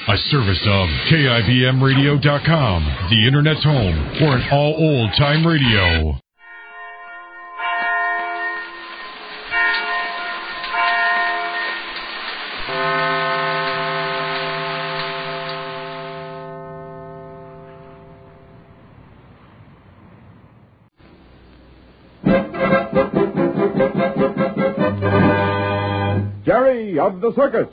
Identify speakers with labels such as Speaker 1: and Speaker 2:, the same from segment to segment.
Speaker 1: A service of KIBMradio.com, the Internet's home for an all old-time radio.
Speaker 2: Jerry of the Circus.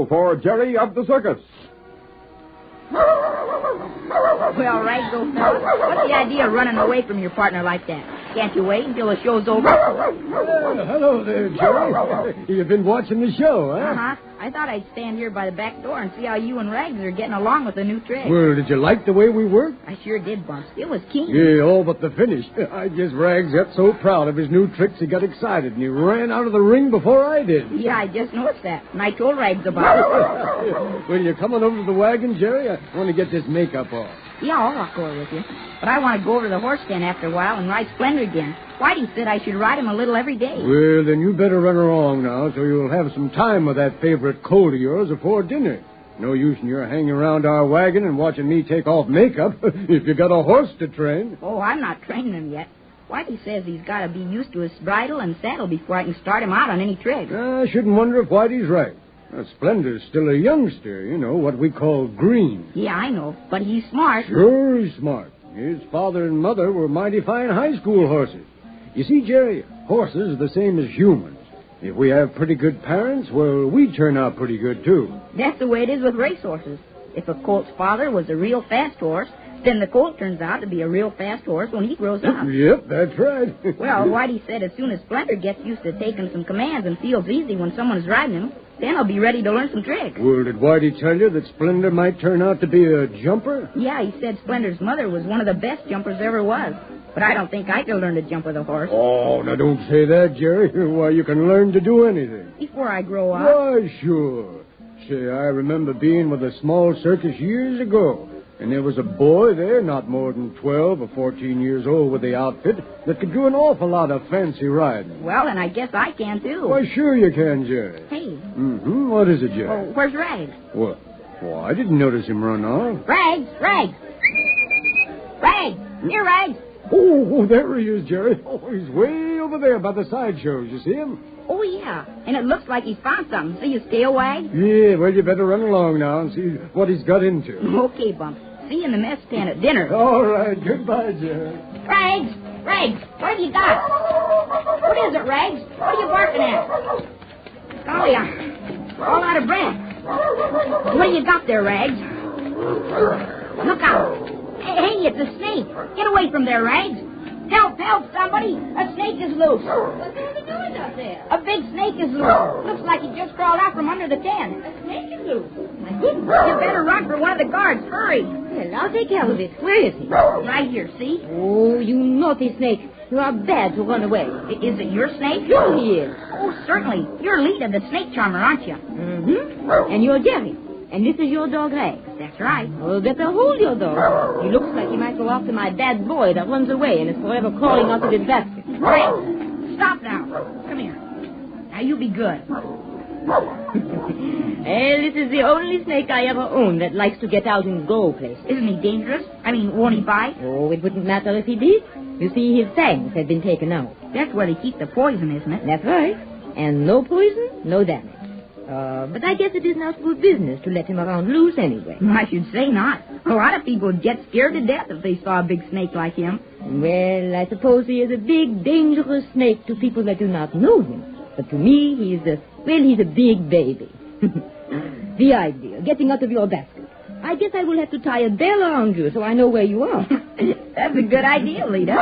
Speaker 2: For Jerry of the Circus.
Speaker 3: Well, right, go fellas. What's the idea of running away from your partner like that? Can't you wait until the show's over?
Speaker 4: Hello there, Jerry. You've been watching the show, huh?
Speaker 3: Uh-huh. I thought I'd stand here by the back door and see how you and Rags are getting along with the new trick.
Speaker 4: Well, did you like the way we worked?
Speaker 3: I sure did, Bumps. It was keen.
Speaker 4: Yeah, all but the finish. I guess Rags got so proud of his new tricks he got excited, and he ran out of the ring before I did.
Speaker 3: Yeah, I just noticed that, and I told Rags about it.
Speaker 4: Well, you coming over to the wagon, Jerry? I want to get this makeup off.
Speaker 3: Yeah, I'll walk over with you. But I want to go over to the horse stand after a while and ride Splendor again. Whitey said I should ride him a little every day.
Speaker 4: Well, then you better run along now so you'll have some time with that favorite colt of yours before dinner. No use in your hanging around our wagon and watching me take off makeup if you got a horse to train.
Speaker 3: Oh, I'm not training him yet. Whitey says he's got to be used to his bridle and saddle before I can start him out on any trick.
Speaker 4: I shouldn't wonder if Whitey's right. Splendor's still a youngster, you know, what we call green.
Speaker 3: Yeah, I know, but he's smart.
Speaker 4: Sure he's smart. His father and mother were mighty fine high school horses. You see, Jerry, horses are the same as humans. If we have pretty good parents, well, we turn out pretty good, too.
Speaker 3: That's the way it is with racehorses. If a colt's father was a real fast horse, then the colt turns out to be a real fast horse when he grows up.
Speaker 4: Yep, that's right.
Speaker 3: Well, Whitey said as soon as Splendor gets used to taking some commands and feels easy when someone's riding him, then he'll be ready to learn some tricks.
Speaker 4: Well, did Whitey tell you that Splendor might turn out to be a jumper?
Speaker 3: Yeah, he said Splendor's mother was one of the best jumpers there ever was. But I don't think I could learn to jump with a horse.
Speaker 4: Oh, now don't say that, Jerry. Why, you can learn to do anything.
Speaker 3: Before I grow up?
Speaker 4: Why, sure. Say, I remember being with a small circus years ago. And there was a boy there, not more than 12 or 14 years old with the outfit, that could do an awful lot of fancy riding.
Speaker 3: Well, and I guess I can, too.
Speaker 4: Why, sure you can, Jerry.
Speaker 3: Hey.
Speaker 4: Mm-hmm. What is it, Jerry?
Speaker 3: Oh, where's Rags?
Speaker 4: What? Well, I didn't notice him run off.
Speaker 3: Rags! Rags! Rags! Here, Rags!
Speaker 4: Oh, there he is, Jerry. Oh, he's way over there by the sideshows. You see him?
Speaker 3: Oh, yeah. And it looks like he's found something. See his tail wag?
Speaker 4: Yeah, well, you better run along now and see what he's got into.
Speaker 3: Okay, Bumps. See you in the mess stand at dinner.
Speaker 4: All right. Goodbye, Jerry.
Speaker 3: Rags! Rags! What have you got? What is it, Rags? What are you barking at? Golly, I'm all out of breath. What have you got there, Rags? Look out. Hey, it's a snake. Get away from there, Rags. Help, help, somebody. A snake is loose.
Speaker 5: What's he doing out there?
Speaker 3: A big snake is loose. Looks like he just crawled out from under the tent.
Speaker 5: A snake is loose. My goodness.
Speaker 3: You better run for one of the guards. Hurry.
Speaker 5: Well, I'll take care of it. Where is he?
Speaker 3: Right here, see?
Speaker 5: Oh, you naughty snake. You are bad to run away.
Speaker 3: Is it your snake?
Speaker 5: Sure he is.
Speaker 3: Oh, certainly. You're lead of the snake charmer, aren't you?
Speaker 5: Mm-hmm. And you're Jerry. And this is your dog, Rex.
Speaker 3: That's right.
Speaker 5: Well, better hold your dog. He looks like he might go after my bad boy that runs away and is forever crawling out of his basket.
Speaker 3: Rex, stop now. Come here. Now, you be good.
Speaker 5: Well, this is the only snake I ever owned that likes to get out and go places.
Speaker 3: Isn't he dangerous? I mean, won't he bite?
Speaker 5: Oh, it wouldn't matter if he did. You see, his fangs had been taken out.
Speaker 3: That's where they keep the poison, isn't it?
Speaker 5: That's right. And no poison, no damage. But I guess it isn't our good business to let him around loose anyway.
Speaker 3: I should say not. A lot of people would get scared to death if they saw a big snake like him.
Speaker 5: Well, I suppose he is a big, dangerous snake to people that do not know him. But to me, he's a big baby. The idea, getting out of your basket. I guess I will have to tie a bell around you so I know where you are.
Speaker 3: That's a good idea, Lita.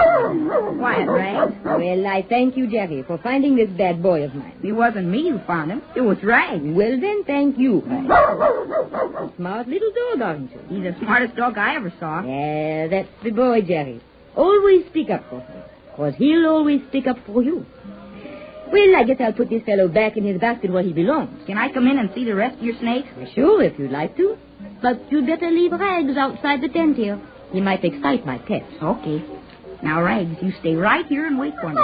Speaker 3: Quiet, Rags.
Speaker 5: Well, I thank you, Jerry, for finding this bad boy of mine.
Speaker 3: It wasn't me who found him. It was Rags.
Speaker 5: Well, then, thank you, Rags. Smart little dog, aren't you?
Speaker 3: He's the smartest dog I ever saw.
Speaker 5: Yeah, that's the boy, Jerry. Always speak up for him, because he'll always speak up for you. Well, I guess I'll put this fellow back in his basket where he belongs.
Speaker 3: Can I come in and see the rest of your snakes?
Speaker 5: Sure, if you'd like to. But you'd better leave Rags outside the tent here. He might excite my pets.
Speaker 3: Okay. Now, Rags, you stay right here and wait for me.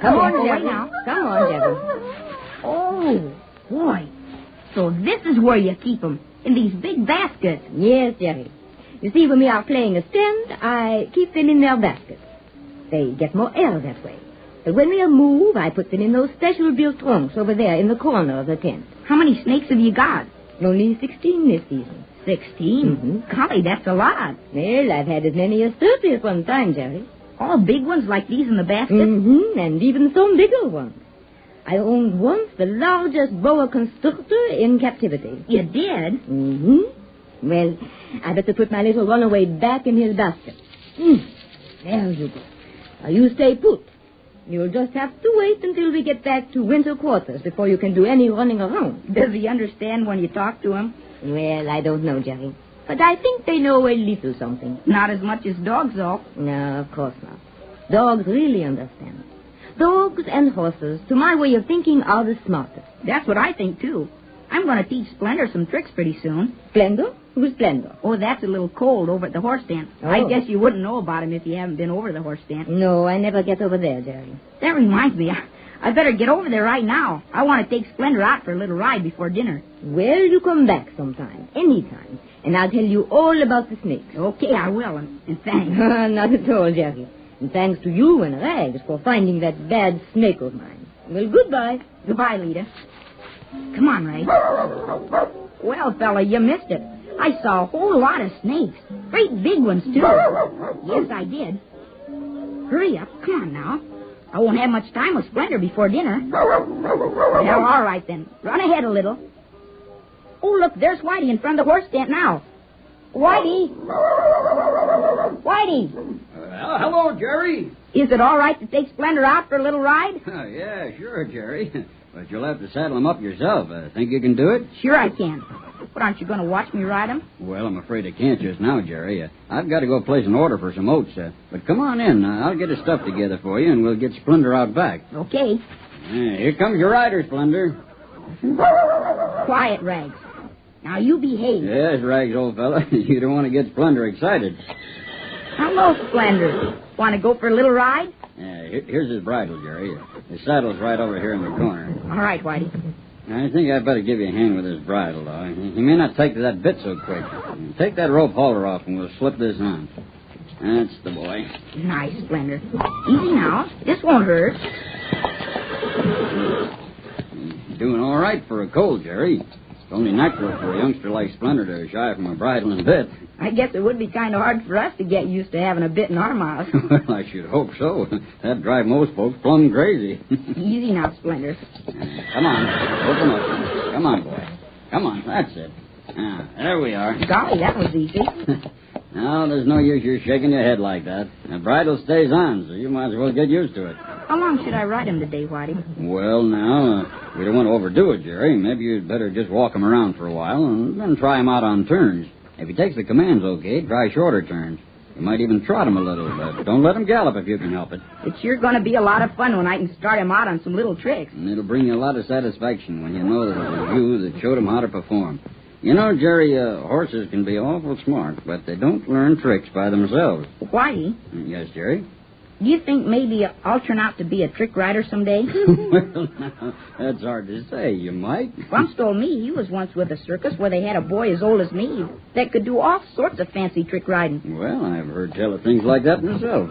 Speaker 5: Come on,
Speaker 3: Jerry.
Speaker 5: now. Come on, Jerry.
Speaker 3: Oh, boy. So this is where you keep them, in these big baskets.
Speaker 5: Yes, Jerry. You see, when we are playing a stand, I keep them in their baskets. They get more air that way. But when we move, I put them in those special built trunks over there in the corner of the tent.
Speaker 3: How many snakes have you got?
Speaker 5: Only 16 this season.
Speaker 3: 16?
Speaker 5: Mm-hmm.
Speaker 3: Golly, that's a lot.
Speaker 5: Well, I've had as many as 30 at one time, Jerry.
Speaker 3: All big ones like these in the basket?
Speaker 5: Mm-hmm, and even some bigger ones. I owned once the largest boa constrictor in captivity.
Speaker 3: You did?
Speaker 5: Mm-hmm. Well, I better put my little runaway back in his basket. There you go. Now, you stay put. You'll just have to wait until we get back to winter quarters before you can do any running around.
Speaker 3: Does he understand when you talk to him?
Speaker 5: Well, I don't know, Jerry. But I think they know a little something.
Speaker 3: Not as much as dogs, though.
Speaker 5: No, of course not. Dogs really understand. Dogs and horses, to my way of thinking, are the smartest.
Speaker 3: That's what I think, too. I'm going to teach Splendor some tricks pretty soon.
Speaker 5: Splendor? Who's Splendor?
Speaker 3: Oh, that's a little cold over at the horse stand.
Speaker 5: Oh.
Speaker 3: I guess you wouldn't know about him if you haven't been over the horse stand.
Speaker 5: No, I never get over there, Jerry.
Speaker 3: That reminds me. I better get over there right now. I want to take Splendor out for a little ride before dinner.
Speaker 5: Well, you come back sometime, anytime, and I'll tell you all about the snakes.
Speaker 3: Okay, I will, and thanks.
Speaker 5: Not at all, Jerry. And thanks to you and Rags for finding that bad snake of mine. Well, goodbye.
Speaker 3: Goodbye, Lita. Come on, Ray. Well, fella, you missed it. I saw a whole lot of snakes. Great big ones, too. Yes, I did. Hurry up. Come on now. I won't have much time with Splendor before dinner. Well, all right, then. Run ahead a little. Oh, look, there's Whitey in front of the horse stand now. Whitey! Whitey!
Speaker 6: Hello, Jerry.
Speaker 3: Is it all right to take Splendor out for a little ride?
Speaker 6: Yeah, sure, Jerry. But you'll have to saddle him up yourself. Think you can do it?
Speaker 3: Sure I can. But aren't you going to watch me ride him?
Speaker 6: Well, I'm afraid I can't just now, Jerry. I've got to go place an order for some oats. But come on in. I'll get his stuff together for you, and we'll get Splendor out back.
Speaker 3: Okay.
Speaker 6: Here comes your rider, Splendor.
Speaker 3: Quiet, Rags. Now, you behave.
Speaker 6: Yes, Rags, old fella. You don't want to get Splendor excited.
Speaker 3: Hello, Splendor. Want to go for a little ride?
Speaker 6: Here's his bridle, Jerry. His saddle's right over here in the corner.
Speaker 3: All right, Whitey.
Speaker 6: I think I'd better give you a hand with his bridle, though. He may not take to that bit so quick. Take that rope halter off and we'll slip this on. That's the boy.
Speaker 3: Nice, Splendor. Easy now. This won't hurt.
Speaker 6: Doing all right for a cold, Jerry. It's only natural for a youngster like Splendor to shy from a bridle and bit.
Speaker 3: I guess it would be kind of hard for us to get used to having a bit in our mouths.
Speaker 6: Well, I should hope so. That'd drive most folks plumb crazy.
Speaker 3: Easy now, Splendor.
Speaker 6: Come on. Open up. Come on, boy. Come on. That's it. There we are.
Speaker 3: Golly, that was easy.
Speaker 6: Now, there's no use you're shaking your head like that. The bridle stays on, so you might as well get used to it.
Speaker 3: How long should I ride him today, Whitey?
Speaker 6: Well, now, we don't want to overdo it, Jerry. Maybe you'd better just walk him around for a while and then try him out on turns. If he takes the commands okay, try shorter turns. You might even trot him a little, but don't let him gallop if you can help it.
Speaker 3: It's sure going to be a lot of fun when I can start him out on some little tricks.
Speaker 6: And it'll bring you a lot of satisfaction when you know that it was you that showed him how to perform. You know, Jerry, horses can be awful smart, but they don't learn tricks by themselves.
Speaker 3: Whitey,
Speaker 6: Yes, Jerry?
Speaker 3: do you think maybe I'll turn out to be a trick rider someday?
Speaker 6: Well, now, that's hard to say. You might.
Speaker 3: Bumps told me he was once with a circus where they had a boy as old as me that could do all sorts of fancy trick riding.
Speaker 6: Well, I've heard tell of things like that myself.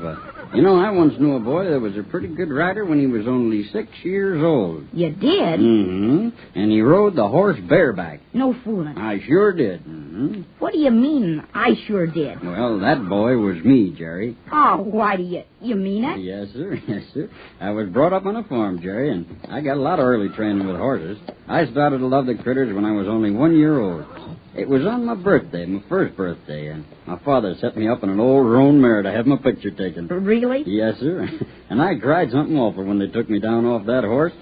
Speaker 6: I once knew a boy that was a pretty good rider when he was only 6 years old.
Speaker 3: You did?
Speaker 6: Mm-hmm. And he rode the horse bareback.
Speaker 3: No fooling.
Speaker 6: I sure did. Mm-hmm.
Speaker 3: What do you mean, I sure did?
Speaker 6: Well, that boy was me, Jerry.
Speaker 3: Oh, Whitey, you mean it?
Speaker 6: Yes, sir. Yes, sir. I was brought up on a farm, Jerry, and I got a lot of early training with horses. I started to love the critters when I was only 1 year old. It was on my birthday, my first birthday, and my father set me up in an old roan mare to have my picture taken.
Speaker 3: Really?
Speaker 6: Yes, sir. And I cried something awful when they took me down off that horse.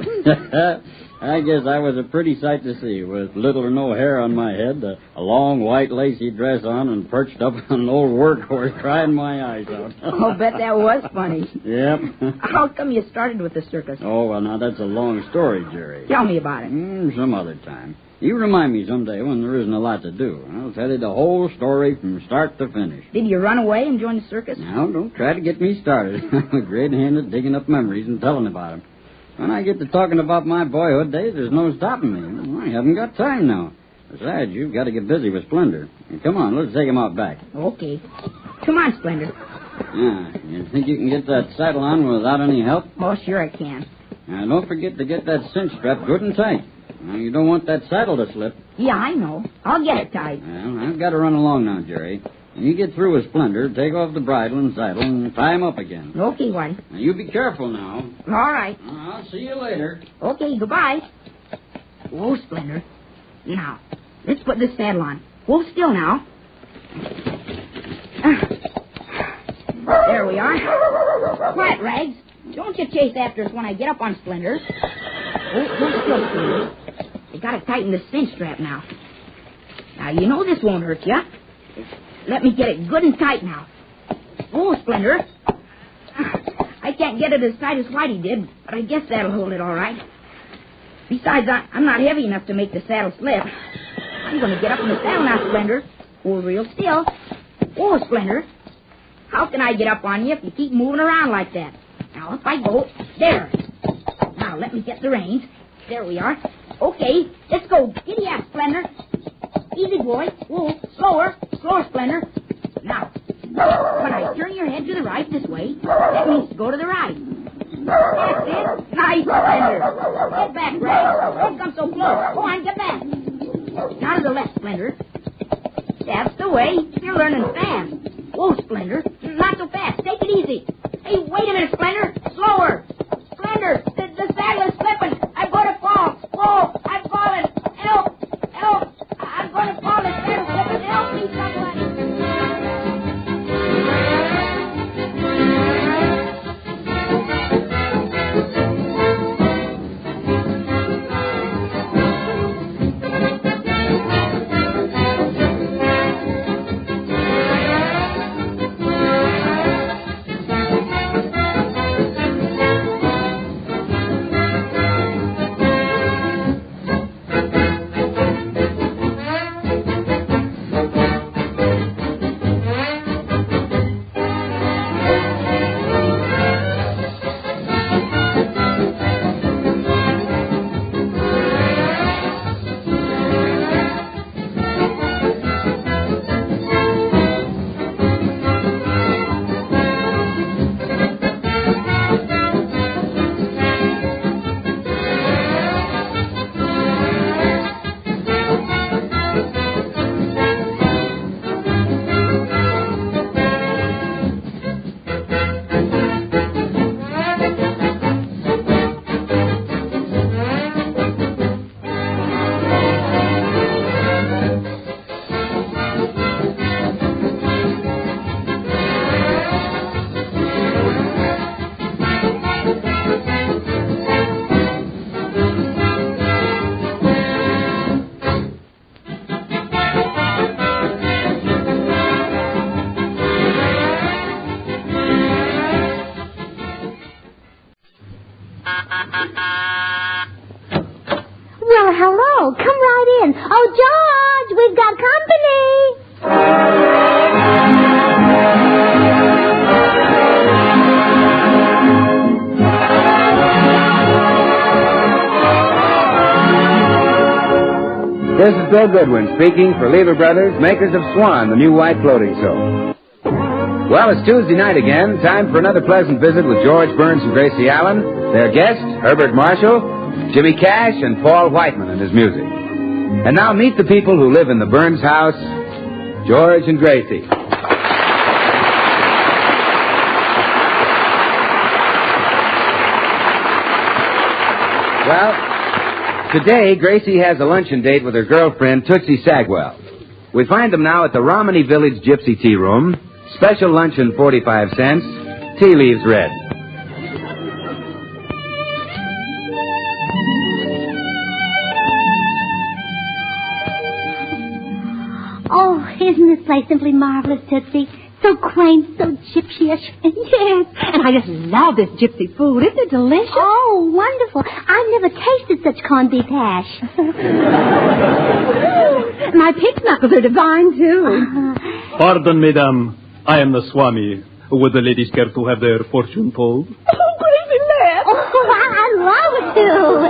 Speaker 6: I guess I was a pretty sight to see, with little or no hair on my head, a long white lacy dress on, and perched up on an old workhorse crying my eyes out.
Speaker 3: I'll bet that was funny.
Speaker 6: Yep.
Speaker 3: How come you started with the circus?
Speaker 6: Oh, well, now that's a long story, Jerry.
Speaker 3: Tell me about it.
Speaker 6: Some other time. You remind me someday when there isn't a lot to do. I'll tell you the whole story from start to finish.
Speaker 3: Did you run away and join the circus?
Speaker 6: Now, don't try to get me started. I'm a great hand at digging up memories and telling about them. When I get to talking about my boyhood days, there's no stopping me. I haven't got time now. Besides, you've got to get busy with Splendor. Come on, let's take him out back.
Speaker 3: Okay. Come on, Splendor.
Speaker 6: Yeah, you think you can get that saddle on without any help?
Speaker 3: Oh, sure I can.
Speaker 6: Now, don't forget to get that cinch strap good and tight. Now, you don't want that saddle to slip.
Speaker 3: Yeah, I know. I'll get it tight.
Speaker 6: Well, I've got to run along now, Jerry. When you get through with Splendor, take off the bridle and saddle and tie him up again.
Speaker 3: Okay, Whitey.
Speaker 6: Now, you be careful now.
Speaker 3: All right.
Speaker 6: I'll see you later.
Speaker 3: Okay, goodbye. Whoa, Splendor. Now, let's put this saddle on. Hold still now. There we are. Quiet, Rags. Don't you chase after us when I get up on Splendor. Hold still, Splendor. You gotta tighten the cinch strap now. Now, you know this won't hurt you. Let me get it good and tight now. Oh, Splendor. I can't get it as tight as Whitey did, but I guess that'll hold it all right. Besides, I'm not heavy enough to make the saddle slip. I'm going to get up in the saddle now, Splendor. Hold real still. Oh, Splendor. How can I get up on you if you keep moving around like that? Now, if I go, there. Now, let me get the reins. There we are. Okay, let's go. Giddy up, Splendor. Easy, boy. Whoa, slower. Slower, Splendor. Now, when I turn your head to the right this way, that means to go to the right. That's it. Nice, Splendor. Get back, Ray. Don't come so close. Go on, get back. Now to the left, Splendor. That's the way. You're learning fast. Whoa, Splendor. Not so fast. Take it easy. Hey, wait a minute, Splendor. Slower. Splendor, the saddle is slipping. I'm going to fall. Whoa, I'm falling. Help. Help. I'm going to fall. The saddle's slipping. Help me, somebody.
Speaker 7: This is Bill Goodwin speaking for Lever Brothers, makers of Swan, the new white floating soap. Well, it's Tuesday night again. Time for another pleasant visit with George Burns and Gracie Allen, their guest, Herbert Marshall, Jimmy Cash, and Paul Whiteman and his music. And now meet the people who live in the Burns house, George and Gracie. Well, today, Gracie has a luncheon date with her girlfriend, Tootsie Sagwell. We find them now at the Romney Village Gypsy Tea Room. Special luncheon, 45 cents. Tea leaves red.
Speaker 8: Oh, isn't this place simply marvelous, Tootsie? So quaint, so gypsy-ish.
Speaker 5: Yes, and I just love this gypsy food. Isn't it delicious?
Speaker 8: Oh, wonderful. I've never tasted such corned beef hash.
Speaker 5: My pig's knuckles are divine, too.
Speaker 9: Pardon, madame. I am the Swami. Would the ladies care to have their fortune told?
Speaker 5: Oh, crazy man.
Speaker 8: Oh, I love it, too.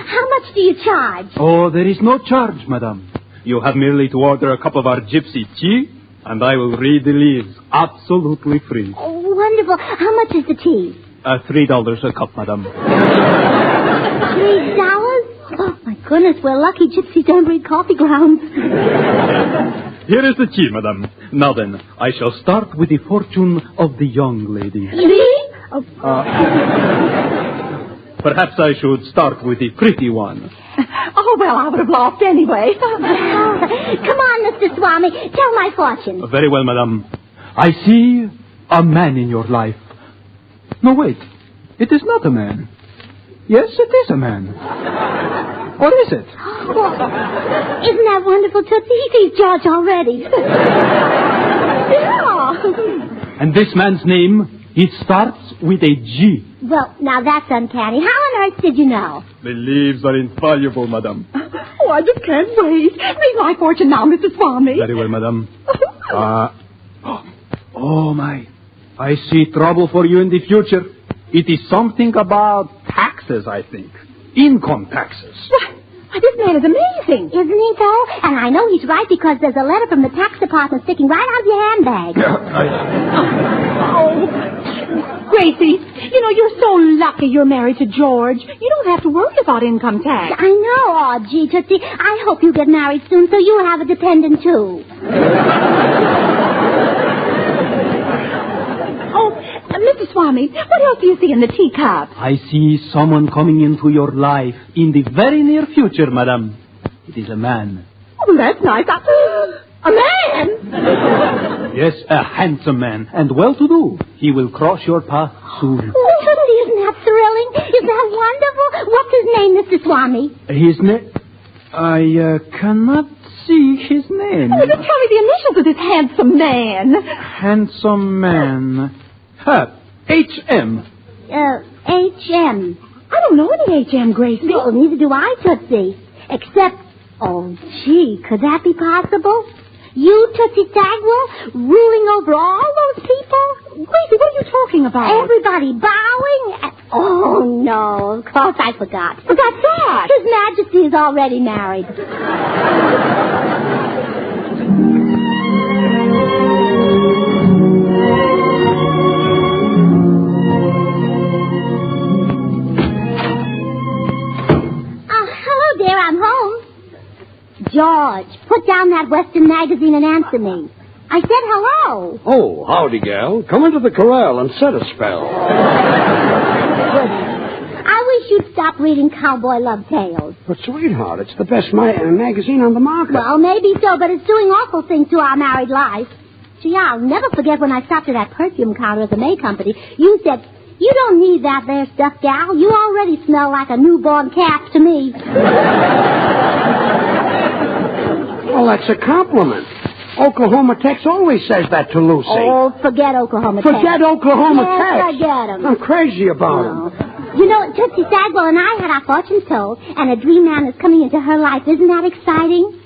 Speaker 8: How much do you charge?
Speaker 9: Oh, there is no charge, madame. You have merely to order a cup of our gypsy tea, and I will read the leaves absolutely free.
Speaker 8: Oh, wonderful. How much is the tea?
Speaker 9: $3 a cup, madame.
Speaker 8: $3? Oh, my goodness, we're lucky gypsies don't read coffee grounds.
Speaker 9: Here is the tea, madame. Now then, I shall start with the fortune of the young lady.
Speaker 8: Me?
Speaker 9: Perhaps I should start with the pretty one.
Speaker 5: Oh, well, I would have lost anyway.
Speaker 8: Come on, Mr. Swami. Tell my fortune.
Speaker 9: Very well, madame. I see a man in your life. No, wait. It is not a man. Yes, it is a man. Or is it?
Speaker 8: Oh, isn't that wonderful, Tootsie? He sees George already.
Speaker 5: Yeah.
Speaker 9: And this man's name, it starts with a G.
Speaker 8: Well, now that's uncanny. How on earth did you know?
Speaker 9: The leaves are infallible, madame.
Speaker 5: Oh, I just can't wait. Read my fortune now, Mr. Swami.
Speaker 9: Very well, madame. Oh, my. I see trouble for you in the future. It is something about taxes, I think. Income taxes.
Speaker 5: Why, this man is amazing.
Speaker 8: Isn't he, though? And I know he's right because there's a letter from the tax department sticking right out of your handbag.
Speaker 5: Oh, Gracie, you know, you're so lucky you're married to George. You don't have to worry about income tax.
Speaker 8: I know. Oh, gee, Tootsie, I hope you get married soon so you'll have a dependent, too.
Speaker 5: Mr. Swami, what else do you see in the teacup?
Speaker 9: I see someone coming into your life in the very near future, madame. It is a man.
Speaker 5: Oh, that's nice. A man?
Speaker 9: Yes, a handsome man, and well-to-do. He will cross your path soon.
Speaker 8: Oh, Tootsie, isn't that thrilling? Isn't that wonderful? What's his name, Mr. Swami?
Speaker 9: His name? I cannot see his name.
Speaker 5: Oh, just tell me the initials of this handsome man.
Speaker 9: Handsome man. H.M.
Speaker 8: H.M.
Speaker 5: I don't know any H.M., Gracie.
Speaker 8: Well, neither do I, Tootsie. Except, oh, gee, could that be possible? You, Tootsie Sagwell, ruling over all those people?
Speaker 5: Gracie, what are you talking about?
Speaker 8: Everybody bowing? Oh, no, of course I forgot.
Speaker 5: What's that?
Speaker 8: His Majesty is already married. George, put down that Western magazine and answer me. I said hello.
Speaker 4: Oh, howdy, gal. Come into the corral and set a spell.
Speaker 8: I wish you'd stop reading cowboy love tales.
Speaker 4: But, sweetheart, it's the best magazine on the market.
Speaker 8: Well, maybe so, but it's doing awful things to our married life. Gee, I'll never forget when I stopped at that perfume counter at the May Company. You said, "You don't need that there stuff, gal. You already smell like a newborn calf to me."
Speaker 4: Well, that's a compliment. Oklahoma Tex always says that to Lucy.
Speaker 8: Oh, forget Oklahoma Tex.
Speaker 4: Forget Oklahoma Tex.
Speaker 8: Forget him.
Speaker 4: I'm crazy about him.
Speaker 8: You know, Tootsie Sagwell and I had our fortunes told, and a dream man is coming into her life. Isn't that exciting?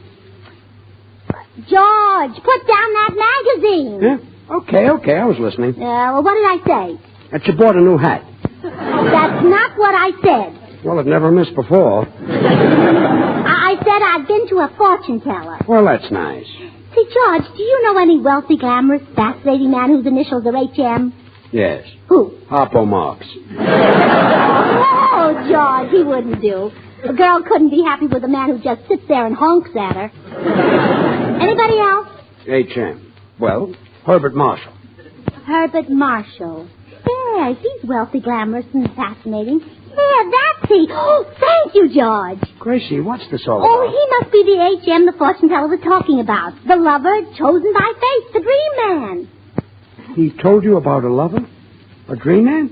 Speaker 8: George, put down that magazine.
Speaker 4: Yeah? Okay, I was listening.
Speaker 8: Well, what did I say?
Speaker 4: That you bought a new hat.
Speaker 8: That's not what I said.
Speaker 4: Well, it never missed before.
Speaker 8: I said I've been to a fortune teller.
Speaker 10: Well, that's nice.
Speaker 8: Say, George, do you know any wealthy, glamorous, fascinating man whose initials are HM?
Speaker 10: Yes.
Speaker 8: Who?
Speaker 10: Harpo Marx.
Speaker 8: Oh, George, he wouldn't do. A girl couldn't be happy with a man who just sits there and honks at her. Anybody else?
Speaker 10: HM. Well, Herbert Marshall.
Speaker 8: Herbert Marshall. Yes, he's wealthy, glamorous, and fascinating. Yeah, that's he. Oh, thank you, George.
Speaker 10: Gracie, what's this all
Speaker 8: Oh,
Speaker 10: about?
Speaker 8: he must be the HM the fortune teller was talking about. The lover chosen by fate, the dream man.
Speaker 10: He told you about a lover? A dream man?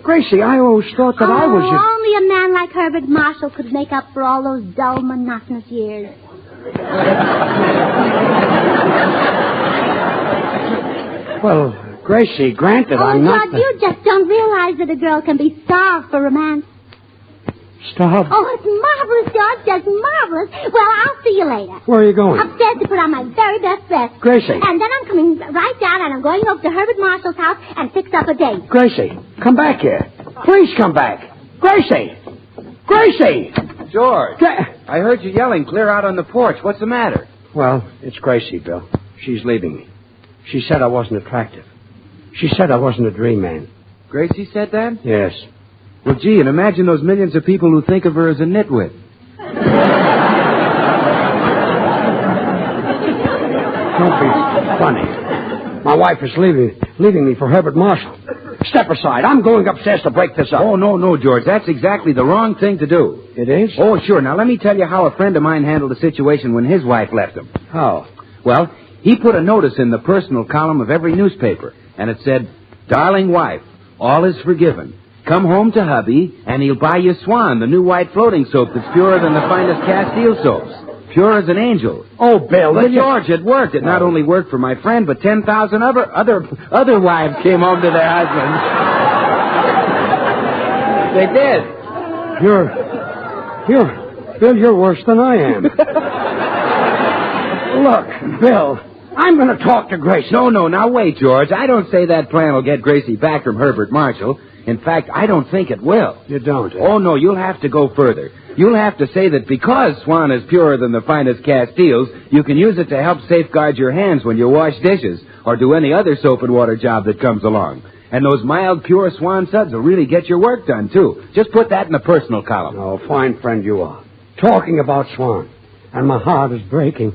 Speaker 10: Gracie, I always thought that I was just...
Speaker 8: Only a man like Herbert Marshall could make up for all those dull, monotonous years.
Speaker 10: Well, Gracie, granted, I'm not...
Speaker 8: George, you just don't realize that a girl can be starved for romance.
Speaker 10: Starved?
Speaker 8: Oh, it's marvelous, George, just marvelous. Well, I'll see you later.
Speaker 10: Where are you going?
Speaker 8: Upstairs to put on my very best dress.
Speaker 10: Gracie.
Speaker 8: And then I'm coming right down and I'm going over to Herbert Marshall's house and fix up a date.
Speaker 10: Gracie, come back here. Please come back. Gracie! Gracie!
Speaker 7: George, I heard you yelling clear out on the porch. What's the matter?
Speaker 10: Well, it's Gracie, Bill. She's leaving me. She said I wasn't attractive. She said I wasn't a dream man.
Speaker 7: Gracie said that?
Speaker 10: Yes.
Speaker 7: Well, gee, and imagine those millions of people who think of her as a nitwit.
Speaker 10: Don't be funny. My wife is leaving me for Herbert Marshall. Step aside. I'm going upstairs to break this up.
Speaker 7: Oh, no, George. That's exactly the wrong thing to do.
Speaker 10: It is?
Speaker 7: Oh, sure. Now, let me tell you how a friend of mine handled a situation when his wife left him.
Speaker 10: How?
Speaker 7: Well, he put a notice in the personal column of every newspaper, and it said, "Darling wife, all is forgiven. Come home to hubby, and he'll buy you Swan, the new white floating soap that's purer than the finest Castile soaps. Pure as an angel."
Speaker 10: Oh, Bill,
Speaker 7: Well, George, it worked. It not only worked for my friend, but 10,000 other wives came home to their husbands. They did.
Speaker 10: Bill, you're worse than I am. Look, Bill, I'm going to talk to Gracie.
Speaker 7: No, now wait, George. I don't say that plan will get Gracie back from Herbert Marshall. In fact, I don't think it will.
Speaker 10: You don't, eh?
Speaker 7: Oh, no, you'll have to go further. You'll have to say that because Swan is purer than the finest Castiles, you can use it to help safeguard your hands when you wash dishes or do any other soap and water job that comes along. And those mild, pure Swan suds will really get your work done, too. Just put that in the personal column.
Speaker 10: Oh, fine friend you are. Talking about Swan. And my heart is breaking.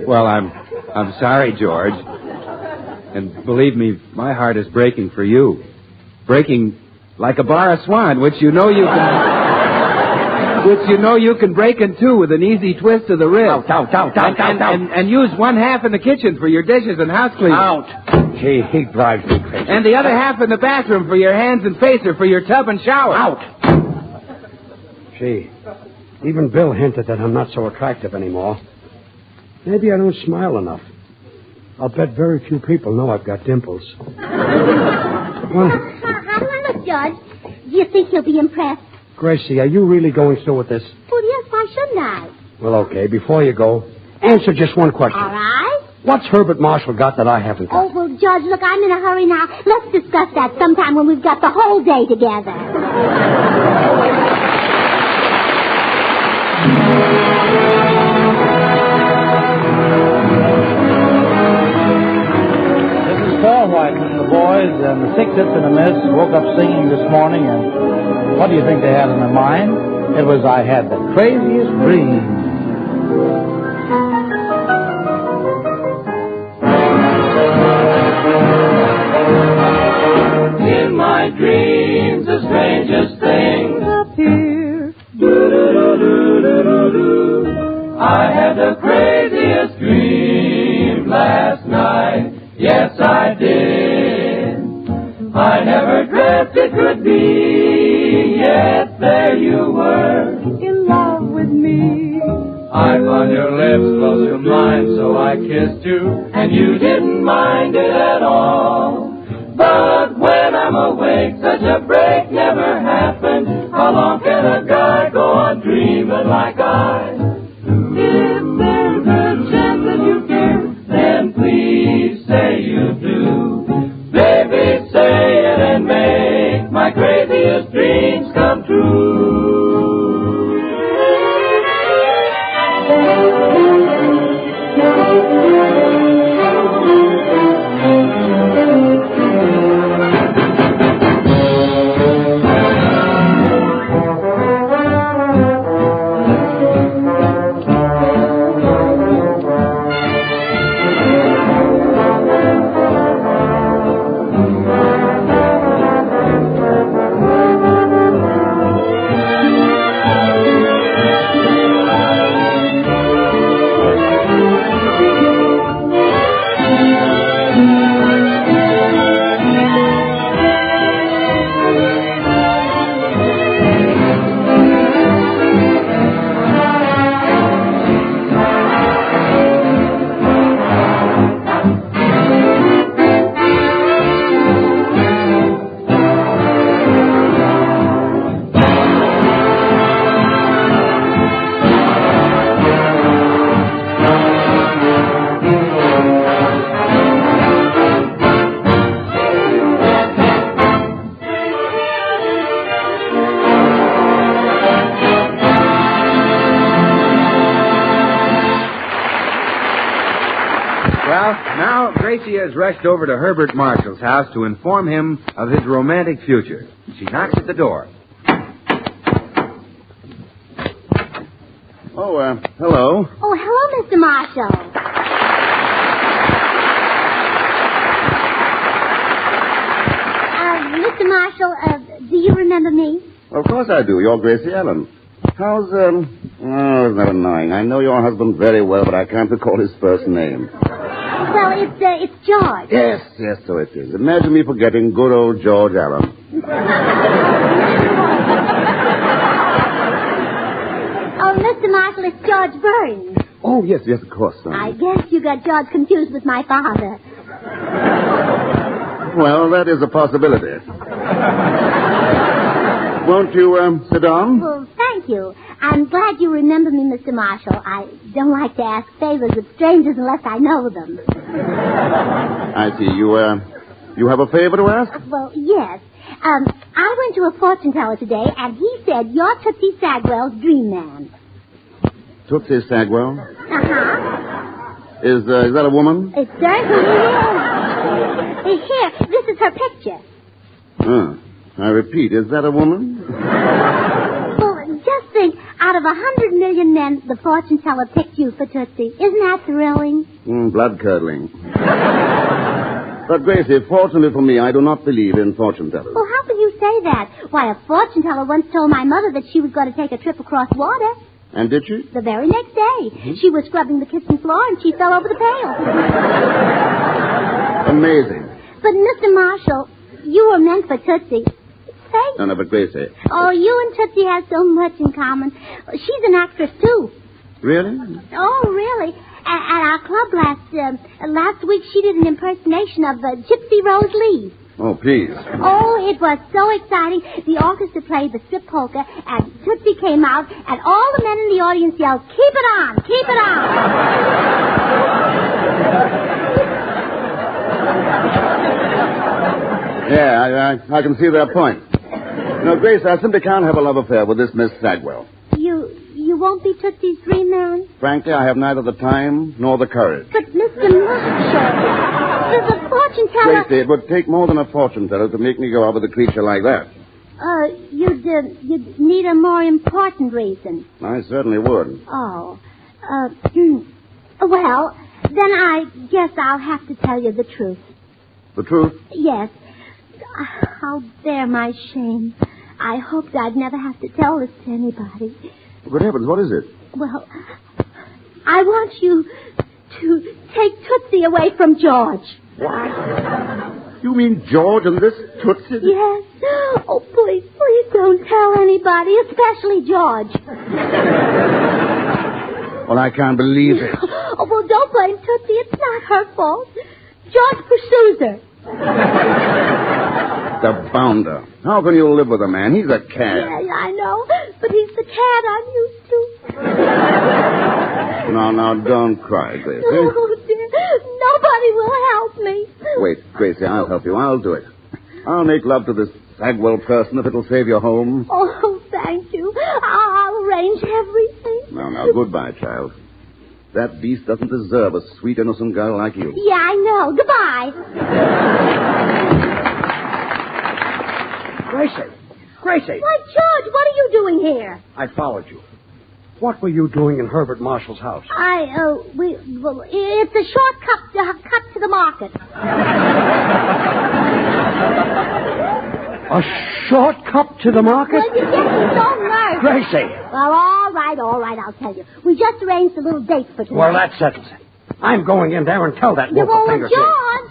Speaker 7: Well, I'm sorry, George. And believe me, my heart is breaking for you. Breaking like a bar of Swan, which you know you can break in two with an easy twist of the wrist.
Speaker 10: Out.
Speaker 7: And use one half in the kitchen for your dishes and house cleaning.
Speaker 10: Out. Gee, he drives me crazy.
Speaker 7: And the other half in the bathroom for your hands and face or for your tub and shower.
Speaker 10: Out. Gee, even Bill hinted that I'm not so attractive anymore. Maybe I don't smile enough. I'll bet very few people know I've got dimples.
Speaker 8: How do I look, George? Do you think he'll be impressed?
Speaker 10: Gracie, are you really going through with this?
Speaker 8: Well, yes, why shouldn't I?
Speaker 10: Well, okay, before you go, answer just one question.
Speaker 8: All right.
Speaker 10: What's Herbert Marshall got that I haven't got?
Speaker 8: Oh, well, George, look, I'm in a hurry now. Let's discuss that sometime when we've got the whole day together.
Speaker 11: The boys and the sixth and the miss woke up singing this morning, and what do you think they had in their mind? It was, "I had the craziest dream."
Speaker 12: In my dreams, the strangest things appear. Do-do-do-do-do-do-do. I had the craziest dream last night. Yes, I did. I never dreamt it could be, yet there you were, in love with me. I found your lips close to mine, so I kissed you, and you didn't mind it at all. But when I'm awake, such a break never happened. How long can a guy go on dreaming like I? If there's a chance that you care, then please say you do. Baby, say it and make my craziest dreams come true.
Speaker 7: Well, now Gracie has rushed over to Herbert Marshall's house to inform him of his romantic future. She knocks at the door.
Speaker 2: Oh, hello.
Speaker 8: Oh, hello, Mr. Marshall. Mr. Marshall, do you remember me?
Speaker 2: Of course I do. You're Gracie Allen. How's, oh, isn't that annoying? I know your husband very well, but I can't recall his first name.
Speaker 8: Well, it's George.
Speaker 2: Yes, so it is. Imagine me forgetting good old George Allen.
Speaker 8: Oh, Mr. Marshall, it's George Burns.
Speaker 2: Oh, yes, of course.
Speaker 8: I guess you got George confused with my father.
Speaker 2: Well, that is a possibility. Won't you sit down?
Speaker 8: Well, thank you. I'm glad you remember me, Mr. Marshall. I don't like to ask favors of strangers unless I know them.
Speaker 2: I see. You have a favor to ask?
Speaker 8: Well, yes. I went to a fortune teller today, and he said you're Tootsie Sagwell's dream man.
Speaker 2: Tootsie Sagwell?
Speaker 8: Uh-huh.
Speaker 2: Is that a woman?
Speaker 8: It certainly is. Here, this is her picture.
Speaker 2: I repeat, is that a woman?
Speaker 8: Well, just think, out of 100 million men, the fortune teller picked you for Tootsie. Isn't that thrilling?
Speaker 2: Blood-curdling. But, Gracie, fortunately for me, I do not believe in fortune tellers.
Speaker 8: Well, how can you say that? Why, a fortune teller once told my mother that she was going to take a trip across water.
Speaker 2: And did she?
Speaker 8: The very next day. Mm-hmm. She was scrubbing the kitchen floor, and she fell over the pail.
Speaker 2: Amazing.
Speaker 8: But, Mr. Marshall, you were meant for Tootsie.
Speaker 2: No, but Gracie.
Speaker 8: Oh, you and Tootsie have so much in common. She's an actress, too.
Speaker 2: Really?
Speaker 8: Oh, really? At our club last week, she did an impersonation of Gypsy Rose Lee.
Speaker 2: Oh, please.
Speaker 8: Oh, it was so exciting. The orchestra played the strip polka, and Tootsie came out, and all the men in the audience yelled, "Keep it on! Keep it on!"
Speaker 2: Yeah, I can see their point. No, Grace, I simply can't have a love affair with this Miss Sagwell.
Speaker 8: You won't be Tootsie's dream man?
Speaker 2: Frankly, I have neither the time nor the courage.
Speaker 8: But, Mr. Marshall, the fortune teller...
Speaker 2: Gracie, it would take more than a fortune teller to make me go out with a creature like that.
Speaker 8: You'd need a more important reason.
Speaker 2: I certainly would.
Speaker 8: Oh. Well, then I guess I'll have to tell you the truth.
Speaker 2: The truth?
Speaker 8: Yes. How dare my shame. I hoped I'd never have to tell this to anybody.
Speaker 2: Good heavens, what is it?
Speaker 8: Well, I want you to take Tootsie away from George.
Speaker 2: What? You mean George and this Tootsie?
Speaker 8: Yes. Oh, please don't tell anybody, especially George.
Speaker 2: Well, I can't believe it.
Speaker 8: Oh, well, don't blame Tootsie. It's not her fault. George pursues her.
Speaker 2: The bounder. How can you live with a man? He's a cad.
Speaker 8: Yeah, I know. But he's the cad I'm used to.
Speaker 2: No, don't cry, Gracie.
Speaker 8: Oh, dear. Nobody will help me.
Speaker 2: Wait, Gracie, I'll help you. I'll do it. I'll make love to this Sagwell person if it'll save your home.
Speaker 8: Oh, thank you. I'll arrange everything.
Speaker 2: Now, goodbye, child. That beast doesn't deserve a sweet, innocent girl like you.
Speaker 8: Yeah, I know. Goodbye.
Speaker 10: Gracie!
Speaker 8: Why, George, what are you doing here?
Speaker 10: I followed you. What were you doing in Herbert Marshall's house?
Speaker 8: It's a short cut to the market.
Speaker 10: A short cut to the market?
Speaker 8: Well, you get me so nervous.
Speaker 10: Gracie!
Speaker 8: Well, all right, I'll tell you. We just arranged a little date for tonight.
Speaker 10: Well, that settles it. I'm going in there and tell that local finger.
Speaker 8: George!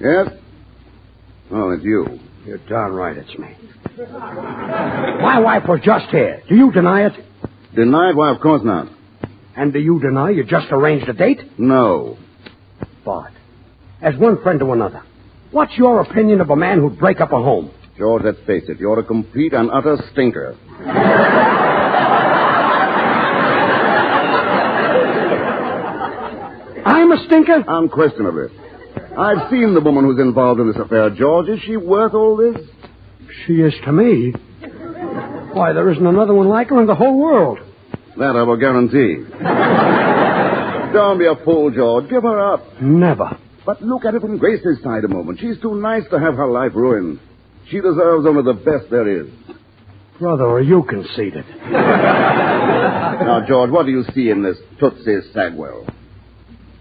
Speaker 2: Yes? Oh, it's you.
Speaker 10: You're darn right it's me. My wife was just here. Do you deny it?
Speaker 2: Deny it? Why, of course not.
Speaker 10: And do you deny you just arranged a date?
Speaker 2: No.
Speaker 10: But, as one friend to another, what's your opinion of a man who'd break up a home?
Speaker 2: George, let's face it. You're a complete and utter stinker.
Speaker 10: I'm a stinker?
Speaker 2: Unquestionably. I've seen the woman who's involved in this affair, George. Is she worth all this?
Speaker 10: She is to me. Why, there isn't another one like her in the whole world.
Speaker 2: That I will guarantee. Don't be a fool, George. Give her up.
Speaker 10: Never.
Speaker 2: But look at it from Gracie's side a moment. She's too nice to have her life ruined. She deserves only the best there is.
Speaker 10: Brother, are you conceited?
Speaker 2: Now, George, what do you see in this Tootsie Sagwell?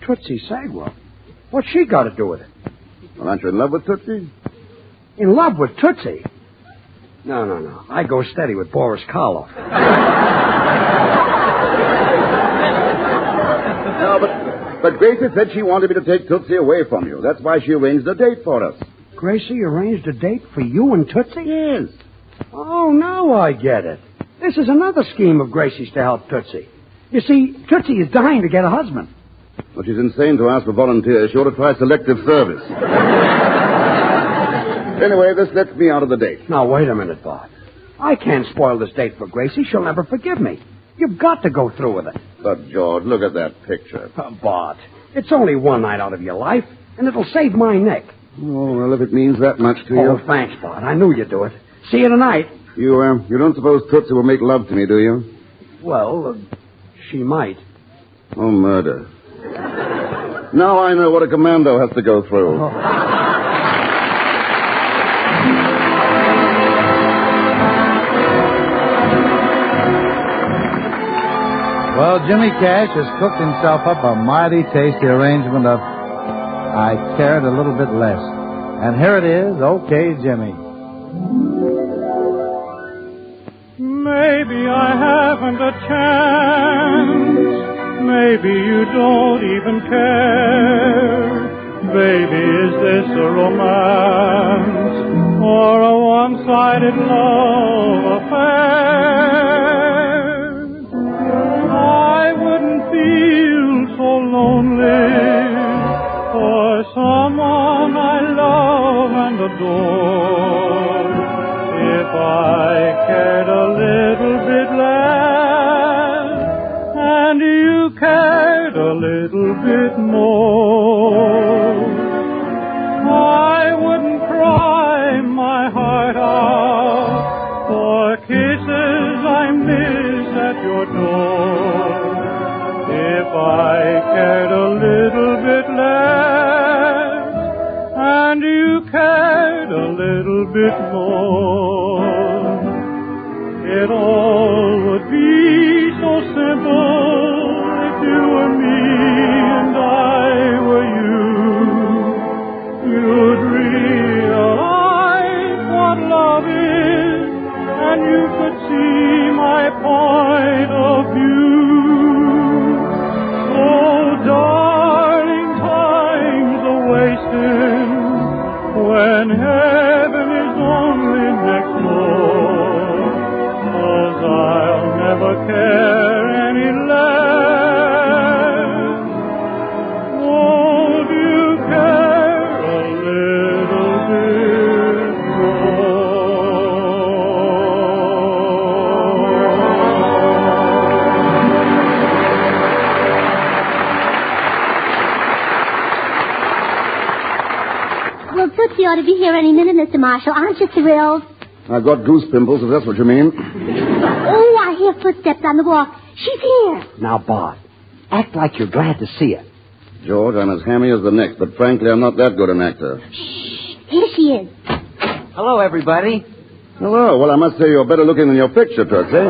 Speaker 10: Tootsie Sagwell? What's she got to do with it?
Speaker 2: Well, aren't you in love with Tootsie?
Speaker 10: In love with Tootsie? No. I go steady with Boris Karloff.
Speaker 2: No, but Gracie said she wanted me to take Tootsie away from you. That's why she arranged a date for us.
Speaker 10: Gracie arranged a date for you and Tootsie?
Speaker 2: Yes.
Speaker 10: Oh, now I get it. This is another scheme of Gracie's to help Tootsie. You see, Tootsie is dying to get a husband.
Speaker 2: Well, she's insane to ask for volunteers. She ought to try selective service. Anyway, this lets me out of the date.
Speaker 10: Now, wait a minute, Bart. I can't spoil this date for Gracie. She'll never forgive me. You've got to go through with it.
Speaker 2: But, George, look at that picture.
Speaker 10: Bart, it's only one night out of your life, and it'll save my neck.
Speaker 2: Oh, well, if it means that much to you.
Speaker 10: Oh, thanks, Bart. I knew you'd do it. See you tonight.
Speaker 2: You don't suppose Tootsie will make love to me, do you?
Speaker 10: Well, she might.
Speaker 2: Oh, murder. Now I know what a commando has to go through.
Speaker 11: Well, Jimmy Cash has cooked himself up a mighty tasty arrangement of I Cared a Little Bit Less. And here it is, Okay, Jimmy.
Speaker 13: Maybe I haven't a chance. Maybe you don't even care. Baby, is this a romance or a one-sided love affair? I wouldn't feel so lonely for someone I love and adore if I cared a little bit less and you cared a little bit more. I wouldn't cry my heart out for kisses I miss at your door if I cared a little bit less and you cared a little bit more. It all would be so simple if you were me and I were you. You'd realize what love is and you could see my point of view. Oh, darling, time's a-wasting when heaven is only next door. 'Cause I'll never care any less. Won't you care a little bit
Speaker 8: Well, Tootsie ought to be here any minute, Mr. Marshall. Aren't you thrilled?
Speaker 2: I've got goose pimples, if that's what you mean.
Speaker 8: Oh, I hear footsteps on the walk. She's here.
Speaker 10: Now, Bart, act like you're glad to see her.
Speaker 2: George, I'm as hammy as the next, but frankly, I'm not that good an actor.
Speaker 8: Here she is.
Speaker 14: Hello, everybody.
Speaker 2: Hello. Well, I must say you're better looking than your picture, Tootsie.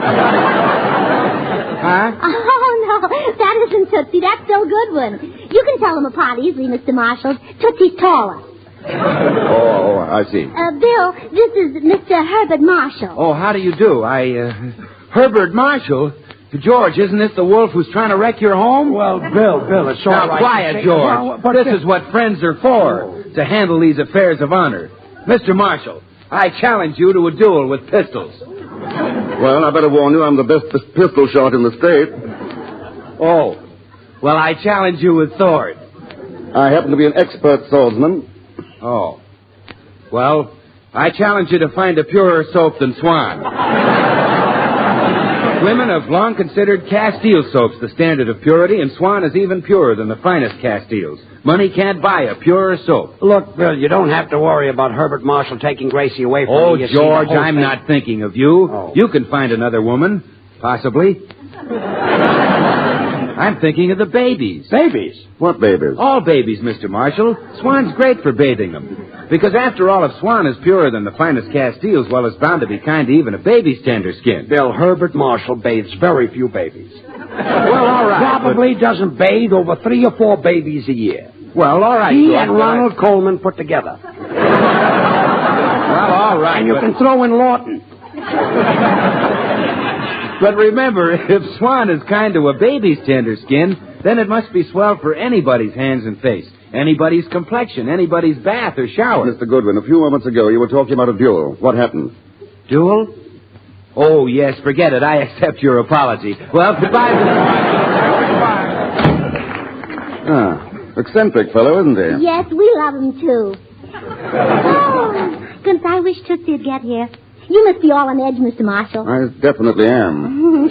Speaker 14: Huh?
Speaker 8: Oh, no, that isn't Tootsie. That's Bill Goodwin. You can tell them apart easily, Mr. Marshall. Tootsie's taller.
Speaker 2: Oh, I see.
Speaker 8: Bill, this is Mr. Herbert Marshall.
Speaker 7: Oh, how do you do? Herbert Marshall? George, isn't this the wolf who's trying to wreck your home?
Speaker 10: Well, Bill, it's all
Speaker 7: now,
Speaker 10: right.
Speaker 7: quiet, George.
Speaker 10: Well, but
Speaker 7: this is what friends are for, to handle these affairs of honor. Mr. Marshall, I challenge you to a duel with pistols.
Speaker 2: Well, I better warn you, I'm the best pistol shot in the state.
Speaker 7: Oh, well, I challenge you with sword.
Speaker 2: I happen to be an expert swordsman.
Speaker 7: Oh. Well, I challenge you to find a purer soap than Swan. Women have long considered Castile soaps the standard of purity, and Swan is even purer than the finest Castiles. Money can't buy a purer soap.
Speaker 10: Look, Bill, you don't have to worry about Herbert Marshall taking Gracie away from
Speaker 7: Oh,
Speaker 10: me.
Speaker 7: George, I'm not thinking of you.
Speaker 10: Oh.
Speaker 7: You can find another woman, possibly. I'm thinking of the babies.
Speaker 10: Babies?
Speaker 2: What babies?
Speaker 7: All babies, Mr. Marshall. Swan's great for bathing them. Because after all, if Swan is purer than the finest Castiles, well, it's bound to be kind to even a baby's tender skin.
Speaker 10: Bill, Herbert Marshall bathes very few babies.
Speaker 7: Well, all right.
Speaker 10: Probably doesn't bathe over 3 or 4 babies a year.
Speaker 7: Well, all right.
Speaker 10: He and Ronald Coleman put together.
Speaker 7: Well, all right.
Speaker 10: And you can throw in Lawton.
Speaker 7: But remember, if Swan is kind to a baby's tender skin, then it must be swell for anybody's hands and face, anybody's complexion, anybody's bath or shower.
Speaker 2: Mr. Goodwin, a few moments ago you were talking about a duel. What happened?
Speaker 7: Duel? Oh, yes, forget it. I accept your apology. Well, goodbye, Mr. Marshall.
Speaker 2: Eccentric fellow, isn't he?
Speaker 8: Yes, we love him, too. Oh, goodness, I wish Tootsie would get here. You must be all on edge, Mr. Marshall.
Speaker 2: I definitely am.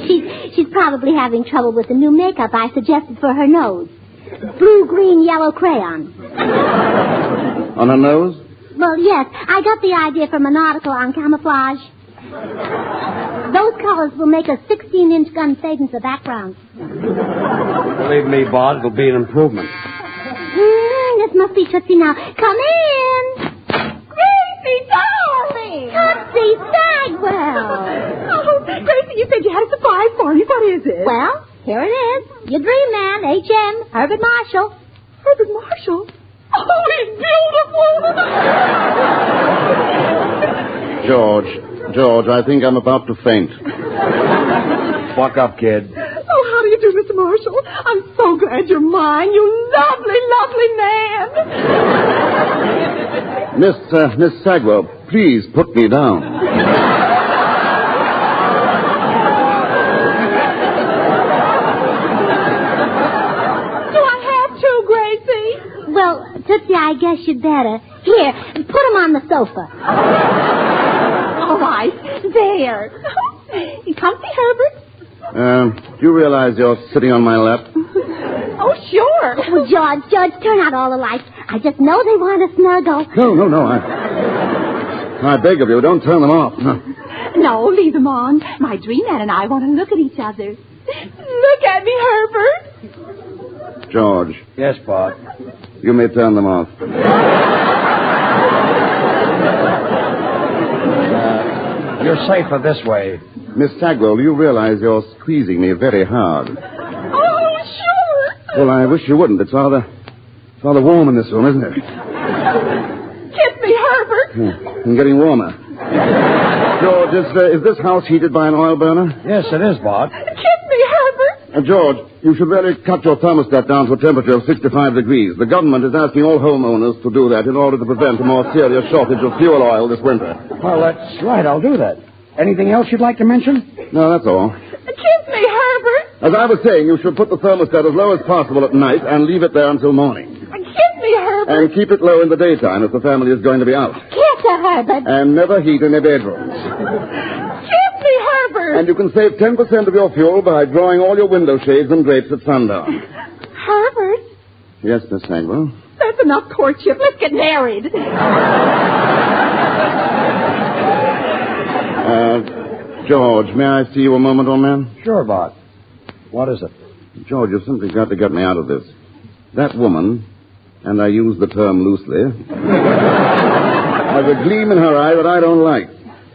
Speaker 8: She's probably having trouble with the new makeup I suggested for her nose. Blue, green, yellow crayon.
Speaker 2: On her nose?
Speaker 8: Well, yes. I got the idea from an article on camouflage. Those colors will make a 16-inch gun fade into the background.
Speaker 10: Believe me, Bart, it'll be an improvement.
Speaker 8: This must be Tootsie now. Come in.
Speaker 3: Gracie, darling!
Speaker 8: Tootsie Sagwell.
Speaker 3: Oh, Gracie, you said you had a surprise for me. What is it?
Speaker 8: Well, here it is. Your dream man, H.M. Herbert Marshall.
Speaker 3: Herbert Marshall? Oh, he's beautiful!
Speaker 2: George, I think I'm about to faint.
Speaker 10: Buck up, kid.
Speaker 3: Oh, how do you do, Mr. Marshall? I'm so glad you're mine, you lovely, lovely man.
Speaker 2: Miss Sagwell, please put me down.
Speaker 3: Do I have to, Gracie?
Speaker 8: Well, Tootsie, I guess you'd better. Here, put him on the sofa.
Speaker 3: All right, there. You comfy, Herbert?
Speaker 2: Do you realize you're sitting on my lap?
Speaker 3: Oh, sure.
Speaker 8: Well, George, turn out all the lights. I just know they want to snuggle.
Speaker 2: No. I beg of you, don't turn them off.
Speaker 3: No, leave them on. My dream man and I want to look at each other. Look at me, Herbert.
Speaker 2: George.
Speaker 10: Yes, Bart.
Speaker 2: You may turn them off.
Speaker 10: You're safer this way.
Speaker 2: Miss Sagwell, you realize you're squeezing me very hard.
Speaker 3: Oh, sure.
Speaker 2: Well, I wish you wouldn't. It's rather warm in this room, isn't it?
Speaker 3: Kiss me, Herbert.
Speaker 2: I'm getting warmer. George, is this house heated by an oil burner?
Speaker 10: Yes, it is, Bart.
Speaker 3: Kiss me, Herbert.
Speaker 2: George, you should really cut your thermostat down to a temperature of 65 degrees. The government is asking all homeowners to do that in order to prevent a more serious shortage of fuel oil this winter.
Speaker 10: Well, that's right. I'll do that. Anything else you'd like to mention?
Speaker 2: No, that's all.
Speaker 3: Kiss me, Herbert.
Speaker 2: As I was saying, you should put the thermostat as low as possible at night and leave it there until morning.
Speaker 3: Kiss me, Herbert.
Speaker 2: And keep it low in the daytime if the family is going to be out.
Speaker 8: Kiss her, Herbert.
Speaker 2: And never heat any bedrooms.
Speaker 3: Kiss me, Herbert.
Speaker 2: And you can save 10% of your fuel by drawing all your window shades and drapes at sundown.
Speaker 3: Herbert?
Speaker 2: Yes, Miss Sagwell?
Speaker 3: That's enough courtship. Let's get married.
Speaker 2: George, may I see you a moment, old man?
Speaker 10: Sure, Bart. What is it?
Speaker 2: George, you've simply got to get me out of this. That woman, and I use the term loosely, has a gleam in her eye that I don't like.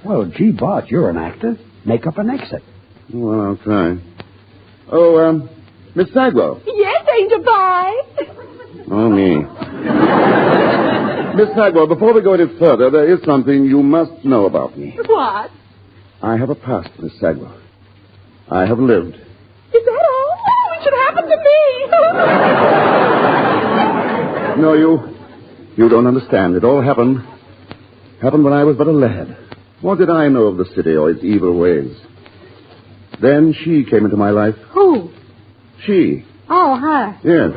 Speaker 10: Well, gee, Bart, you're an actor. Make up an exit.
Speaker 2: Well, I'll try. Oh, Miss Sagwell.
Speaker 3: Yes, Angel Pie.
Speaker 2: Oh, me. Miss Sagwell, before we go any further, there is something you must know about me.
Speaker 3: What?
Speaker 2: I have a past, Miss Sagwell. I have lived.
Speaker 3: Is that all? Oh, it should happen to me.
Speaker 2: No, you don't understand. It all happened when I was but a lad. What did I know of the city or its evil ways? Then she came into my life.
Speaker 8: Who?
Speaker 2: She.
Speaker 8: Oh, her.
Speaker 2: Yes.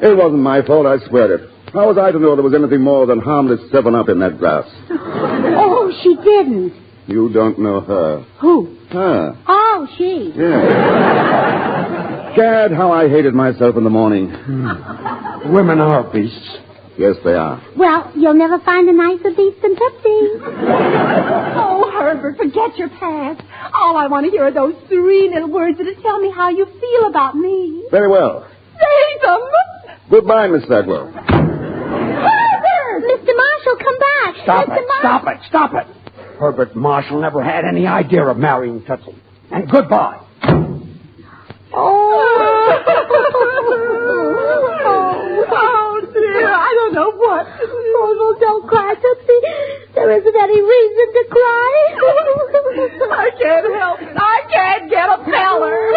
Speaker 2: It wasn't my fault, I swear it. How was I to know there was anything more than harmless 7-Up in that glass?
Speaker 8: Oh, she didn't.
Speaker 2: You don't know her.
Speaker 8: Who?
Speaker 2: Her.
Speaker 8: Oh, she.
Speaker 2: Yes. Gad, how I hated myself in the morning.
Speaker 10: Women are beasts.
Speaker 2: Yes, they are.
Speaker 8: Well, you'll never find a nicer beast than Tootsie.
Speaker 15: Oh, Herbert, forget your past. All I want to hear are those 3 little words that'll tell me how you feel about me.
Speaker 2: Very well.
Speaker 15: Say them.
Speaker 2: Goodbye, Miss Sagwell.
Speaker 8: Herbert! Mr. Marshall, come back.
Speaker 10: Stop it. Herbert Marshall never had any idea of marrying Tootsie. And goodbye.
Speaker 15: Oh, dear, I don't know what.
Speaker 8: Oh, don't cry, Tootsie. There isn't any reason to cry.
Speaker 15: I can't help it. I can't get a feller.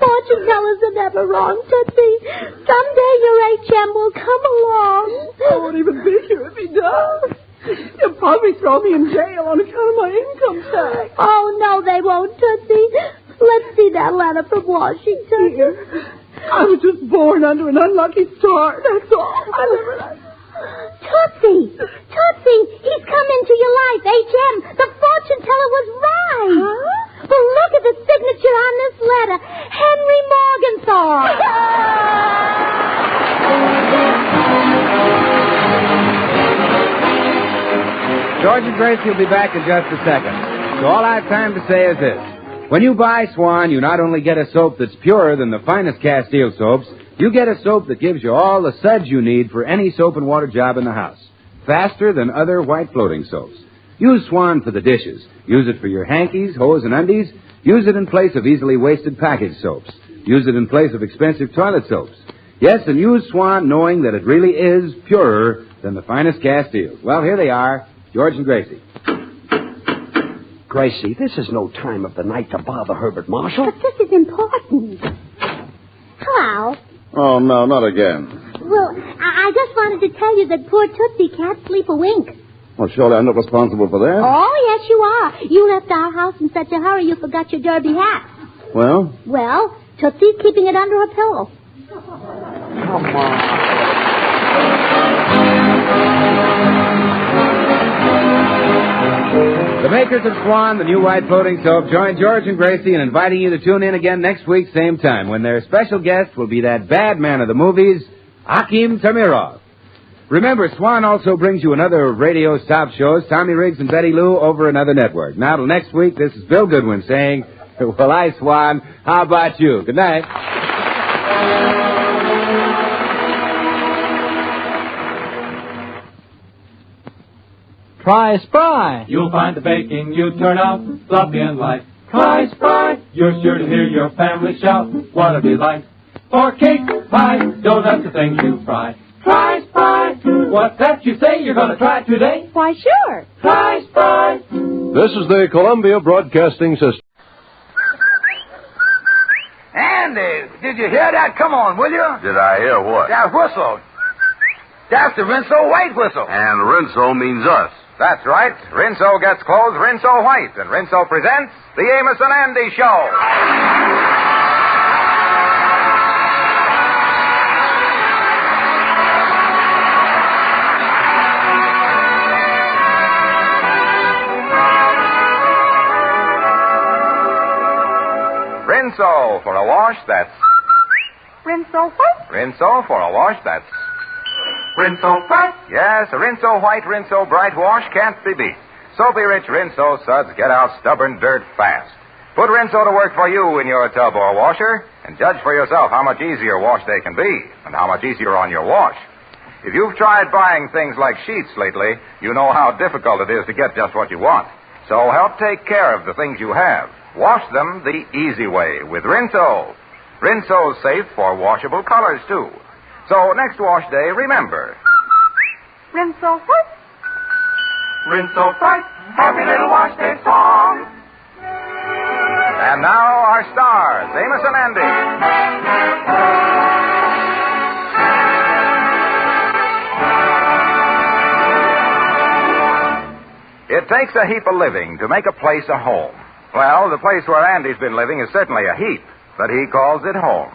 Speaker 8: Fortune tellers are never wrong, Tootsie. Someday your HM will come along.
Speaker 15: I won't even be here if he does. He'll probably throw me in jail on account of my income tax.
Speaker 8: Oh, no, they won't, Tootsie. Let's see that letter from Washington.
Speaker 15: Here. I was just born under an unlucky star, that's all.
Speaker 8: Tootsie! He's come into your life, HM. The fortune teller was right. Huh? Well, look at the signature on this letter. Henry Morgenthau.
Speaker 7: George and Gracie will be back in just a second. So all I have time to say is this. When you buy Swan, you not only get a soap that's purer than the finest Castile soaps, you get a soap that gives you all the suds you need for any soap and water job in the house. Faster than other white floating soaps. Use Swan for the dishes. Use it for your hankies, hose, and undies. Use it in place of easily wasted package soaps. Use it in place of expensive toilet soaps. Yes, and use Swan knowing that it really is purer than the finest Castiles. Well, here they are, George and Gracie.
Speaker 10: Gracie, this is no time of the night to bother Herbert Marshall.
Speaker 8: But this is important. Hello.
Speaker 2: Oh, no, not again.
Speaker 8: Well, I just wanted to tell you that poor Tootsie can't sleep a wink.
Speaker 2: Well, surely I'm not responsible for that.
Speaker 8: Oh, yes, you are. You left our house in such a hurry you forgot your derby hat.
Speaker 2: Well?
Speaker 8: Well, Tootsie's keeping it under her pillow.
Speaker 10: Come on.
Speaker 7: The makers of Swan, the new white floating soap, join George and Gracie in inviting you to tune in again next week, same time, when their special guest will be that bad man of the movies, Akim Tamirov. Remember, Swan also brings you another radio stop shows, Tommy Riggs and Betty Lou, over another network. Now, till next week, this is Bill Goodwin saying, well, I, Swan, how about you? Good night.
Speaker 16: Try Spry.
Speaker 12: You'll find the baking you turn out fluffy and light. Try Spry. You're sure to hear your family shout, what a delight. For cake, pie, donuts, the things you fry. Try Spry. What's that you say? You're going to try it today?
Speaker 15: Why, sure.
Speaker 12: Try Spry.
Speaker 17: This is the Columbia Broadcasting System.
Speaker 18: Andy, did you hear that? Come on, will you?
Speaker 19: Did I hear what?
Speaker 18: That whistle. That's the Rinso White whistle.
Speaker 19: And Rinso means us.
Speaker 18: That's right. Rinso gets clothes Rinso White, and Rinso presents the Amos and Andy Show. Rinso for a wash, that's...
Speaker 15: Rinso what?
Speaker 18: Rinso for a wash, that's...
Speaker 12: Rinso White.
Speaker 18: Yes, a Rinso White, Rinso Bright wash can't be beat. Soapy-rich Rinso suds get out stubborn dirt fast. Put Rinso to work for you in your tub or washer, and judge for yourself how much easier wash day can be, and how much easier on your wash. If you've tried buying things like sheets lately, you know how difficult it is to get just what you want. So help take care of the things you have. Wash them the easy way with Rinso. Rinso's safe for washable colors, too. So next wash day, remember.
Speaker 15: Rinso what?
Speaker 12: Rinso White. Happy little wash day song.
Speaker 18: And now our stars, Amos and Andy. It takes a heap of living to make a place a home. Well, the place where Andy's been living is certainly a heap, but he calls it home.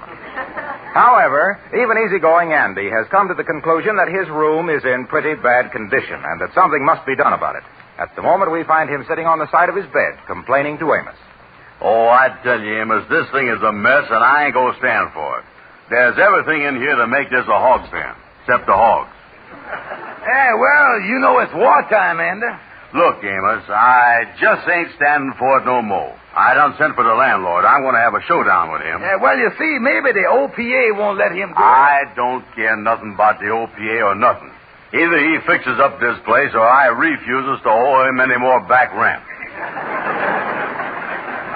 Speaker 18: However, even easygoing Andy has come to the conclusion that his room is in pretty bad condition and that something must be done about it. At the moment, we find him sitting on the side of his bed, complaining to Amos.
Speaker 19: Oh, I tell you, Amos, this thing is a mess, and I ain't going to stand for it. There's everything in here to make this a hog pen. except the hogs.
Speaker 16: Yeah, well, you know it's wartime, Andy.
Speaker 19: Look, Amos, I just ain't standing for it no more. I done sent for the landlord. I'm going to have a showdown with him.
Speaker 16: Yeah, well, you see, maybe the OPA won't let him go.
Speaker 19: I don't care nothing about the OPA or nothing. Either he fixes up this place or I refuses to owe him any more back rent.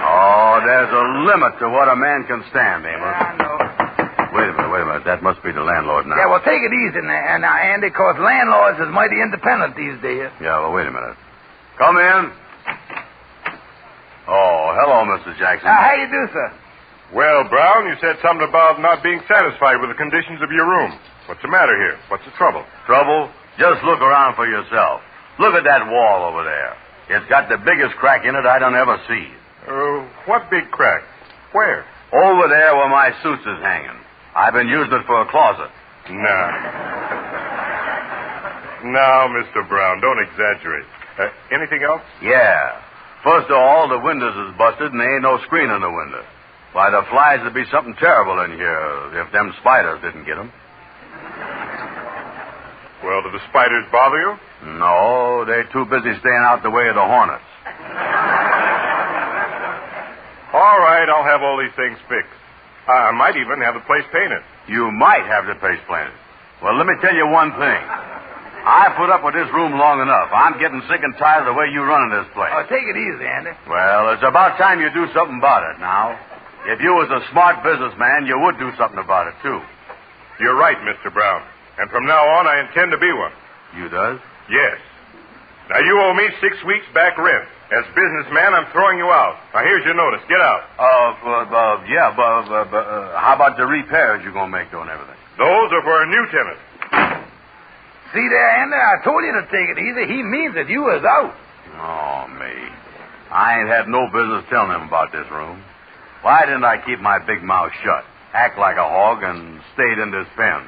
Speaker 19: Oh, there's a limit to what a man can stand, Amos.
Speaker 16: I know.
Speaker 19: Wait a minute. That must be the landlord now.
Speaker 16: Yeah, well, take it easy now, Andy, because landlords is mighty independent these days.
Speaker 19: Yeah, well, wait a minute. Come in. Oh, hello, Mr. Jackson.
Speaker 16: How you do, sir?
Speaker 20: Well, Brown, you said something about not being satisfied with the conditions of your room. What's the matter here? What's the trouble?
Speaker 19: Trouble? Just look around for yourself. Look at that wall over there. It's got the biggest crack in it I done ever see.
Speaker 20: What big crack? Where?
Speaker 19: Over there where my suits is hanging. I've been using it for a closet.
Speaker 20: Now, Mr. Brown, don't exaggerate. Anything else?
Speaker 19: Yeah. First of all, the windows is busted and there ain't no screen in the window. Why, the flies would be something terrible in here if them spiders didn't get them.
Speaker 20: Well, do the spiders bother you?
Speaker 19: No, they're too busy staying out the way of the hornets.
Speaker 20: All right, I'll have all these things fixed. I might even have the place painted.
Speaker 19: You might have the place painted. Well, let me tell you one thing. I put up with this room long enough. I'm getting sick and tired of the way you running this place.
Speaker 16: Oh, take it easy, Andy.
Speaker 19: Well, it's about time you do something about it now. If you was a smart businessman, you would do something about it, too.
Speaker 20: You're right, Mr. Brown. And from now on, I intend to be one.
Speaker 19: You does?
Speaker 20: Yes. Now, you owe me 6 weeks back rent. As businessman, I'm throwing you out. Now, here's your notice. Get out.
Speaker 19: How about the repairs you're going to make doing everything?
Speaker 20: Those are for a new tenant.
Speaker 16: See there, Andy? I told you to take it easy. He means that you is out.
Speaker 19: Oh, me. I ain't had no business telling him about this room. Why didn't I keep my big mouth shut, act like a hog, and stayed in this pen?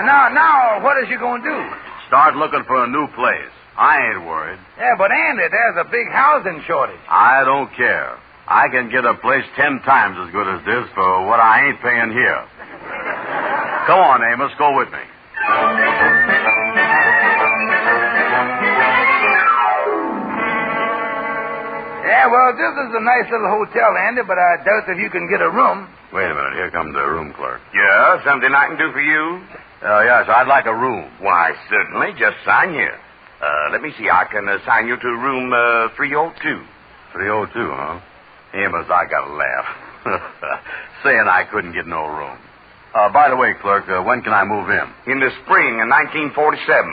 Speaker 16: Now, what is you going to do?
Speaker 19: Start looking for a new place. I ain't worried.
Speaker 16: Yeah, but Andy, there's a big housing shortage.
Speaker 19: I don't care. I can get a place 10 times as good as this for what I ain't paying here. Come on, Amos, go with me.
Speaker 16: Yeah, well, this is a nice little hotel, Andy, but I doubt if you can get a room.
Speaker 19: Wait a minute. Here comes the room clerk.
Speaker 21: Yeah, something I can do for you?
Speaker 19: Yes, I'd like a room.
Speaker 21: Why, certainly. Just sign here. Let me see. I can assign you to room 302.
Speaker 19: 302, huh? Amos, I gotta laugh. Saying I couldn't get no room. By the way, clerk, when can I move in?
Speaker 21: In the spring of 1947.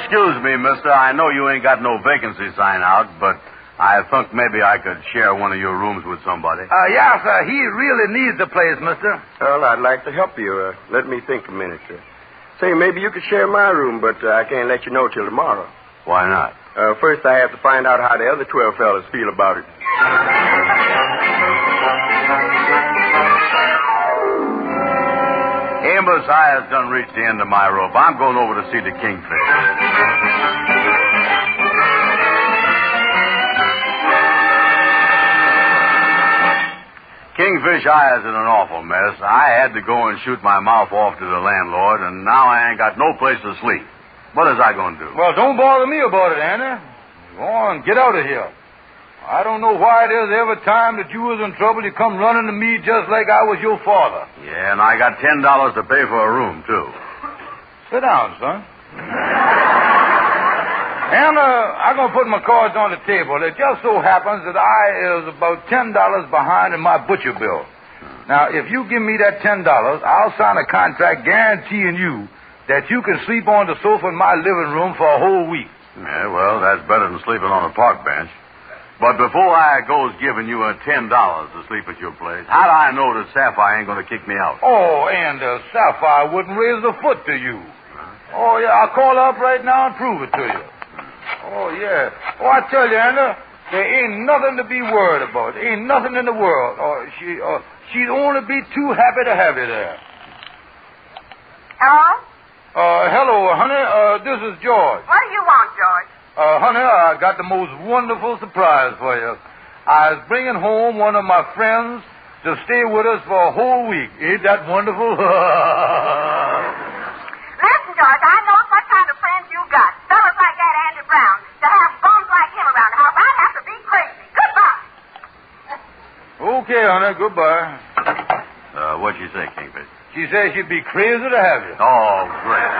Speaker 19: Excuse me, mister. I know you ain't got no vacancy sign out, but I think maybe I could share one of your rooms with somebody.
Speaker 16: Yeah, sir. He really needs the place, mister.
Speaker 22: Well, I'd like to help you. Let me think a minute, sir. Say, maybe you could share my room, but I can't let you know till tomorrow.
Speaker 19: Why not?
Speaker 22: First, I have to find out how the other 12 fellas feel about it.
Speaker 19: Amos, I have done reached the end of my rope. I'm going over to see the Kingfish. Kingfish Eye is in an awful mess. I had to go and shoot my mouth off to the landlord, and now I ain't got no place to sleep. What is I going to do?
Speaker 16: Well, don't bother me about it, Andy. Go on, get out of here. I don't know why there's every time that you was in trouble, you come running to me just like I was your father.
Speaker 19: Yeah, and I got $10 to pay for a room, too.
Speaker 16: Sit down, son. And I'm going to put my cards on the table. It just so happens that I is about $10 behind in my butcher bill. Now, if you give me that $10, I'll sign a contract guaranteeing you that you can sleep on the sofa in my living room for a whole week.
Speaker 19: Yeah, well, that's better than sleeping on a park bench. But before I goes giving you $10 to sleep at your place, how do I know that Sapphire ain't going to kick me out?
Speaker 16: Oh, and Sapphire wouldn't raise a foot to you. Oh, yeah, I'll call her up right now and prove it to you. Oh, yeah. Oh, I tell you, Anna, there ain't nothing to be worried about. There ain't nothing in the world. She'd only be too happy to have you there.
Speaker 23: Hello?
Speaker 16: Hello, honey. This is George.
Speaker 23: What do you want, George?
Speaker 16: Honey, I got the most wonderful surprise for you. I was bringing home one of my friends to stay with us for a whole week. Ain't that wonderful?
Speaker 1: Listen, George, I know what kind of friends you got. Fellas like that Andy Brown. To have bums like him around the house, I'd have to be crazy. Goodbye.
Speaker 16: Okay, honey, goodbye.
Speaker 19: What'd she say, Kingfish?
Speaker 16: She says she'd be crazy to have you.
Speaker 19: Oh, great.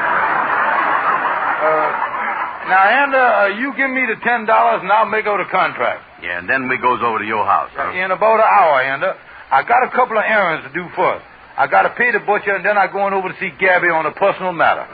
Speaker 16: Now, Andy, you give me the $10 and I'll make out a contract.
Speaker 19: Yeah, and then we goes over to your house, huh?
Speaker 16: In about an hour, Andy. I got a couple of errands to do first. I got to pay the butcher, and then I'm going over to see Gabby on a personal matter.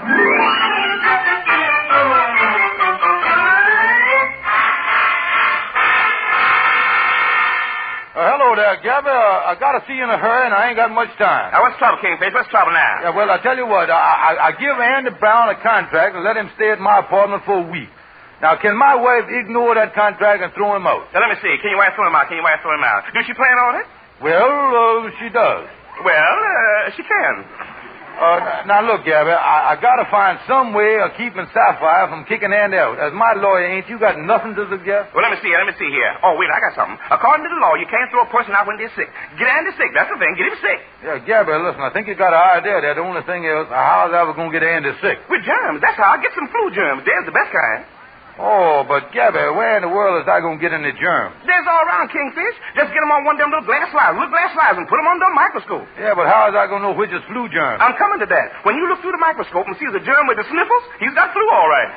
Speaker 16: Hello there, Gabby. I got to see you in a hurry, and I ain't got much time.
Speaker 22: Now, what's trouble, Kingfish? What's trouble now?
Speaker 16: Yeah, well, I tell you what. I give Andy Brown a contract and let him stay at my apartment for a week. Now, can my wife ignore that contract and throw him out?
Speaker 22: Now, let me see. Can your wife throw him out? Does she plan on it?
Speaker 16: Well, she does.
Speaker 22: Well, she can.
Speaker 16: Now, look, Gabby, I got to find some way of keeping Sapphire from kicking Andy out. As my lawyer, ain't you got nothing to suggest?
Speaker 22: Well, let me see here. Oh, wait, I got something. According to the law, you can't throw a person out when they're sick. Get Andy sick. That's the thing. Get him sick.
Speaker 16: Yeah, Gabby, listen, I think you got an idea there. The only thing is, how's I ever going to get Andy sick?
Speaker 22: With germs. That's how. Get some flu germs. There's the best kind.
Speaker 16: Oh, but Gabby, where in the world is I going to get any germs?
Speaker 22: There's all around, Kingfish. Just get them on one of them little glass slides, and put them under a microscope.
Speaker 16: Yeah, but how is I going to know which is flu germ?
Speaker 22: I'm coming to that. When you look through the microscope and see the germ with the sniffles, he's got flu all right.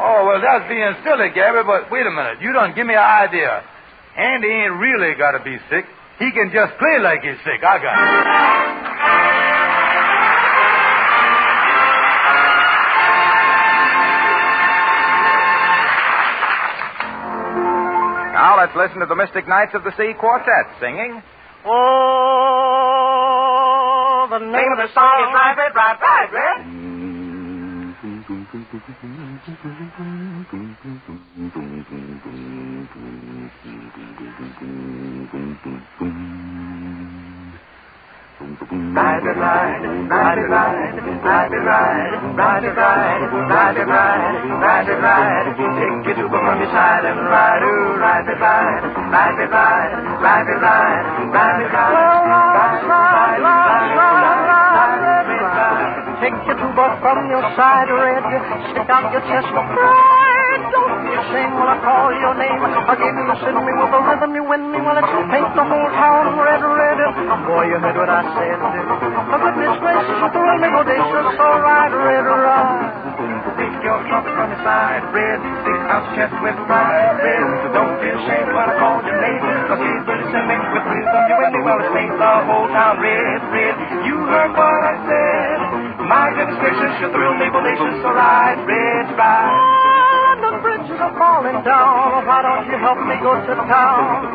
Speaker 16: Oh, well, that's being silly, Gabby, but wait a minute. You done give me an idea. Andy ain't really got to be sick. He can just play like he's sick. I got it.
Speaker 18: Now let's listen to the Mystic Knights of the Sea Quartet singing.
Speaker 12: Oh, the name of the song is Right, Red, Right, Right, Red. Ride it, ride, ride it, ride, ride it, ride, ride it, ride, ride it, ride, ride it, ride. Take you to the Monday side and ride, ooh, ride it, ride, ride it, ride, ride it, ride, ride it, ride. Take your tuba from your side, red. Stick out your chest for pride. Don't be ashamed when I call your name. I give you the send me with the rhythm you win me. Well, it's paint the whole town red, red. Boy, you heard what I said. For goodness gracious, you thrill me audacious. So ride, red, ride. Take your trunk from your side, red. Stick out your chest with pride, red. Don't be ashamed when I call your name. Cause he's really sending with rhythm you win me. Well, it's paint the whole town red, red. You heard what I said. My goodness gracious, you thrill me audacious. So ride, red, ride. The bridges are falling down. Why don't you help me go to town?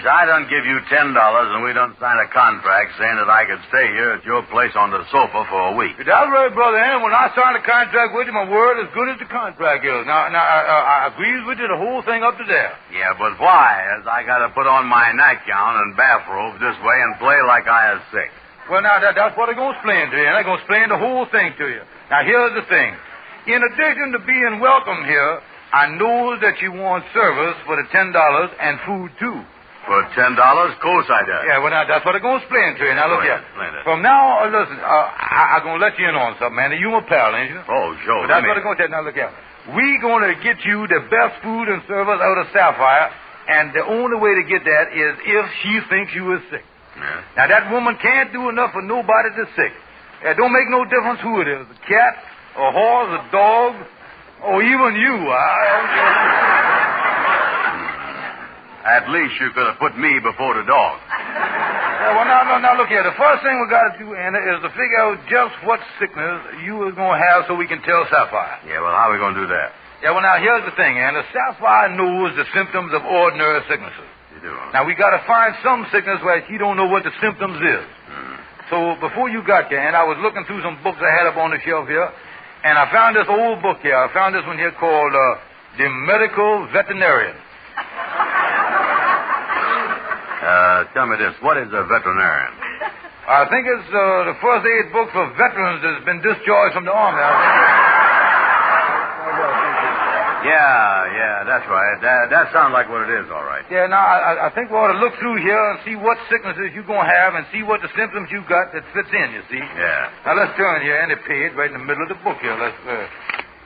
Speaker 19: I done give you $10 and we done sign a contract saying that I could stay here at your place on the sofa for a week.
Speaker 16: That's right, Brother Ann. When I signed a contract with you, my word as good as the contract is. Now, I agrees with you the whole thing up to there.
Speaker 19: Yeah, but why? As I got to put on my nightgown and bathrobe this way and play like I is sick.
Speaker 16: Well, now, that's what I'm going to explain to you, and I'm going to explain the whole thing to you. Now, here's the thing. In addition to being welcome here, I know that you want service for the $10 and food, too.
Speaker 19: For $10? Of course I do.
Speaker 16: Yeah, well, now, that's what I'm going to explain to you. Now, look here.
Speaker 19: From
Speaker 16: now, listen, I'm going to let you in on something, man. You my pal, ain't you?
Speaker 19: Oh, sure.
Speaker 16: Well, that's what I'm going to tell you. Now, look here. We're going to get you the best food and service out of Sapphire, and the only way to get that is if she thinks you is sick.
Speaker 19: Yeah.
Speaker 16: Now, that woman can't do enough for nobody that's sick. It don't make no difference who it is, a cat, a horse, a dog, or even you.
Speaker 19: At least you could have put me before the dog.
Speaker 16: Yeah, well, now, look here. The first thing we got to do, Anna, is to figure out just what sickness you was going to have so we can tell Sapphire.
Speaker 19: Yeah, well, how are we going to do that?
Speaker 16: Yeah, well, now, here's the thing, Anna. Sapphire knows the symptoms of ordinary sicknesses.
Speaker 19: You do, huh?
Speaker 16: Now, we got to find some sickness where she don't know what the symptoms is. So, before you got there, and I was looking through some books I had up on the shelf here, and I found this old book here. I found this one here called The Medical Veterinarian.
Speaker 19: Tell me this. What is a veterinarian?
Speaker 16: I think it's the first aid book for veterans that's been discharged from the Army.
Speaker 19: Yeah, that's right. That sounds like what it is, all right.
Speaker 16: Yeah, now, I think we ought to look through here and see what sicknesses you're going to have and see what the symptoms you got that fits in, you see.
Speaker 19: Yeah.
Speaker 16: Now, let's turn here, and the page right in the middle of the book here. Let's,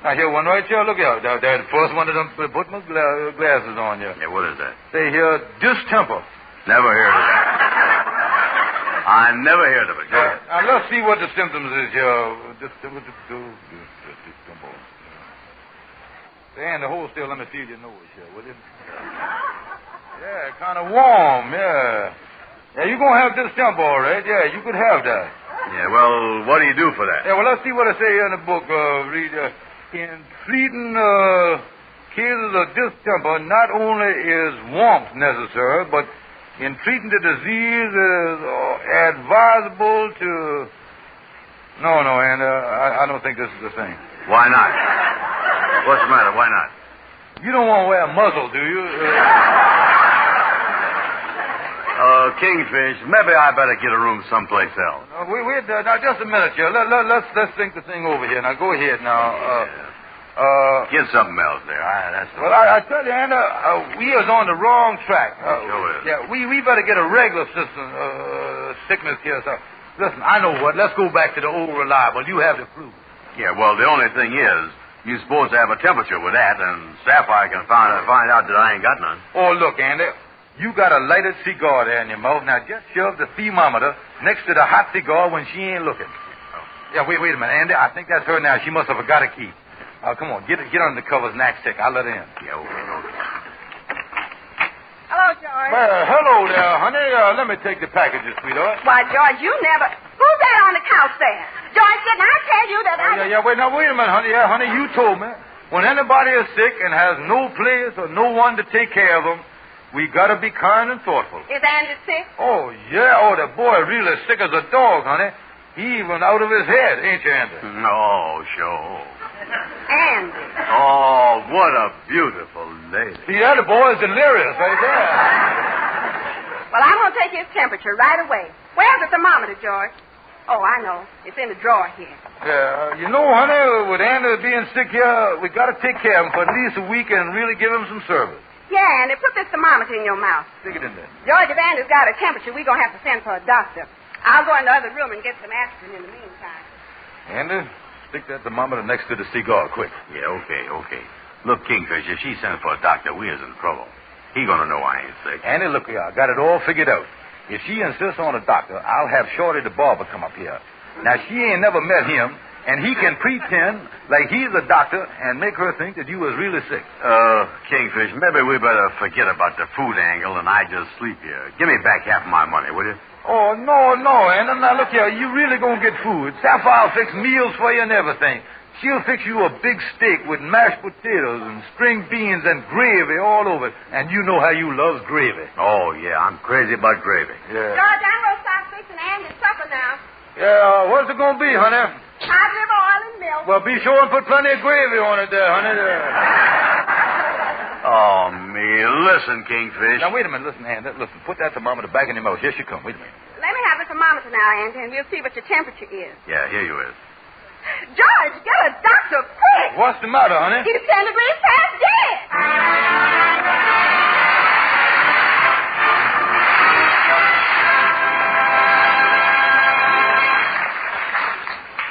Speaker 16: now, here, one right here. Look here. There's the first one of them. Put my glasses on here.
Speaker 19: Yeah, what is that?
Speaker 16: Say here, distemper.
Speaker 19: Never heard of it. I never heard of it. Go ahead.
Speaker 16: Now, let's see what the symptoms is here. Distemper. And the hold still, let me feel your nose here, will you? Yeah, kind of warm, yeah. Yeah, you're going to have distemper, all right. Yeah, you could have that.
Speaker 19: Yeah, well, what do you do for that?
Speaker 16: Yeah, well, let's see what I say here in the book. Read, in treating cases of distemper, not only is warmth necessary, but in treating the disease is advisable to... No, and I don't think this is the thing.
Speaker 19: Why not? What's the matter? Why not?
Speaker 16: You don't want to wear a muzzle, do you?
Speaker 19: Kingfish, maybe I better get a room someplace else.
Speaker 16: Now, just a minute here. Let's think the thing over here. Now, go ahead now.
Speaker 19: Get something else there.
Speaker 16: Well, I tell you, Anna, we is on the wrong track.
Speaker 19: Sure is.
Speaker 16: Yeah, we better get a regular sickness here. So, listen, I know what. Let's go back to the old reliable. You have the flu.
Speaker 19: Yeah, well, the only thing is, you're supposed to have a temperature with that, and Sapphire can find out that I ain't got none.
Speaker 16: Oh, look, Andy, you got a lighted cigar there in your mouth. Now, just shove the thermometer next to the hot cigar when she ain't looking. Oh. Yeah, wait a minute, Andy. I think that's her now. She must have forgot a key. Come on, get under the covers and act sick. I'll let her in.
Speaker 19: Yeah, okay.
Speaker 1: Hello, George.
Speaker 16: Well, hello there, honey. Let me take the packages, sweetheart.
Speaker 1: Why, George, you never... Who's that on the couch there? George, didn't I tell you that
Speaker 16: Wait a minute, honey. Yeah, honey, you told me. When anybody is sick and has no place or no one to take care of them, we got to be kind and thoughtful.
Speaker 1: Is Andy sick?
Speaker 16: Oh, yeah. Oh, the boy really sick as a dog, honey. He even out of his head, ain't you, Andy?
Speaker 19: No, sure.
Speaker 1: Andy.
Speaker 19: Oh, what a beautiful lady.
Speaker 16: See, that boy is delirious right there.
Speaker 1: Well, I'm going to take his temperature right away. Where's the thermometer, George? Oh, I know. It's in the drawer here.
Speaker 16: Yeah, you know, honey, with Andy being sick here, we got to take care of him for at least a week and really give him some service.
Speaker 1: Yeah, and they put this thermometer in your mouth.
Speaker 16: Stick it in there.
Speaker 1: George, if Andy's got a temperature, we're going to have to send for a doctor. I'll go in the other room and get some aspirin in the meantime.
Speaker 16: Andy, stick that thermometer next to the cigar, quick.
Speaker 19: Yeah, okay. Look, Kingfish, if she sent for a doctor, we is in trouble. He gonna know I ain't sick.
Speaker 16: Andy, look here, I got it all figured out. If she insists on a doctor, I'll have Shorty the barber come up here. Now, she ain't never met him, and he can pretend like he's a doctor and make her think that you was really sick.
Speaker 19: Kingfish, maybe we better forget about the food angle and I just sleep here. Give me back half of my money, will you?
Speaker 16: Oh, no, Andy. Now, look here, you really gonna get food. Sapphire will fix meals for you and everything. She'll fix you a big steak with mashed potatoes and string beans and gravy all over it. And you know how you love gravy.
Speaker 19: Oh, yeah, I'm crazy about gravy.
Speaker 16: Yeah.
Speaker 1: George, I'm going to start fixing Andy's supper now.
Speaker 16: Yeah, what's it going to be, honey?
Speaker 1: Hot liver, oil, and milk.
Speaker 16: Well, be sure and put plenty of gravy on it there, honey.
Speaker 19: Oh, me. Listen, Kingfish.
Speaker 16: Now, wait a minute. Listen, Andy. Listen, put that thermometer back in your mouth. Here she comes. Wait a minute.
Speaker 1: Let me have the thermometer now, Andy, and we'll see what your temperature is.
Speaker 19: Yeah, here you is.
Speaker 1: George, get a doctor quick.
Speaker 16: What's the matter, honey?
Speaker 1: He's 10 degrees past dead.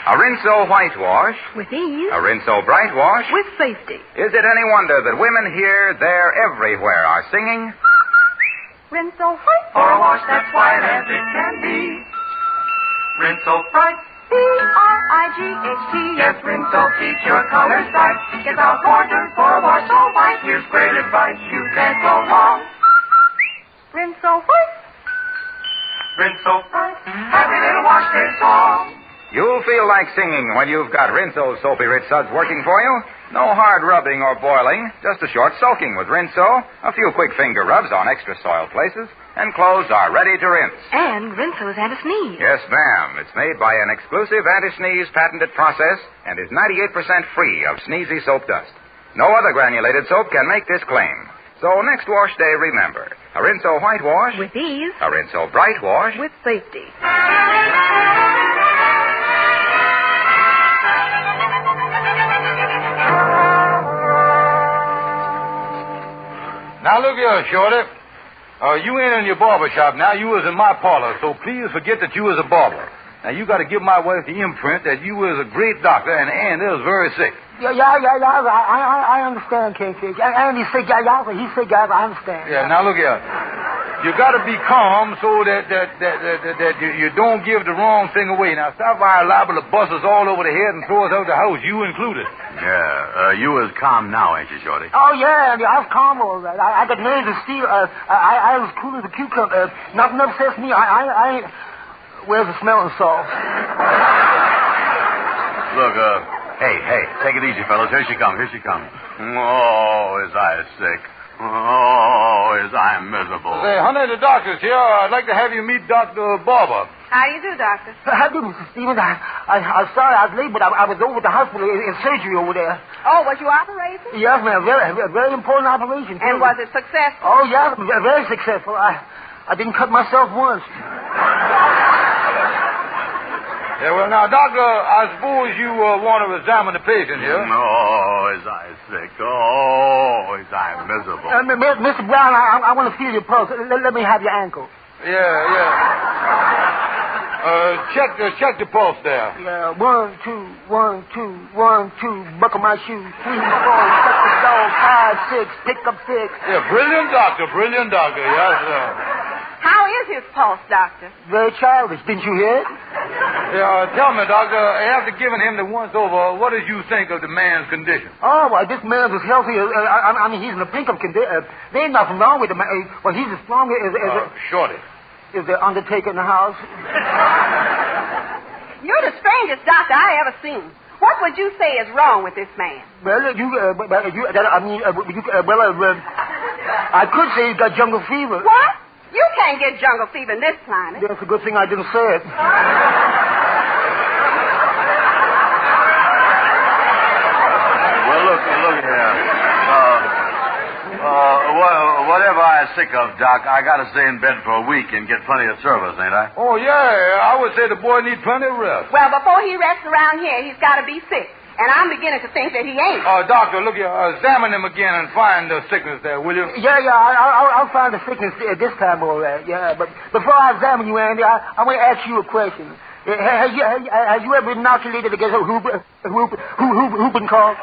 Speaker 18: A Rinso whitewash.
Speaker 15: With ease.
Speaker 18: A Rinso bright wash.
Speaker 15: With safety.
Speaker 18: Is it any wonder that women here, there, everywhere are singing?
Speaker 15: Rinso white.
Speaker 12: For a wash that's white as it can be. Rinso bright.
Speaker 15: B-R-I-G-H-T.
Speaker 12: Yes, Rinso keeps your colors bright. Get out wonders for a wash so white. Here's great advice. You can't go wrong.
Speaker 1: Rinso what?
Speaker 12: Rinso white. Happy little wash day song.
Speaker 18: You'll feel like singing when you've got Rinso's Soapy Rich Suds working for you. No hard rubbing or boiling, just a short soaking with Rinso, a few quick finger rubs on extra soiled places, and clothes are ready to rinse.
Speaker 1: And Rinso's anti-sneeze.
Speaker 18: Yes, ma'am. It's made by an exclusive anti-sneeze patented process and is 98% free of sneezy soap dust. No other granulated soap can make this claim. So next wash day, remember, a Rinso white wash
Speaker 1: with ease,
Speaker 18: a Rinso bright wash
Speaker 1: with safety.
Speaker 16: Now, look here, Shorty. You ain't in your barber shop now. You was in my parlor, so please forget that you was a barber. Now, you got to give my wife the imprint that you was a great doctor and Andy was very sick.
Speaker 6: Yeah, I understand, Kingfish. Andy's sick, he's sick, I understand.
Speaker 16: Yeah, now, look here. You got to be calm so that you don't give the wrong thing away. Now, stop by liable to bust us all over the head and throw us out the house, you included.
Speaker 19: Yeah, you is calm now, ain't you, Shorty?
Speaker 6: Oh, yeah, Andy, I was calm all right. I got nerves of steel. I was cool as a cucumber. Nothing upsets me. I ain't... Where's the smelling salt?
Speaker 19: Look, hey, take it easy, fellas. Here she comes. Oh, is I sick. Oh, is I miserable.
Speaker 16: Say, honey, the doctor's here. I'd like to have you meet Dr. Barber.
Speaker 1: How do you do, Doctor?
Speaker 6: How do, Mr. Stevens? I'm sorry I was late, but I was over at the hospital in surgery over there.
Speaker 1: Oh, was you operating?
Speaker 6: Yes, ma'am. Very important operation, too.
Speaker 1: And was it successful?
Speaker 6: Oh, yes, very successful. I didn't cut myself once.
Speaker 16: Yeah, well, now, Doctor, I suppose you want to examine the patient here.
Speaker 19: Oh, is I sick. Oh, is I miserable.
Speaker 6: Mr. Brown, I want to feel your pulse. Let me have your ankle.
Speaker 16: Yeah. Check the pulse there.
Speaker 6: Yeah, 1, 2, 1, 2, 1, 2. Buckle my shoes. 3, 4. Check the dog. 5, 6. Pick up 6.
Speaker 16: Yeah, brilliant doctor. Yes, sir.
Speaker 1: How is his pulse, Doctor?
Speaker 6: Very childish. Didn't you hear it?
Speaker 16: Yeah, tell me, Doctor, after giving him the once-over, what did you think of the man's condition?
Speaker 6: Oh, well, this man's as healthy as... I mean, he's in the pink of condition. There ain't nothing wrong with him. Well, he's as strong as...
Speaker 16: Shorty.
Speaker 6: Is the undertaker in the house?
Speaker 1: You're the strangest doctor I ever seen. What would you say is wrong with this man?
Speaker 6: Well, I could say he's got jungle fever.
Speaker 1: What? You can't get jungle fever in this climate.
Speaker 6: That's a good thing I didn't say it.
Speaker 19: Well, look here. Whatever I'm sick of, Doc, I got to stay in bed for a week and get plenty of service, ain't I?
Speaker 16: Oh, yeah. I would say the boy needs plenty of rest.
Speaker 1: Well, before he rests around here, he's got to be sick. And I'm beginning to think that he ain't.
Speaker 16: Doctor, look here. Examine him again and find the sickness there, will you?
Speaker 6: Yeah. I'll find the sickness this time, all right. Yeah, but before I examine you, Andy, I want to ask you a question. Have you ever inoculated against a whooping cough?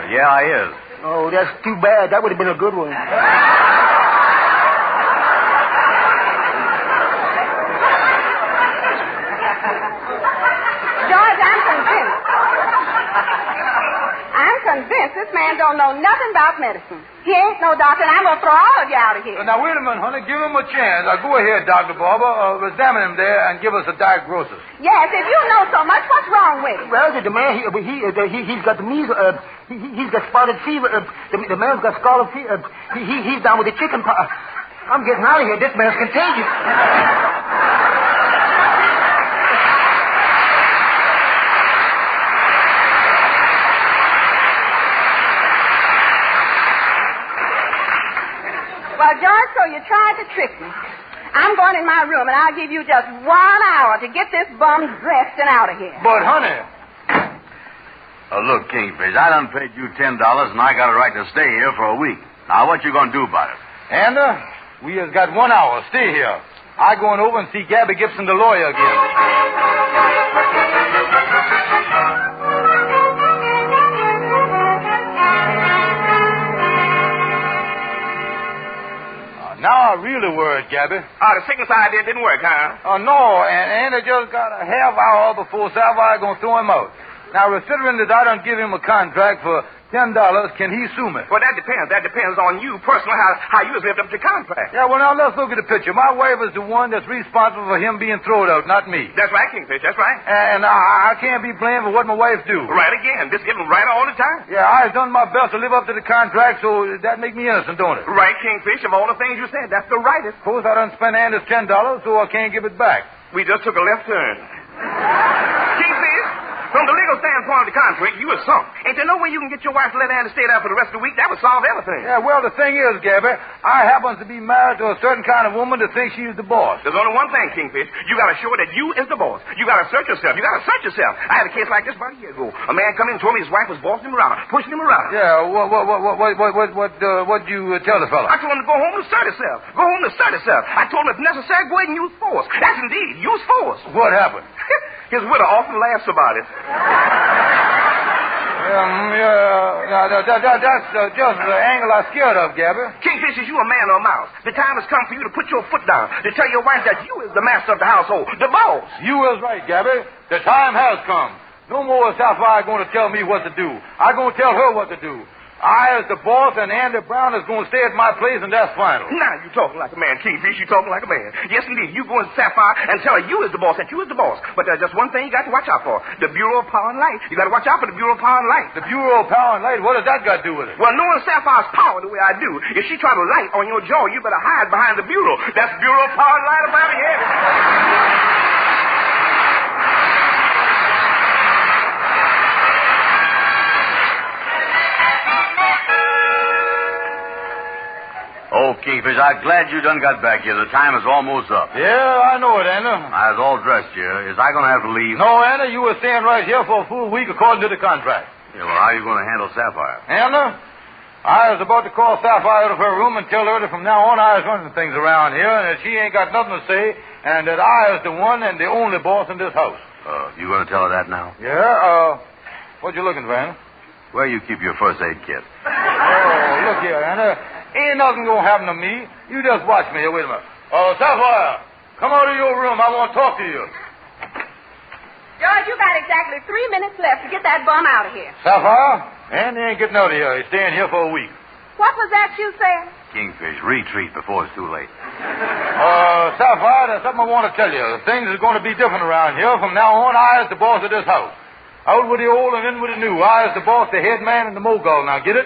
Speaker 19: Yeah, I is.
Speaker 6: Oh, that's too bad. That would have been a good one.
Speaker 1: George, I'm convinced this man don't know nothing about medicine. He ain't no doctor, and I'm going to throw all of you out of here.
Speaker 16: Now, wait a minute, honey. Give him a chance. Go ahead, Dr. Barber. Examine him there and give us a diagnosis.
Speaker 1: Yes, if you know so much, what's wrong with him?
Speaker 6: Well, the man, he's got the measles. He's got spotted fever. The man's got scarlet fever. He's down with the chicken pox. I'm getting out of here. This man's contagious.
Speaker 1: Well, George, so you tried to trick me. I'm going in my room, and I'll give you just 1 hour to get this bum dressed and out of here.
Speaker 16: But, honey...
Speaker 19: look, Kingfish, I done paid you $10, and I got a right to stay here for a week. Now, what you going to do about it?
Speaker 16: And, we just got 1 hour. Stay here. I going over and see Gabby Gibson, the lawyer, again. Now I'm really worried, Gabby.
Speaker 21: The sickness idea didn't work, huh?
Speaker 16: No, and Andy just got a half hour before Sapphire going to throw him out. Now, considering that I done give him a contract for $10, can he sue me?
Speaker 21: Well, that depends. That depends on you personally, how you lived up to contract.
Speaker 16: Yeah, well, now, let's look at the picture. My wife is the one that's responsible for him being thrown out, not me.
Speaker 21: That's right, Kingfish, that's right.
Speaker 16: And I can't be blamed for what my wife do.
Speaker 21: Right again. Just getting right all the time.
Speaker 16: Yeah, I've done my best to live up to the contract, so that make me innocent, don't it?
Speaker 21: Right, Kingfish. Of all the things you said, that's the rightest.
Speaker 16: Of course, I done spent Andy's $10, so I can't give it back.
Speaker 21: We just took a left turn. Kingfish, from the legal standpoint of the contract, you were sunk. Ain't there no way you can get your wife to let Andy stay there for the rest of the week? That would solve everything.
Speaker 16: Yeah, well, the thing is, Gabby, I happen to be married to a certain kind of woman that thinks she's the boss.
Speaker 21: There's only one thing, Kingfish. You got to show that you is the boss. You got to search yourself. You got to search yourself. I had a case like this about a year ago. A man come in and told me his wife was bossing him around, pushing him around.
Speaker 16: Yeah, what'd you tell the fella?
Speaker 21: I told him to go home and assert himself. Go home and assert himself. I told him if necessary, go ahead and use force. That's indeed, use force.
Speaker 16: What happened?
Speaker 21: His widow often laughs about it.
Speaker 16: That's just the angle I'm scared of, Gabby.
Speaker 21: Kingfish, is you a man or a mouse? The time has come for you to put your foot down, to tell your wife that you is the master of the household, the boss.
Speaker 16: You is right, Gabby. The time has come. No more is Sapphire going to tell me what to do. I'm going to tell her what to do. I, as the boss, and Andy Brown is going to stay at my place, and that's final.
Speaker 21: Now you talking like a man, Kingfish. You talking like a man. Yes, indeed. You go into Sapphire and tell her you is the boss, that you is the boss. But there's just one thing you got to watch out for. The Bureau of Power and Light. You got to watch out for the Bureau of Power and Light.
Speaker 16: The Bureau of Power and Light? What does that got to do with it?
Speaker 21: Well, knowing Sapphire's power the way I do, if she try to light on your jaw, you better hide behind the Bureau. That's Bureau of Power and Light about it, yeah.
Speaker 19: Oh, Kingfish, I'm glad you done got back here. The time is almost up.
Speaker 16: Yeah, I know it, Anna.
Speaker 19: I was all dressed here. Is I going to have to leave?
Speaker 16: No, Anna, you were staying right here for a full week according to the contract.
Speaker 19: Yeah, well, how are you going to handle Sapphire?
Speaker 16: Anna, I was about to call Sapphire out of her room and tell her that from now on I was running things around here and that she ain't got nothing to say and that I is the one and the only boss in this house.
Speaker 19: You going to tell her that now?
Speaker 16: Yeah, what you looking for, Anna?
Speaker 19: Where you keep your first aid kit.
Speaker 16: Oh, look here, Anna. Ain't nothing going to happen to me. You just watch me here. Wait a minute. Sapphire, come out of your room. I want to talk to you.
Speaker 1: George, you got exactly 3 minutes left to get that bum out of here.
Speaker 16: Sapphire, Andy ain't getting out of here. He's staying here for a week.
Speaker 1: What was that you said?
Speaker 19: Kingfish, retreat before it's too late.
Speaker 16: Sapphire, there's something I want to tell you. Things are going to be different around here. From now on, I is the boss of this house. Out with the old and in with the new. I is the boss, the head man, and the mogul. Now, get it?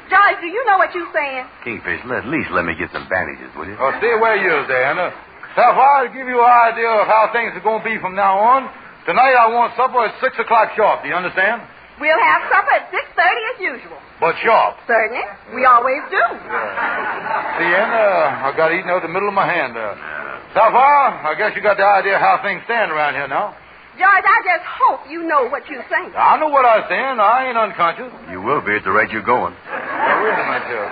Speaker 1: George, do you know what you're saying?
Speaker 19: Kingfish, at least let me get some bandages, will you?
Speaker 16: Stay where you is there, Anna. Sapphire, to give you an idea of how things are going to be from now on, tonight I want supper at 6 o'clock sharp. Do you understand?
Speaker 1: We'll have supper at 6:30 as usual.
Speaker 16: But sharp.
Speaker 1: Certainly. We always do.
Speaker 16: See, Anna, I got eaten out the middle of my hand there. Sapphire, I guess you got the idea how things stand around here now.
Speaker 1: George, I just hope you know what you're saying.
Speaker 16: I know what I'm saying. I ain't unconscious.
Speaker 19: You will be at the rate you're going.
Speaker 16: Wait a minute here.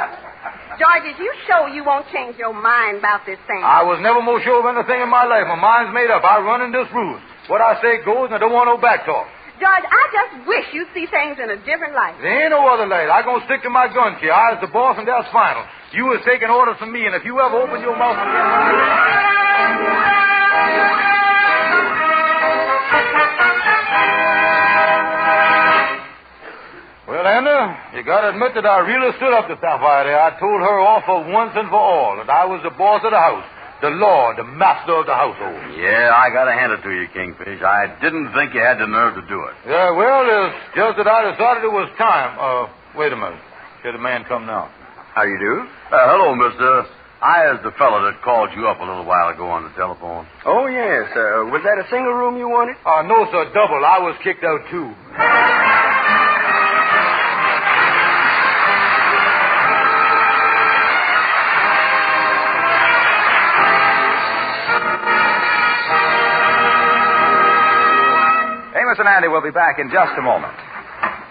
Speaker 1: George, is you sure you won't change your mind about this thing?
Speaker 16: I was never more sure of anything in my life. My mind's made up. I run in this roost. What I say goes, and I don't want no back talk.
Speaker 1: George, I just wish you'd see things in a different light.
Speaker 16: There ain't no other light. I'm going to stick to my guns here. I was the boss, and that's final. You was taking orders from me, and if you ever open your mouth again... Well, Anna, you got to admit that I really stood up to Sapphire there. I told her off for once and for all that I was the boss of the house, the lord, the master of the household.
Speaker 19: Yeah, I got to hand it to you, Kingfish. I didn't think you had the nerve to do it.
Speaker 16: Yeah, well, it's just that I decided it was time. Wait a minute. Here the man come now.
Speaker 22: How you do?
Speaker 19: Hello, mister. I is the fellow that called you up a little while ago on the telephone.
Speaker 22: Oh, yes. Was that a single room you wanted?
Speaker 16: No, sir, double. I was kicked out, too.
Speaker 18: Amos and Andy will be back in just a moment.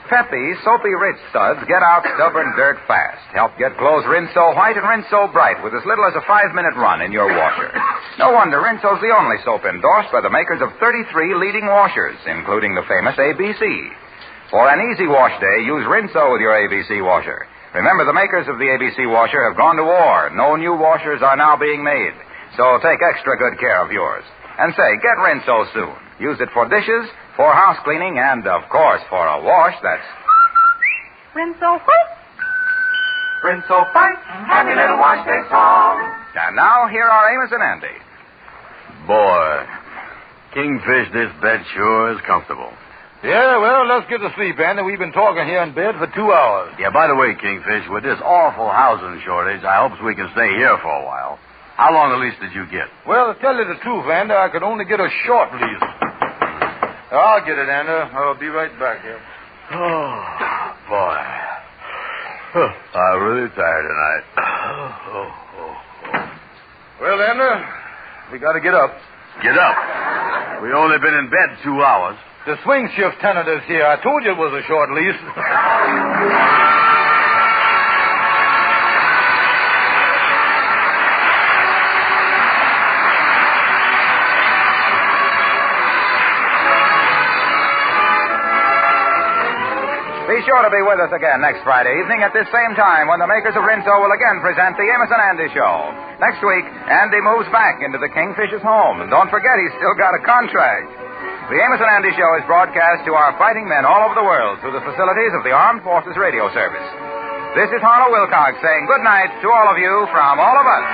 Speaker 18: Peppy Soapy Rich Suds get out stubborn dirt fast. Help get clothes rinsed so white and rinsed so bright with as little as a 5-minute run in your washer. No wonder Rinso's the only soap endorsed by the makers of 33 leading washers, including the famous ABC. For an easy wash day, use Rinso with your ABC washer. Remember, the makers of the ABC washer have gone to war. No new washers are now being made. So take extra good care of yours. And say, get Rinso soon. Use it for dishes, for house cleaning, and, of course, for a wash that's...
Speaker 1: Rinso white.
Speaker 12: Rinso white. Happy little wash day song.
Speaker 18: And now, here are Amos and Andy.
Speaker 19: Boy, Kingfish, this bed sure is comfortable.
Speaker 16: Yeah, well, let's get to sleep, Andy. We've been talking here in bed for 2 hours.
Speaker 19: Yeah, by the way, Kingfish, with this awful housing shortage, I hope we can stay here for a while. How long a lease did you get?
Speaker 16: Well, to tell you the truth, Andy, I could only get a short lease. I'll get it, Andy. I'll be right back here.
Speaker 19: Oh, boy. I'm really tired tonight.
Speaker 16: Well, Andy, we got to get up.
Speaker 19: Get up? We've only been in bed 2 hours.
Speaker 16: The swing shift tenant is here. I told you it was a short lease.
Speaker 18: Be sure to be with us again next Friday evening at this same time when the makers of Rinso will again present the Amos and Andy Show. Next week, Andy moves back into the Kingfish's home. And don't forget, he's still got a contract. The Amos and Andy Show is broadcast to our fighting men all over the world through the facilities of the Armed Forces Radio Service. This is Harlow Wilcox saying good night to all of you from all of us.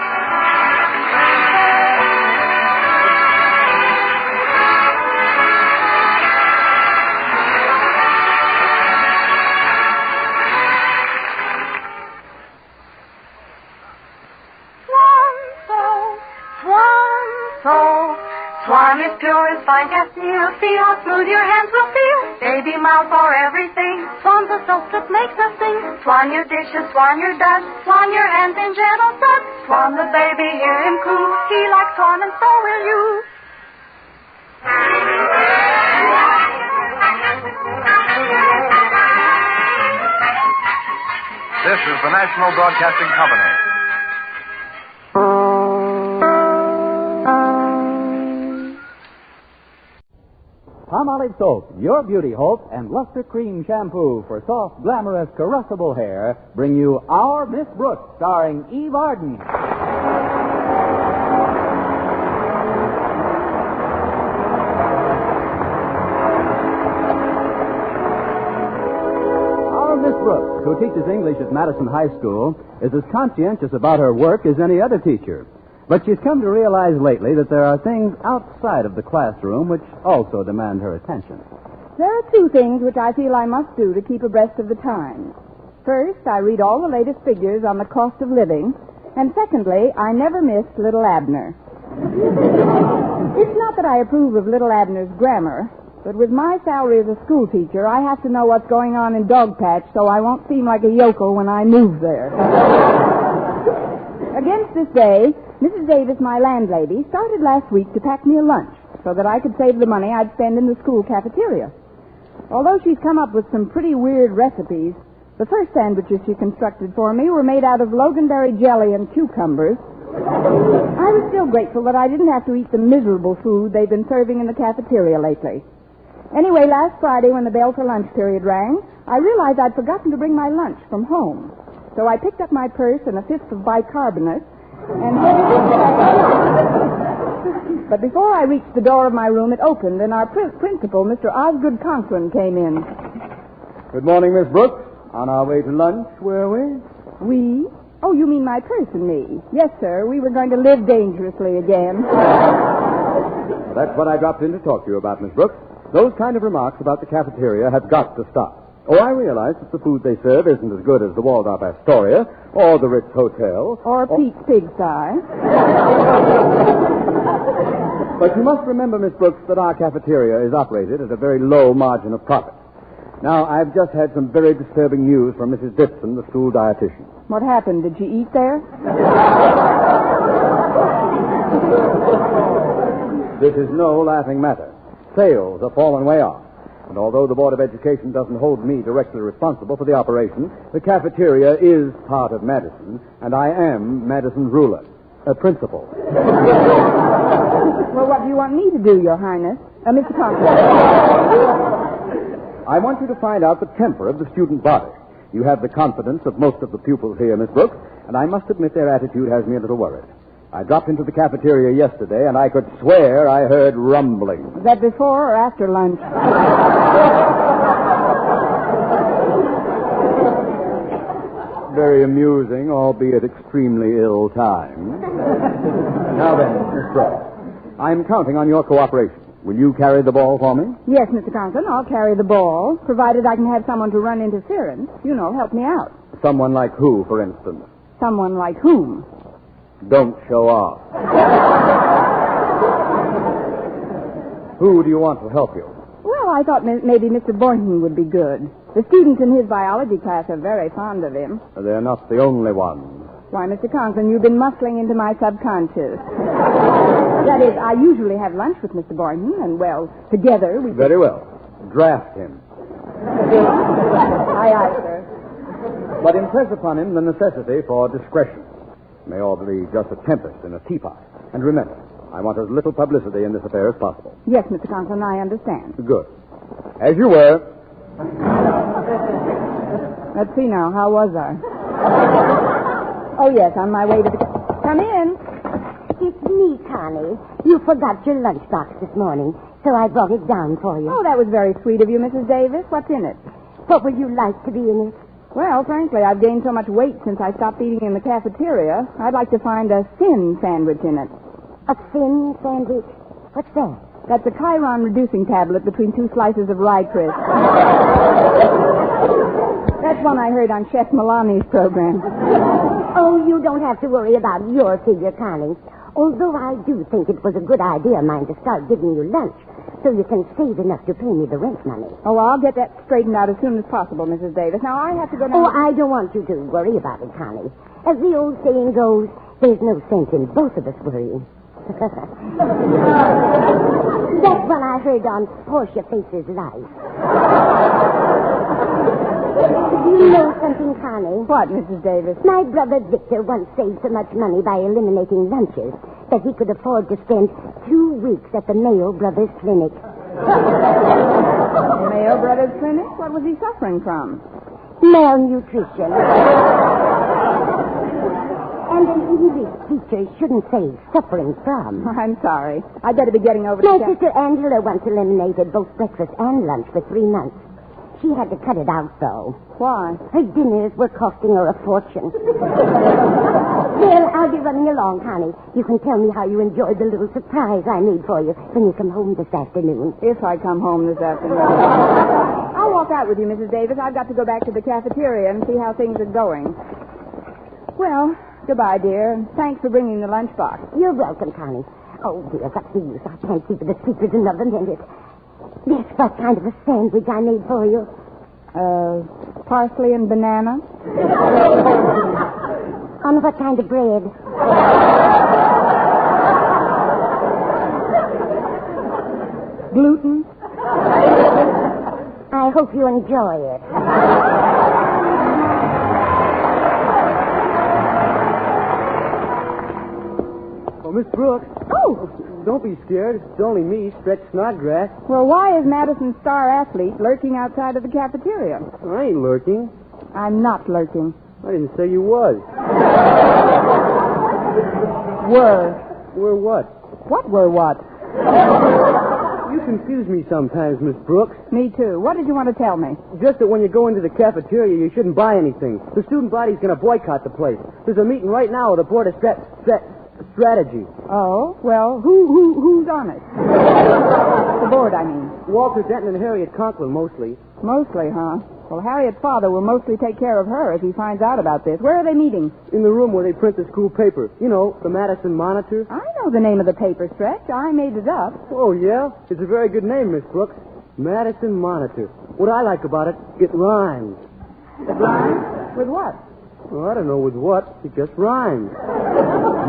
Speaker 1: Swan is pure as fine castile. See how smooth your hands will feel. Baby mouth for everything. Swan's a soap that makes us sing. Swan your dishes, swan your dust. Swan your hands in gentle touch. Swan the baby, hear him coo. He likes swan and so will you.
Speaker 5: This is the National Broadcasting Company.
Speaker 9: Palmolive Soap, your beauty hope, and Luster Cream Shampoo for soft, glamorous, caressable hair bring you Our Miss Brooks, starring Eve Arden. Our Miss Brooks, who teaches English at Madison High School, is as conscientious about her work as any other teacher. But she's come to realize lately that there are things outside of the classroom which also demand her attention.
Speaker 23: There are two things which I feel I must do to keep abreast of the times. First, I read all the latest figures on the cost of living. And secondly, I never miss Little Abner. It's not that I approve of Little Abner's grammar, but with my salary as a school teacher, I have to know what's going on in Dogpatch so I won't seem like a yokel when I move there. Against this day, Mrs. Davis, my landlady, started last week to pack me a lunch so that I could save the money I'd spend in the school cafeteria. Although she's come up with some pretty weird recipes, the first sandwiches she constructed for me were made out of loganberry jelly and cucumbers. I was still grateful that I didn't have to eat the miserable food they've been serving in the cafeteria lately. Anyway, last Friday when the bell for lunch period rang, I realized I'd forgotten to bring my lunch from home. So I picked up my purse and a fifth of bicarbonate and But before I reached the door of my room, it opened, and our principal, Mr. Osgood Conklin, came in.
Speaker 10: Good morning, Miss Brooks. On our way to lunch, were we?
Speaker 23: We? Oh, you mean my purse and me? Yes, sir. We were going to live dangerously again.
Speaker 10: Well, that's what I dropped in to talk to you about, Miss Brooks. Those kind of remarks about the cafeteria have got to stop. Oh, I realize that the food they serve isn't as good as the Waldorf Astoria or the Ritz Hotel.
Speaker 23: Or Pete's Pigsty.
Speaker 10: But you must remember, Miss Brooks, that our cafeteria is operated at a very low margin of profit. Now, I've just had some very disturbing news from Mrs. Dixon, the school dietitian.
Speaker 23: What happened? Did she eat there?
Speaker 10: This is no laughing matter. Sales are falling way off. And although the Board of Education doesn't hold me directly responsible for the operation, the cafeteria is part of Madison, and I am Madison's ruler, principal.
Speaker 23: Well, what do you want me to do, Your Highness? Mr. Conklin.
Speaker 10: I want you to find out the temper of the student body. You have the confidence of most of the pupils here, Miss Brooks, and I must admit their attitude has me a little worried. I dropped into the cafeteria yesterday, and I could swear I heard rumbling.
Speaker 23: Was that before or after lunch?
Speaker 10: Very amusing, albeit extremely ill-timed. Now then, Miss Brooks, I'm counting on your cooperation. Will you carry the ball for me?
Speaker 23: Yes, Mr. Conklin, I'll carry the ball, provided I can have someone to run interference. You know, help me out.
Speaker 10: Someone like who, for instance?
Speaker 23: Someone like whom?
Speaker 10: Don't show off. Who do you want to help you?
Speaker 23: Well, I thought maybe Mr. Boynton would be good. The students in his biology class are very fond of him.
Speaker 10: They're not the only ones.
Speaker 23: Why, Mr. Conklin, you've been muscling into my subconscious. That is, I usually have lunch with Mr. Boynton, and, well, together we...
Speaker 10: Very well. Draft him.
Speaker 23: Aye, sir.
Speaker 10: But impress upon him the necessity for discretion. May all be just a tempest in a teapot. And remember, I want as little publicity in this affair as possible.
Speaker 23: Yes, Mr. Conklin, I understand.
Speaker 10: Good. As you were.
Speaker 23: Let's see now, how was I? Oh, yes, on my way to the... Come in.
Speaker 4: It's me, Connie. You forgot your lunchbox this morning, so I brought it down for you.
Speaker 23: Oh, that was very sweet of you, Mrs. Davis. What's in it?
Speaker 4: What would you like to be in it?
Speaker 23: Well, frankly, I've gained so much weight since I stopped eating in the cafeteria. I'd like to find a thin sandwich in it.
Speaker 4: A thin sandwich? What's that?
Speaker 23: That's a Chiron reducing tablet between 2 slices of rye crisp. That's one I heard on Chef Milani's program.
Speaker 4: Oh, you don't have to worry about your figure, Connie. Although I do think it was a good idea of mine to start giving you lunch so you can save enough to pay me the rent money.
Speaker 23: Oh, I'll get that straightened out as soon as possible, Mrs. Davis. Now, I have to go down...
Speaker 4: Oh, I don't want you to worry about it, Connie. As the old saying goes, there's no sense in both of us worrying. That's what I heard on Portia Faces Life. Do you know something, Connie?
Speaker 23: What, Mrs. Davis?
Speaker 4: My brother Victor once saved so much money by eliminating lunches that he could afford to spend 2 weeks at the Mayo Brothers Clinic.
Speaker 23: Mayo Brothers Clinic? What was he suffering from?
Speaker 4: Malnutrition. And an English teacher shouldn't say suffering from.
Speaker 23: I'm sorry. I'd better be getting over to...
Speaker 4: My sister Angela once eliminated both breakfast and lunch for 3 months. She had to cut it out, though.
Speaker 23: Why?
Speaker 4: Her dinners were costing her a fortune. Well, I'll be running along, Connie. You can tell me how you enjoyed the little surprise I made for you when you come home this afternoon.
Speaker 23: If I come home this afternoon. I'll walk out with you, Mrs. Davis. I've got to go back to the cafeteria and see how things are going. Well, goodbye, dear, and thanks for bringing the lunchbox.
Speaker 4: You're welcome, Connie. Oh, dear, what's the use? I can't keep the secret another minute. Guess what kind of a sandwich I made for you?
Speaker 23: Parsley and banana.
Speaker 4: On what kind of bread?
Speaker 23: Gluten.
Speaker 4: I hope you enjoy it.
Speaker 14: Oh, Miss Brooks.
Speaker 23: Oh!
Speaker 14: Don't be scared. It's only me, Stretch Snodgrass.
Speaker 23: Well, why is Madison's star athlete lurking outside of the cafeteria?
Speaker 14: I ain't lurking.
Speaker 23: I'm not lurking.
Speaker 14: I didn't say you was.
Speaker 23: Were.
Speaker 14: Were what?
Speaker 23: What were what?
Speaker 14: You confuse me sometimes, Miss Brooks.
Speaker 23: Me too. What did you want to tell me?
Speaker 14: Just that when you go into the cafeteria, you shouldn't buy anything. The student body's going to boycott the place. There's a meeting right now with the Board of Strategy.
Speaker 23: Oh? Well, who's on it? The board, I mean.
Speaker 14: Walter Denton and Harriet Conklin, mostly.
Speaker 23: Mostly, huh? Well, Harriet's father will mostly take care of her if he finds out about this. Where are they meeting?
Speaker 14: In the room where they print the school paper. You know, the Madison Monitor.
Speaker 23: I know the name of the paper, Stretch. I made it up.
Speaker 14: Oh, yeah? It's a very good name, Miss Brooks. Madison Monitor. What I like about it, it rhymes.
Speaker 23: It rhymes? With what?
Speaker 14: Well, I don't know with what. It just rhymes.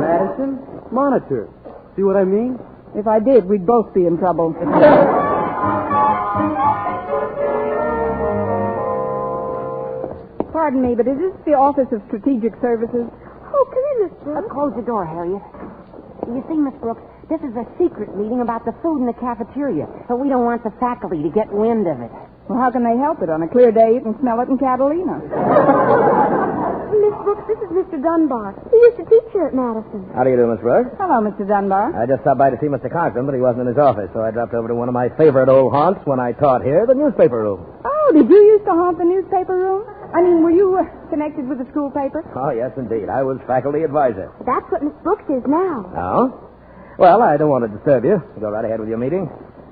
Speaker 14: Madison Monitor. See what I mean?
Speaker 23: If I did, we'd both be in trouble. Pardon me, but is this the Office of Strategic Services?
Speaker 4: Oh, come in, Miss Brooks. Close the door, Harriet. You see, Miss Brooks, this is a secret meeting about the food in the cafeteria, but we don't want the faculty to get wind of it.
Speaker 23: Well, how can they help it? On a clear day, you can smell it in Catalina.
Speaker 3: Miss Brooks, this is Mr. Dunbar. He used to teach here at Madison.
Speaker 11: How do you do, Miss Brooks?
Speaker 23: Hello, Mr. Dunbar.
Speaker 11: I just stopped by to see Mr. Conklin, but he wasn't in his office, so I dropped over to one of my favorite old haunts when I taught here, the newspaper room.
Speaker 23: Oh, did you used to haunt the newspaper room? I mean, were you connected with the school paper?
Speaker 11: Oh, yes, indeed. I was faculty advisor.
Speaker 3: That's what Miss Brooks is now.
Speaker 11: Oh? Well, I don't want to disturb you. Go right ahead with your meeting.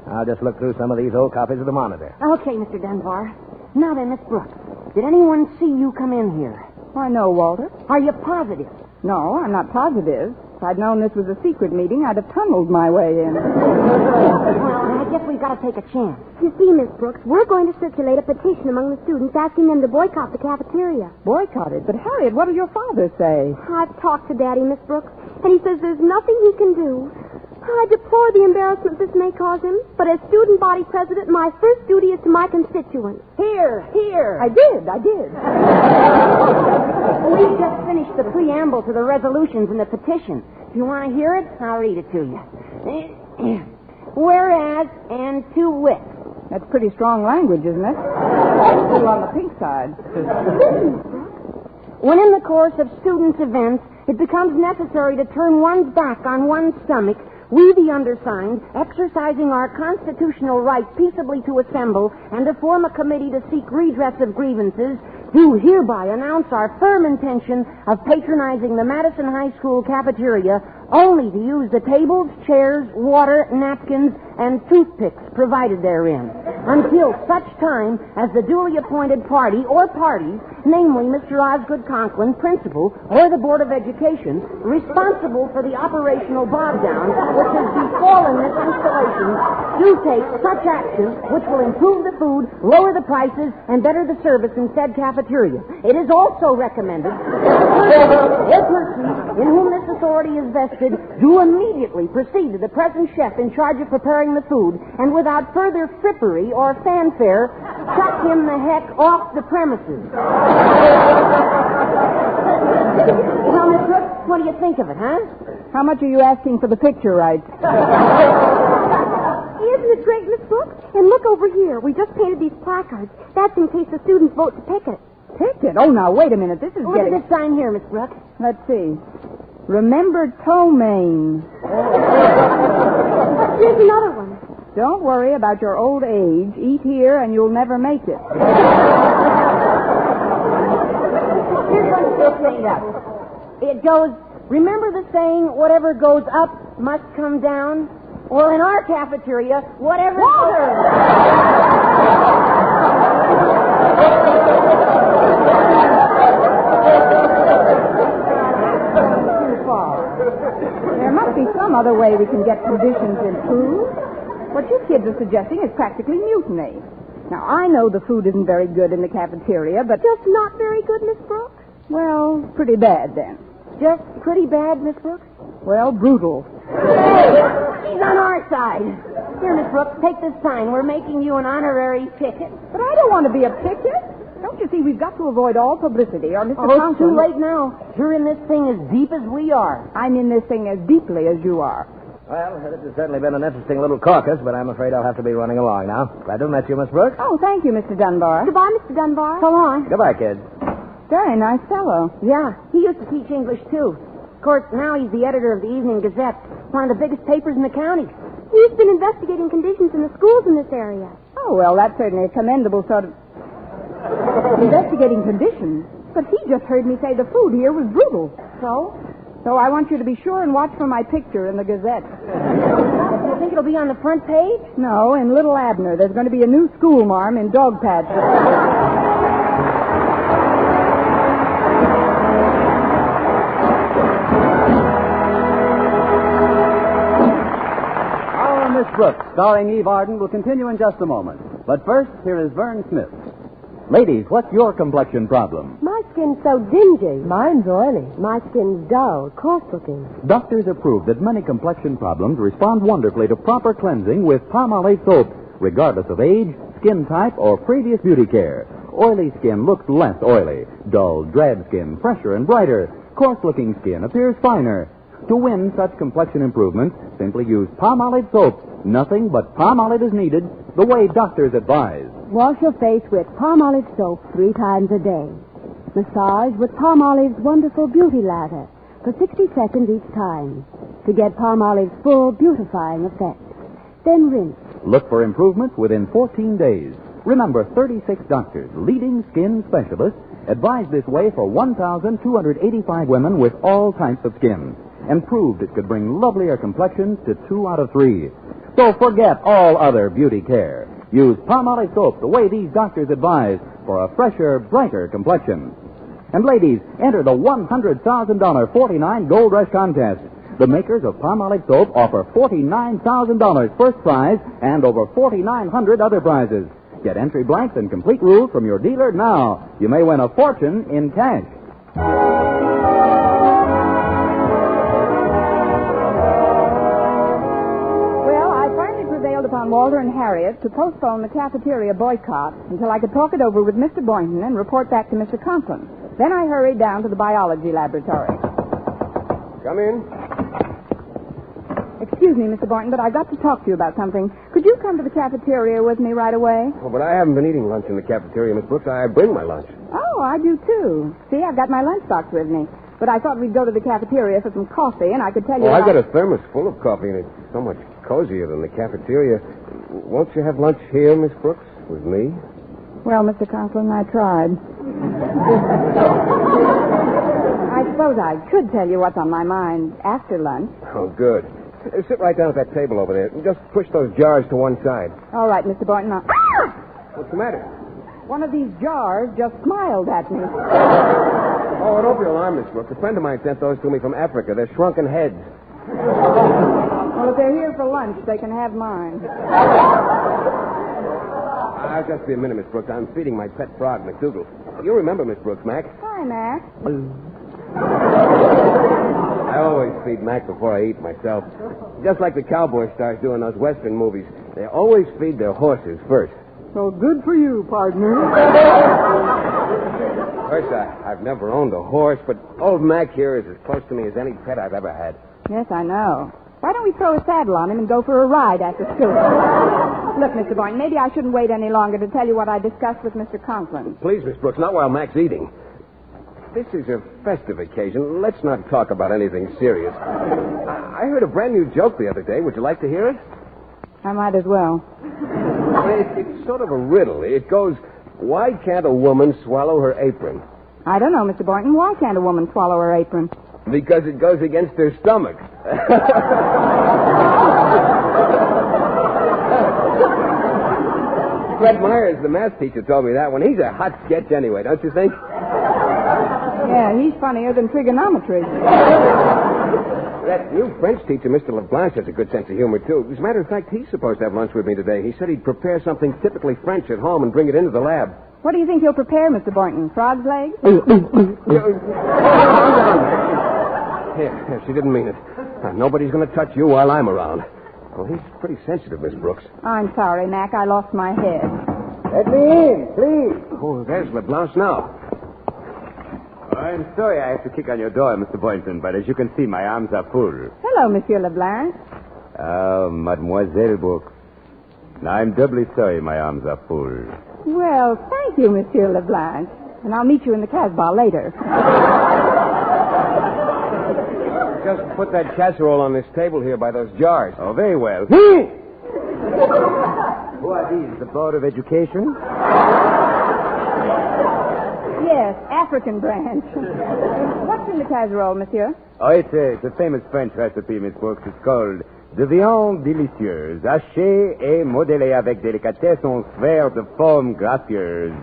Speaker 11: I'll just look through some of these old copies of the Monitor.
Speaker 13: Okay, Mr. Dunbar. Now then, Miss Brooks, did anyone see you come in here?
Speaker 23: Why, no, Walter.
Speaker 13: Are you positive?
Speaker 23: No, I'm not positive. If I'd known this was a secret meeting, I'd have tunneled my way in.
Speaker 13: Well, I guess we've got to take a chance.
Speaker 3: You see, Miss Brooks, we're going to circulate a petition among the students asking them to boycott the cafeteria.
Speaker 23: Boycott it? But, Harriet, what does your father say?
Speaker 3: I've talked to Daddy, Miss Brooks, and he says there's nothing he can do. I deplore the embarrassment this may cause him, but as student body president, my first duty is to my constituents.
Speaker 13: Here.
Speaker 23: I did.
Speaker 13: We just finished the preamble to the resolutions and the petition. If you want to hear it, I'll read it to you. Whereas and to wit.
Speaker 23: That's pretty strong language, isn't it? Still on the pink side.
Speaker 13: When in the course of students' events, it becomes necessary to turn one's back on one's stomach, we, the undersigned, exercising our constitutional right peaceably to assemble and to form a committee to seek redress of grievances, do hereby announce our firm intention of patronizing the Madison High School cafeteria only to use the tables, chairs, water, napkins, and toothpicks provided therein, until such time as the duly appointed party or parties, namely Mr. Osgood Conklin, principal, or the Board of Education, responsible for the operational bog-down which has befallen this installation, do take such action which will improve the food, lower the prices, and better the service in said cafeteria. It is also recommended that the person in whom this authority is vested do immediately proceed to the present chef in charge of preparing the food, and without further frippery or fanfare, chuck him the heck off the premises. Now, Miss Brooks, what do you think of it, huh?
Speaker 23: How much are you asking for the picture rights?
Speaker 3: Isn't it great, Miss Brooks? And look over here. We just painted these placards. That's in case the students vote to picket.
Speaker 23: Picket? Oh, now, wait a minute. This is
Speaker 13: Look at this sign here, Miss Brooks.
Speaker 23: Let's see. Remember Ptomaine.
Speaker 3: Here's another one.
Speaker 23: Don't worry about your old age. Eat here and you'll never make it.
Speaker 13: Here's one still cleaned up. It goes, remember the saying, whatever goes up must come down? Well, in our cafeteria, whatever...
Speaker 23: There must be some other way we can get conditions improved. What you kids are suggesting is practically mutiny. Now, I know the food isn't very good in the cafeteria, but...
Speaker 3: Just not very good, Miss Brooks?
Speaker 23: Well, pretty bad, then.
Speaker 13: Just pretty bad, Miss Brooks?
Speaker 23: Well, brutal.
Speaker 13: Hey, he's on our side. Here, Miss Brooks, take this sign. We're making you an honorary picket.
Speaker 23: But I don't want to be a picket. Don't you see, we've got to avoid all publicity, or Mr.
Speaker 13: Oh, it's
Speaker 23: Conklin...
Speaker 13: too late now. You're in this thing as deep as we are.
Speaker 23: I'm in this thing as deeply as you are.
Speaker 11: Well, this has certainly been an interesting little caucus, but I'm afraid I'll have to be running along now. Glad to have met you, Miss Brooks.
Speaker 23: Oh, thank you, Mr. Dunbar.
Speaker 3: Goodbye, Mr. Dunbar.
Speaker 13: So long.
Speaker 11: Goodbye, kids.
Speaker 23: Very nice fellow.
Speaker 13: Yeah, he used to teach English, too. Of course, now he's the editor of the Evening Gazette, one of the biggest papers in the county.
Speaker 3: He's been investigating conditions in the schools in this area.
Speaker 23: Oh, well, that's certainly a commendable sort of... investigating conditions. But he just heard me say the food here was brutal.
Speaker 13: So?
Speaker 23: So I want you to be sure and watch for my picture in the Gazette.
Speaker 13: You think it'll be on the front page?
Speaker 23: No, in Little Abner. There's going to be a new schoolmarm in dog patches.
Speaker 9: Our Miss Brooks, starring Eve Arden, will continue in just a moment. But first, here is Vern Smith. Ladies, what's your complexion problem?
Speaker 4: My skin's so dingy. Mine's oily. My skin's dull, coarse-looking.
Speaker 9: Doctors have proved that many complexion problems respond wonderfully to proper cleansing with Palmolive soap, regardless of age, skin type, or previous beauty care. Oily skin looks less oily. Dull, drab skin, fresher and brighter. Coarse-looking skin appears finer. To win such complexion improvements, simply use Palmolive soap. Nothing but Palmolive is needed, the way doctors advise.
Speaker 2: Wash your face with Palmolive soap 3 times a day. Massage with Palmolive's wonderful beauty lather for 60 seconds each time to get Palmolive's full beautifying effect. Then rinse.
Speaker 9: Look for improvements within 14 days. Remember, 36 doctors, leading skin specialists, advised this way for 1,285 women with all types of skin, and proved it could bring lovelier complexions to 2 out of 3. So forget all other beauty care. Use Palmolive soap the way these doctors advise for a fresher, brighter complexion. And ladies, enter the $100,000 49 Gold Rush contest. The makers of Palmolive soap offer $49,000 first prize and over 4,900 other prizes. Get entry blanks and complete rules from your dealer now. You may win a fortune in cash.
Speaker 23: Well, I finally prevailed upon Walter and Harriet to postpone the cafeteria boycott until I could talk it over with Mr. Boynton and report back to Mr. Conklin. Then I hurried down to the biology laboratory.
Speaker 22: Come in.
Speaker 23: Excuse me, Mr. Boynton, but I got to talk to you about something. Could you come to the cafeteria with me right away?
Speaker 22: Oh, but I haven't been eating lunch in the cafeteria, Miss Brooks. I bring my lunch.
Speaker 23: Oh, I do too. See, I've got my lunchbox with me. But I thought we'd go to the cafeteria for some coffee, and I could tell you...
Speaker 22: I've got a thermos full of coffee, and it's so much cozier than the cafeteria. Won't you have lunch here, Miss Brooks, with me?
Speaker 23: Well, Mr. Conklin, I tried. I suppose I could tell you what's on my mind after lunch.
Speaker 22: Oh, good. Sit right down at that table over there. Just push those jars to one side.
Speaker 23: All right, Mr. Boynton.
Speaker 22: What's the matter?
Speaker 23: One of these jars just smiled at me.
Speaker 22: Oh, don't be alarmed, Miss Brooks. A friend of mine sent those to me from Africa. They're shrunken heads.
Speaker 23: Well, if they're here for lunch, they can have mine.
Speaker 22: I'll just be a minute, Miss Brooks. I'm feeding my pet frog, McDougal. You remember Miss Brooks, Mac?
Speaker 23: Hi, Mac.
Speaker 22: I always feed Mac before I eat myself. Just like the cowboy stars do in those Western movies. They always feed their horses first.
Speaker 23: So good for you, partner.
Speaker 22: Of course, I've never owned a horse, but old Mac here is as close to me as any pet I've ever had.
Speaker 23: Yes, I know. Why don't we throw a saddle on him and go for a ride after school? Look, Mr. Boynton, maybe I shouldn't wait any longer to tell you what I discussed with Mr. Conklin.
Speaker 22: Please, Miss Brooks, not while Mac's eating. This is a festive occasion. Let's not talk about anything serious. I heard a brand new joke the other day. Would you like to hear it?
Speaker 23: I might as well.
Speaker 22: It's sort of a riddle. It goes, why can't a woman swallow her apron?
Speaker 23: I don't know, Mr. Boynton. Why can't a woman swallow her apron?
Speaker 22: Because it goes against her stomach. Fred Myers, the math teacher, told me that one. He's a hot sketch anyway, don't you think?
Speaker 23: Yeah, he's funnier than trigonometry.
Speaker 22: That new French teacher, Mr. LeBlanc, has a good sense of humor, too. As a matter of fact, he's supposed to have lunch with me today. He said he'd prepare something typically French at home and bring it into the lab.
Speaker 23: What do you think he'll prepare, Mr. Boynton? Frog's legs?
Speaker 22: Yeah, she didn't mean it. Nobody's going to touch you while I'm around. Well, he's pretty sensitive, Miss Brooks.
Speaker 23: I'm sorry, Mac. I lost my head.
Speaker 22: Let me in, please. Oh, there's LeBlanc now.
Speaker 7: I'm sorry I have to kick on your door, Mr. Boynton, but as you can see, my arms are full.
Speaker 23: Hello, Monsieur LeBlanc.
Speaker 7: Oh, Mademoiselle Brooks. I'm doubly sorry my arms are full.
Speaker 23: Well, thank you, Monsieur LeBlanc. And I'll meet you in the Casbah later.
Speaker 22: Just put that casserole on this table here by those jars.
Speaker 7: Oh, very well.
Speaker 22: Who
Speaker 7: are these, the Board of Education?
Speaker 23: Yes, African branch. What's in the casserole, monsieur?
Speaker 7: Oh, it's a famous French recipe, Miss Brooks. It's called de viande délicieuse, hachée et modelée avec délicatesse en sphères de forme gracieuse.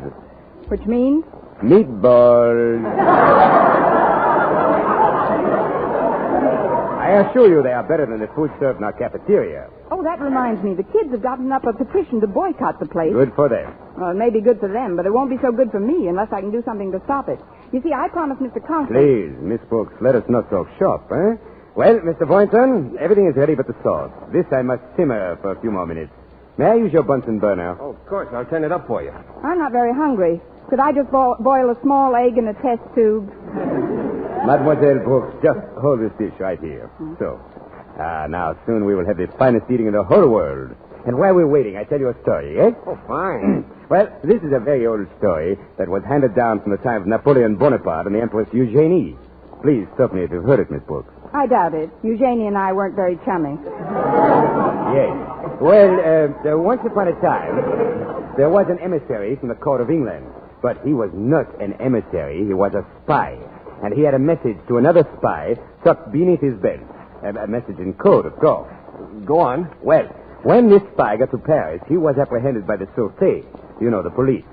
Speaker 23: Which means?
Speaker 7: Meatballs. I assure you they are better than the food served in our cafeteria.
Speaker 23: Oh, that reminds me. The kids have gotten up a petition to boycott the place.
Speaker 7: Good for them.
Speaker 23: Well, it may be good for them, but it won't be so good for me unless I can do something to stop it. You see, I promised Mr. Conklin...
Speaker 7: Please, Miss Brooks, let us not talk shop, eh? Well, Mr. Boynton, everything is ready but the sauce. This I must simmer for a few more minutes. May I use your Bunsen burner?
Speaker 22: Oh, of course. I'll turn it up for you.
Speaker 23: I'm not very hungry. Could I just boil a small egg in a test tube?
Speaker 7: Mademoiselle Brooks, just hold this dish right here. So. Now soon we will have the finest eating in the whole world. And while we're waiting, I tell you a story, eh?
Speaker 22: Oh, fine.
Speaker 7: Well, this is a very old story that was handed down from the time of Napoleon Bonaparte and the Empress Eugenie. Please stop me if you've heard it, Miss Brooks.
Speaker 23: I doubt it. Eugenie and I weren't very chummy.
Speaker 7: Yes. Well, once upon a time, there was an emissary from the court of England. But he was not an emissary. He was a spy. And he had a message to another spy tucked beneath his belt. A message in code, of course.
Speaker 22: Go on.
Speaker 7: Well, when this spy got to Paris, he was apprehended by the Sûreté, the police.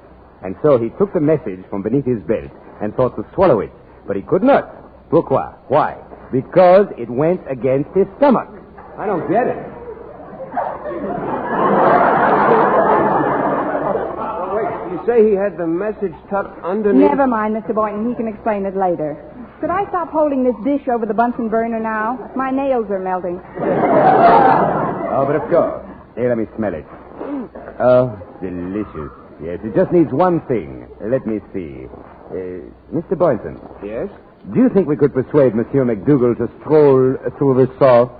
Speaker 7: And so he took the message from beneath his belt and thought to swallow it. But he could not. Pourquoi? Why? Because it went against his stomach.
Speaker 22: I don't get it. Wait, you say he had the message tucked underneath?
Speaker 23: Never mind, Mr. Boynton. He can explain it later. Could I stop holding this dish over the Bunsen burner now? My nails are melting.
Speaker 7: Oh, but of course. Here, let me smell it. Oh, delicious. Yes, it just needs one thing. Let me see. Mr. Boynton.
Speaker 22: Yes?
Speaker 7: Do you think we could persuade Monsieur McDougal to stroll through the sauce?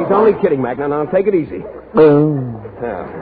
Speaker 22: He's only kidding, Mac. Now, take it easy. That's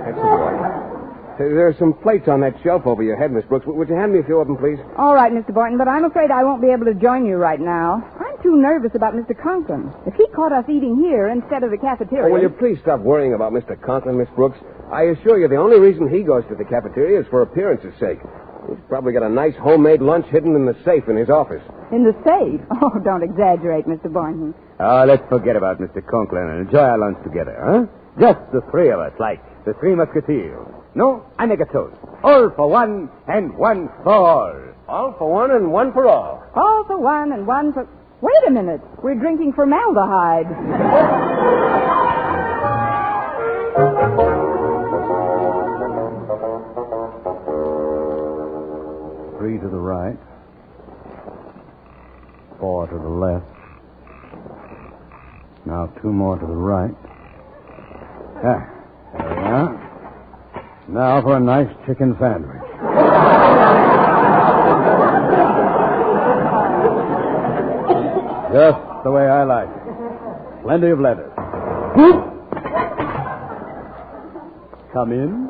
Speaker 22: the boy. There are some plates on that shelf over your head, Miss Brooks. Would you hand me a few of them, please?
Speaker 23: All right, Mr. Boynton, but I'm afraid I won't be able to join you right now. I'm too nervous about Mr. Conklin. If he caught us eating here instead of the cafeteria...
Speaker 22: Oh, will you please stop worrying about Mr. Conklin, Miss Brooks? I assure you the only reason he goes to the cafeteria is for appearance's sake. He's probably got a nice homemade lunch hidden in the safe in his office.
Speaker 23: In the safe? Oh, don't exaggerate, Mr. Boynton.
Speaker 7: Oh, let's forget about Mr. Conklin and enjoy our lunch together, huh? Just the three of us, like the Three Musketeers. No, I make a toast. All for one and one for all.
Speaker 22: All for one and one for all.
Speaker 23: All for one and one for... Wait a minute. We're drinking formaldehyde.
Speaker 9: Three to the right. 4 to the left. Now 2 more to the right. There we are. Now for a nice chicken sandwich. Just the way I like it. Plenty of lettuce. Come in.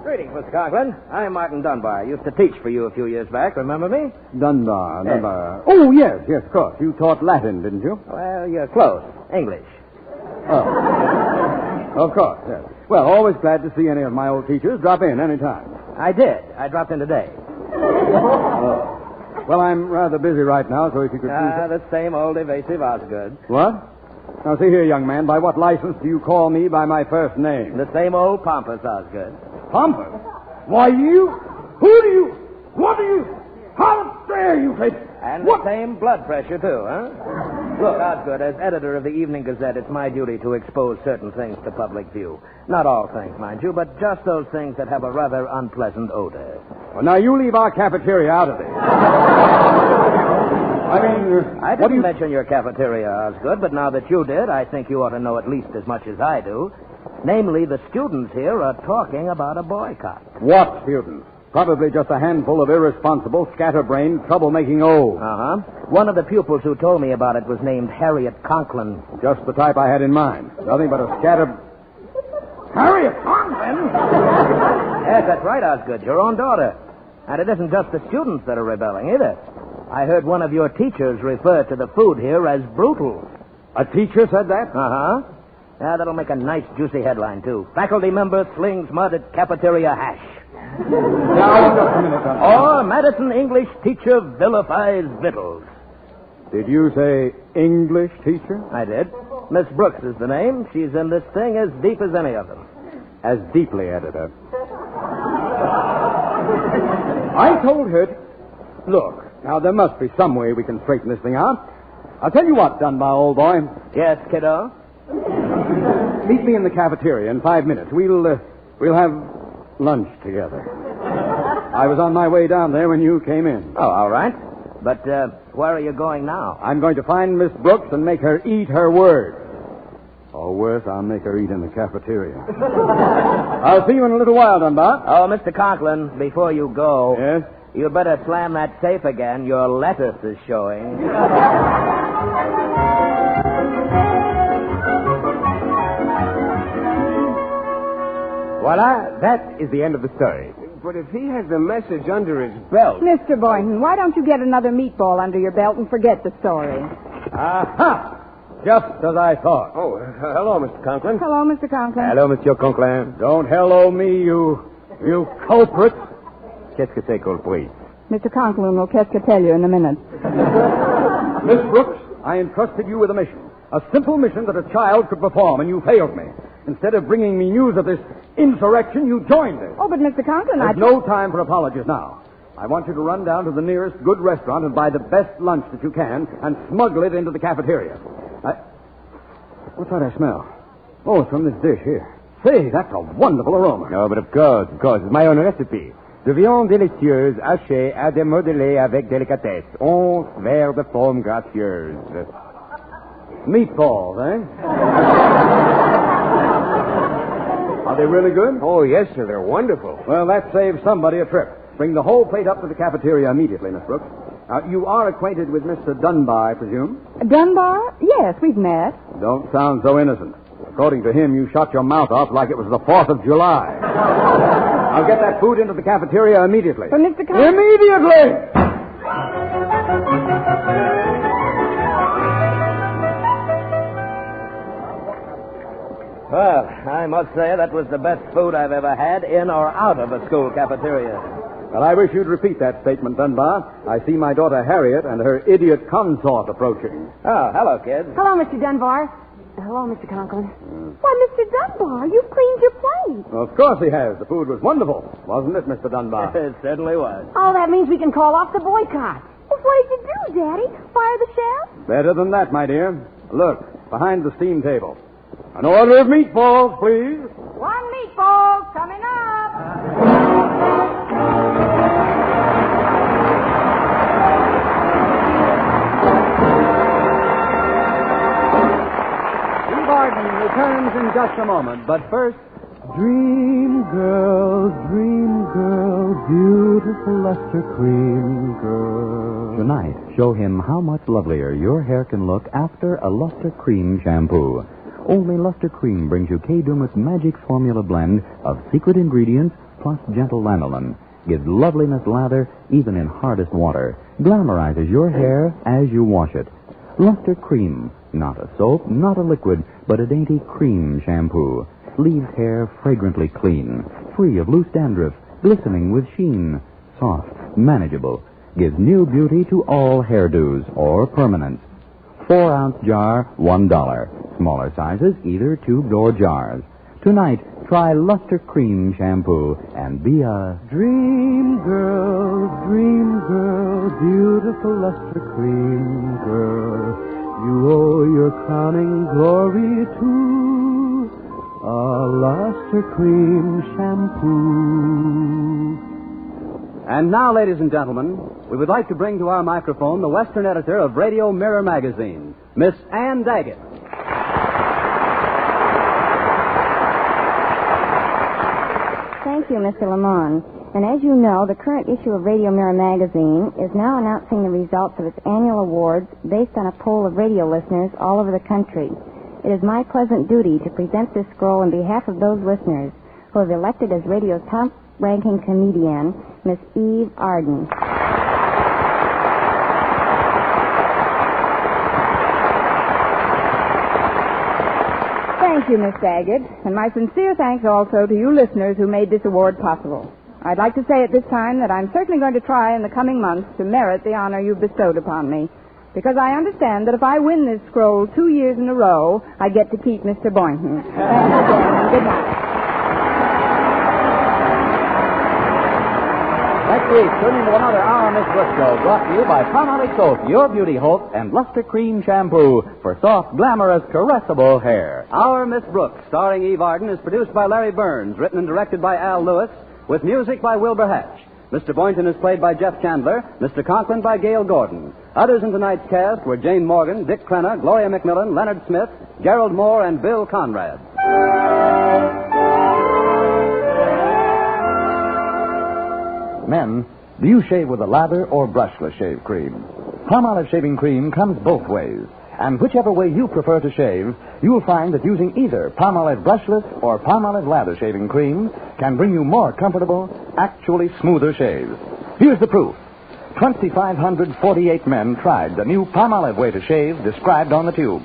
Speaker 11: Greetings, Mr. Conklin. I'm Martin Dunbar. I used to teach for you a few years back. Remember me?
Speaker 9: Dunbar. Oh, yes, of course. You taught Latin, didn't you?
Speaker 11: Well, you're close. English.
Speaker 9: Oh. Of course, yes. Well, always glad to see any of my old teachers. Drop in any time.
Speaker 11: I did. I dropped in today.
Speaker 9: Oh. Well, I'm rather busy right now, so if you could...
Speaker 11: the same old evasive Osgood.
Speaker 9: What? Now, see here, young man. By what license do you call me by my first name?
Speaker 11: The same old pompous Osgood.
Speaker 9: Pompous? Why, you? Who do you... What do you... How dare you say...
Speaker 11: And the same blood pressure, too, huh? Look, Osgood, as editor of the Evening Gazette, it's my duty to expose certain things to public view. Not all things, mind you, but just those things that have a rather unpleasant odor.
Speaker 9: Well, now, you leave our cafeteria out of this.
Speaker 11: I didn't mention your cafeteria, Osgood, but now that you did, I think you ought to know at least as much as I do. Namely, the students here are talking about a boycott.
Speaker 9: What students? Probably just a handful of irresponsible, scatterbrained, troublemaking olds.
Speaker 11: Uh-huh. One of the pupils who told me about it was named Harriet Conklin.
Speaker 9: Just the type I had in mind. Nothing but a Harriet Conklin?
Speaker 11: Yes, that's right, Osgood. Your own daughter. And it isn't just the students that are rebelling, either. I heard one of your teachers refer to the food here as brutal.
Speaker 9: A teacher said that?
Speaker 11: Uh-huh. Yeah, that'll make a nice, juicy headline, too. Faculty member slings mud at cafeteria hash.
Speaker 9: Now, just a minute.
Speaker 11: Or Madison English teacher vilifies victuals.
Speaker 9: Did you say English teacher?
Speaker 11: I did. Miss Brooks is the name. She's in this thing as deep as any of them.
Speaker 9: As deeply, editor. I told her... Look, now there must be some way we can straighten this thing out. I'll tell you what, Dunbar, old boy.
Speaker 11: Yes, kiddo?
Speaker 9: Meet me in the cafeteria in 5 minutes. We'll have lunch together. I was on my way down there when you came in.
Speaker 11: Oh, all right. But where are you going now?
Speaker 9: I'm going to find Miss Brooks and make her eat her word. Or worse, I'll make her eat in the cafeteria. I'll see you in a little while, Dunbar.
Speaker 11: Oh, Mr. Conklin, before you go...
Speaker 9: Yes?
Speaker 11: You better slam that safe again. Your lettuce is showing.
Speaker 7: Voila, that is the end of the story.
Speaker 22: But if he has the message under his belt...
Speaker 23: Mr. Boynton, why don't you get another meatball under your belt and forget the story?
Speaker 10: Aha! Just as I thought.
Speaker 22: Oh, hello, Mr. Conklin.
Speaker 23: Hello, Mr. Conklin.
Speaker 7: Hello, Monsieur Conklin.
Speaker 10: Don't hello me, you culprit.
Speaker 7: Qu'est-ce que c'est, culprit?
Speaker 23: Mr. Conklin will qu'est-ce que tell you in a minute.
Speaker 10: Miss Brooks, I entrusted you with a mission. A simple mission that a child could perform, and you failed me. Instead of bringing me news of this insurrection, you joined it.
Speaker 23: Oh, but Mr. Conklin,
Speaker 10: There's no time for apologies now. I want you to run down to the nearest good restaurant and buy the best lunch that you can and smuggle it into the cafeteria. What's that I smell? Oh, it's from this dish here. Say, that's a wonderful aroma.
Speaker 7: No, but of course. It's my own recipe. De viande délicieuse hachée à démodeler avec délicatesse. 11 verres de forme gracieuse.
Speaker 10: Meatballs, eh? Are they really good?
Speaker 22: Oh, yes, sir. They're wonderful.
Speaker 10: Well, that saves somebody a trip. Bring the whole plate up to the cafeteria immediately, Miss Brooks. You are acquainted with Mr. Dunbar, I presume?
Speaker 23: Dunbar? Yes, we've met.
Speaker 10: Don't sound so innocent. According to him, you shut your mouth off like it was the 4th of July. I'll get that food into the cafeteria immediately.
Speaker 23: But Mr. Conklin...
Speaker 10: Immediately!
Speaker 11: Well, I must say that was the best food I've ever had in or out of a school cafeteria.
Speaker 10: Well, I wish you'd repeat that statement, Dunbar. I see my daughter Harriet and her idiot consort approaching.
Speaker 11: Oh, hello, kids.
Speaker 13: Hello, Mr. Dunbar. Hello, Mr. Conklin.
Speaker 3: Why, Mr. Dunbar, you've cleaned your plate.
Speaker 10: Well, of course he has. The food was wonderful, wasn't it, Mr. Dunbar?
Speaker 11: It certainly was.
Speaker 13: Oh, that means we can call off the boycott.
Speaker 3: Well, what did you do, Daddy? Fire the chef?
Speaker 10: Better than that, my dear. Look, behind the steam table. An order of meatballs, please.
Speaker 23: One meatball coming up.
Speaker 9: Barton returns in just a moment, but first,
Speaker 12: Dream girl, beautiful luster cream girl.
Speaker 8: Tonight, show him how much lovelier your hair can look after a Luster Cream shampoo. Only Luster Cream brings you K-Dumas magic formula blend of secret ingredients plus gentle lanolin. Gives loveliness lather even in hardest water. Glamorizes your hair as you wash it. Luster Cream. Not a soap, not a liquid, but a dainty cream shampoo. Leaves hair fragrantly clean, free of loose dandruff, glistening with sheen. Soft, manageable. Gives new beauty to all hairdos or permanents. 4-ounce jar, $1. Smaller sizes, either tubed or jars. Tonight, try Luster Cream shampoo and be a
Speaker 12: Dream girl, beautiful luster cream girl. You owe your crowning glory to a luster cream shampoo.
Speaker 9: And now, ladies and gentlemen, we would like to bring to our microphone the Western editor of Radio Mirror magazine, Miss Ann Daggett.
Speaker 17: Thank you, Mr. Lamont. And as you know, the current issue of Radio Mirror magazine is now announcing the results of its annual awards based on a poll of radio listeners all over the country. It is my pleasant duty to present this scroll on behalf of those listeners who have elected as radio's top-ranking comedian, Miss Eve Arden.
Speaker 23: Thank you, Miss Daggett, and my sincere thanks also to you listeners who made this award possible. I'd like to say at this time that I'm certainly going to try in the coming months to merit the honor you've bestowed upon me, because I understand that if I win this scroll 2 years in a row, I get to keep Mr. Boynton. Thanks again, and good night.
Speaker 8: Next week, tune into another hour on this Briscoe, brought to you by Palmolive Soap, your beauty hope, and Luster Cream Shampoo for soft, glamorous, caressable hair.
Speaker 9: Our Miss Brooks, starring Eve Arden, is produced by Larry Burns, written and directed by Al Lewis, with music by Wilbur Hatch. Mr. Boynton is played by Jeff Chandler, Mr. Conklin by Gail Gordon. Others in tonight's cast were Jane Morgan, Dick Crenna, Gloria McMillan, Leonard Smith, Gerald Moore, and Bill Conrad.
Speaker 8: Men,
Speaker 6: Do you shave with a lather or brushless shave cream? Palmolive shaving cream comes both ways. And whichever way you prefer to shave, you'll find that using either Palmolive brushless or Palmolive lather shaving cream can bring you more comfortable, actually smoother shaves. Here's the proof. 2,548 men tried the new Palmolive way to shave described on the tube.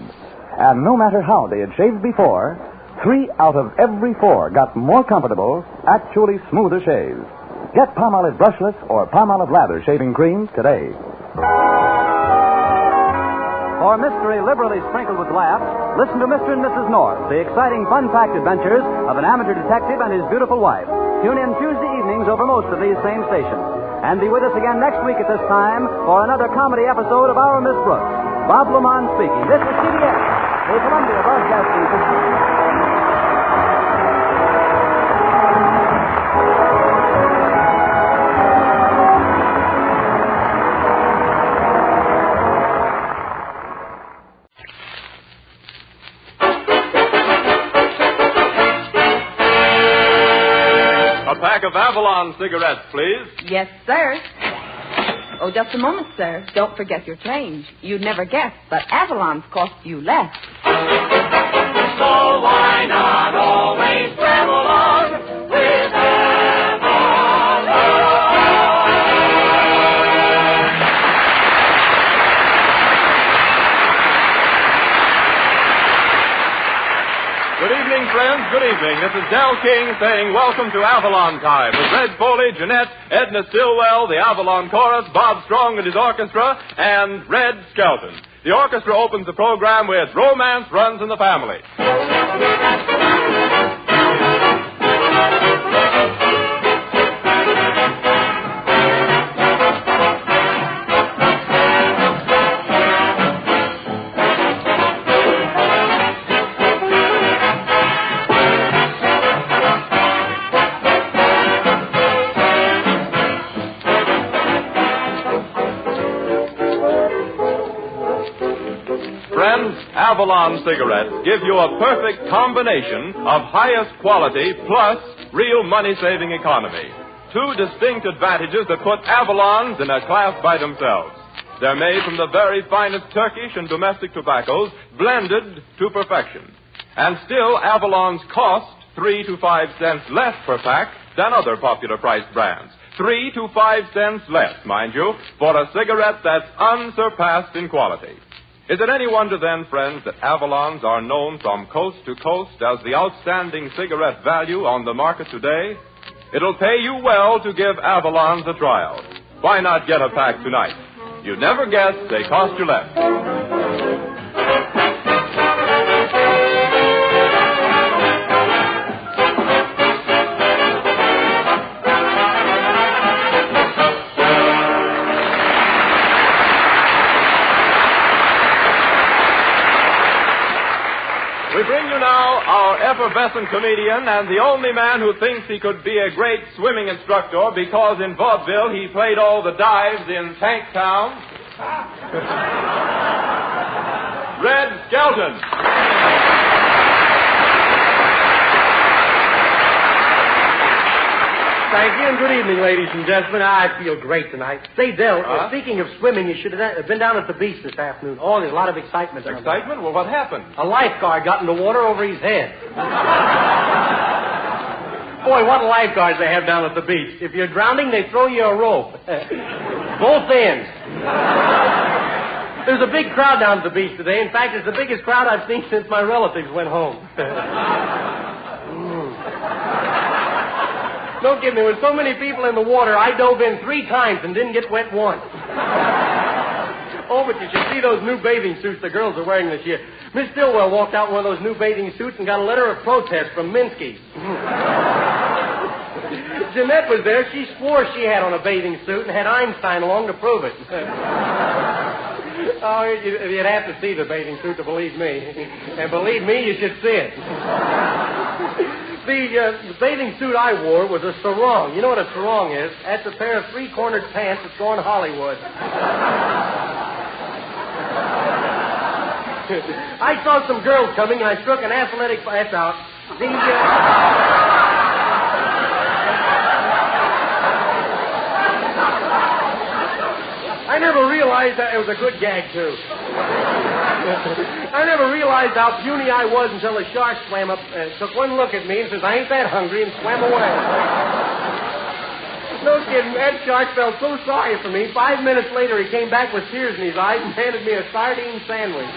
Speaker 6: And no matter how they had shaved before, 3 out of every 4 got more comfortable, actually smoother shaves. Get Palmolive brushless or Palmolive lather shaving cream today.
Speaker 9: For mystery liberally sprinkled with laughs, listen to Mr. and Mrs. North, the exciting fun-packed adventures of an amateur detective and his beautiful wife. Tune in Tuesday evenings over most of these same stations. And be with us again next week at this time for another comedy episode of Our Miss Brooks. Bob Lamont speaking. This is CBS, the Columbia Broadcasting System.
Speaker 15: Of Avalon cigarettes, please.
Speaker 20: Yes, sir. Oh, just a moment, sir. Don't forget your change. You'd never guess, but Avalon's cost you less.
Speaker 12: So why not always travel on with Avalon?
Speaker 15: Good evening, friends. Good evening. This is Del King saying welcome to Avalon Time with Red Foley, Jeanette, Edna Stillwell, the Avalon Chorus, Bob Strong and his orchestra, and Red Skelton. The orchestra opens the program with Romance Runs in the Family. Avalon cigarettes give you a perfect combination of highest quality plus real money-saving economy. 2 distinct advantages that put Avalons in a class by themselves. They're made from the very finest Turkish and domestic tobaccos, blended to perfection. And still, Avalons cost 3 to 5 cents less per pack than other popular priced brands. 3 to 5 cents less, mind you, for a cigarette that's unsurpassed in quality. Is it any wonder then, friends, that Avalons are known from coast to coast as the outstanding cigarette value on the market today? It'll pay you well to give Avalons a trial. Why not get a pack tonight? You'd never guess they cost you less. We bring you now our effervescent comedian and the only man who thinks he could be a great swimming instructor because in vaudeville he played all the dives in Tank Town. Red Skelton.
Speaker 24: Thank you, and good evening, ladies and gentlemen. I feel great tonight. Say, Del, speaking of swimming, you should have been down at the beach this afternoon. Oh, there's a lot of excitement.
Speaker 15: Excitement? Well, what happened?
Speaker 24: A lifeguard got in the water over his head. Boy, what lifeguards they have down at the beach. If you're drowning, they throw you a rope. Both ends. There's a big crowd down at the beach today. In fact, it's the biggest crowd I've seen since my relatives went home. Don't kid me. With so many people in the water, I dove in 3 times and didn't get wet once. Oh, but you should see those new bathing suits the girls are wearing this year. Miss Stillwell walked out in one of those new bathing suits and got a letter of protest from Minsky. Jeanette was there. She swore she had on a bathing suit and had Einstein along to prove it. Oh, you'd have to see the bathing suit to believe me. And believe me, you should see it. The bathing suit I wore was a sarong. You know what a sarong is? That's a pair of 3-cornered pants that's going Hollywood. I saw some girls coming, and I struck an athletic... That's out. realized that it was a good gag, too. I never realized how puny I was until the shark swam up, took one look at me and says, I ain't that hungry, and swam away. No kidding. That shark felt so sorry for me. 5 minutes later, he came back with tears in his eyes and handed me a sardine sandwich.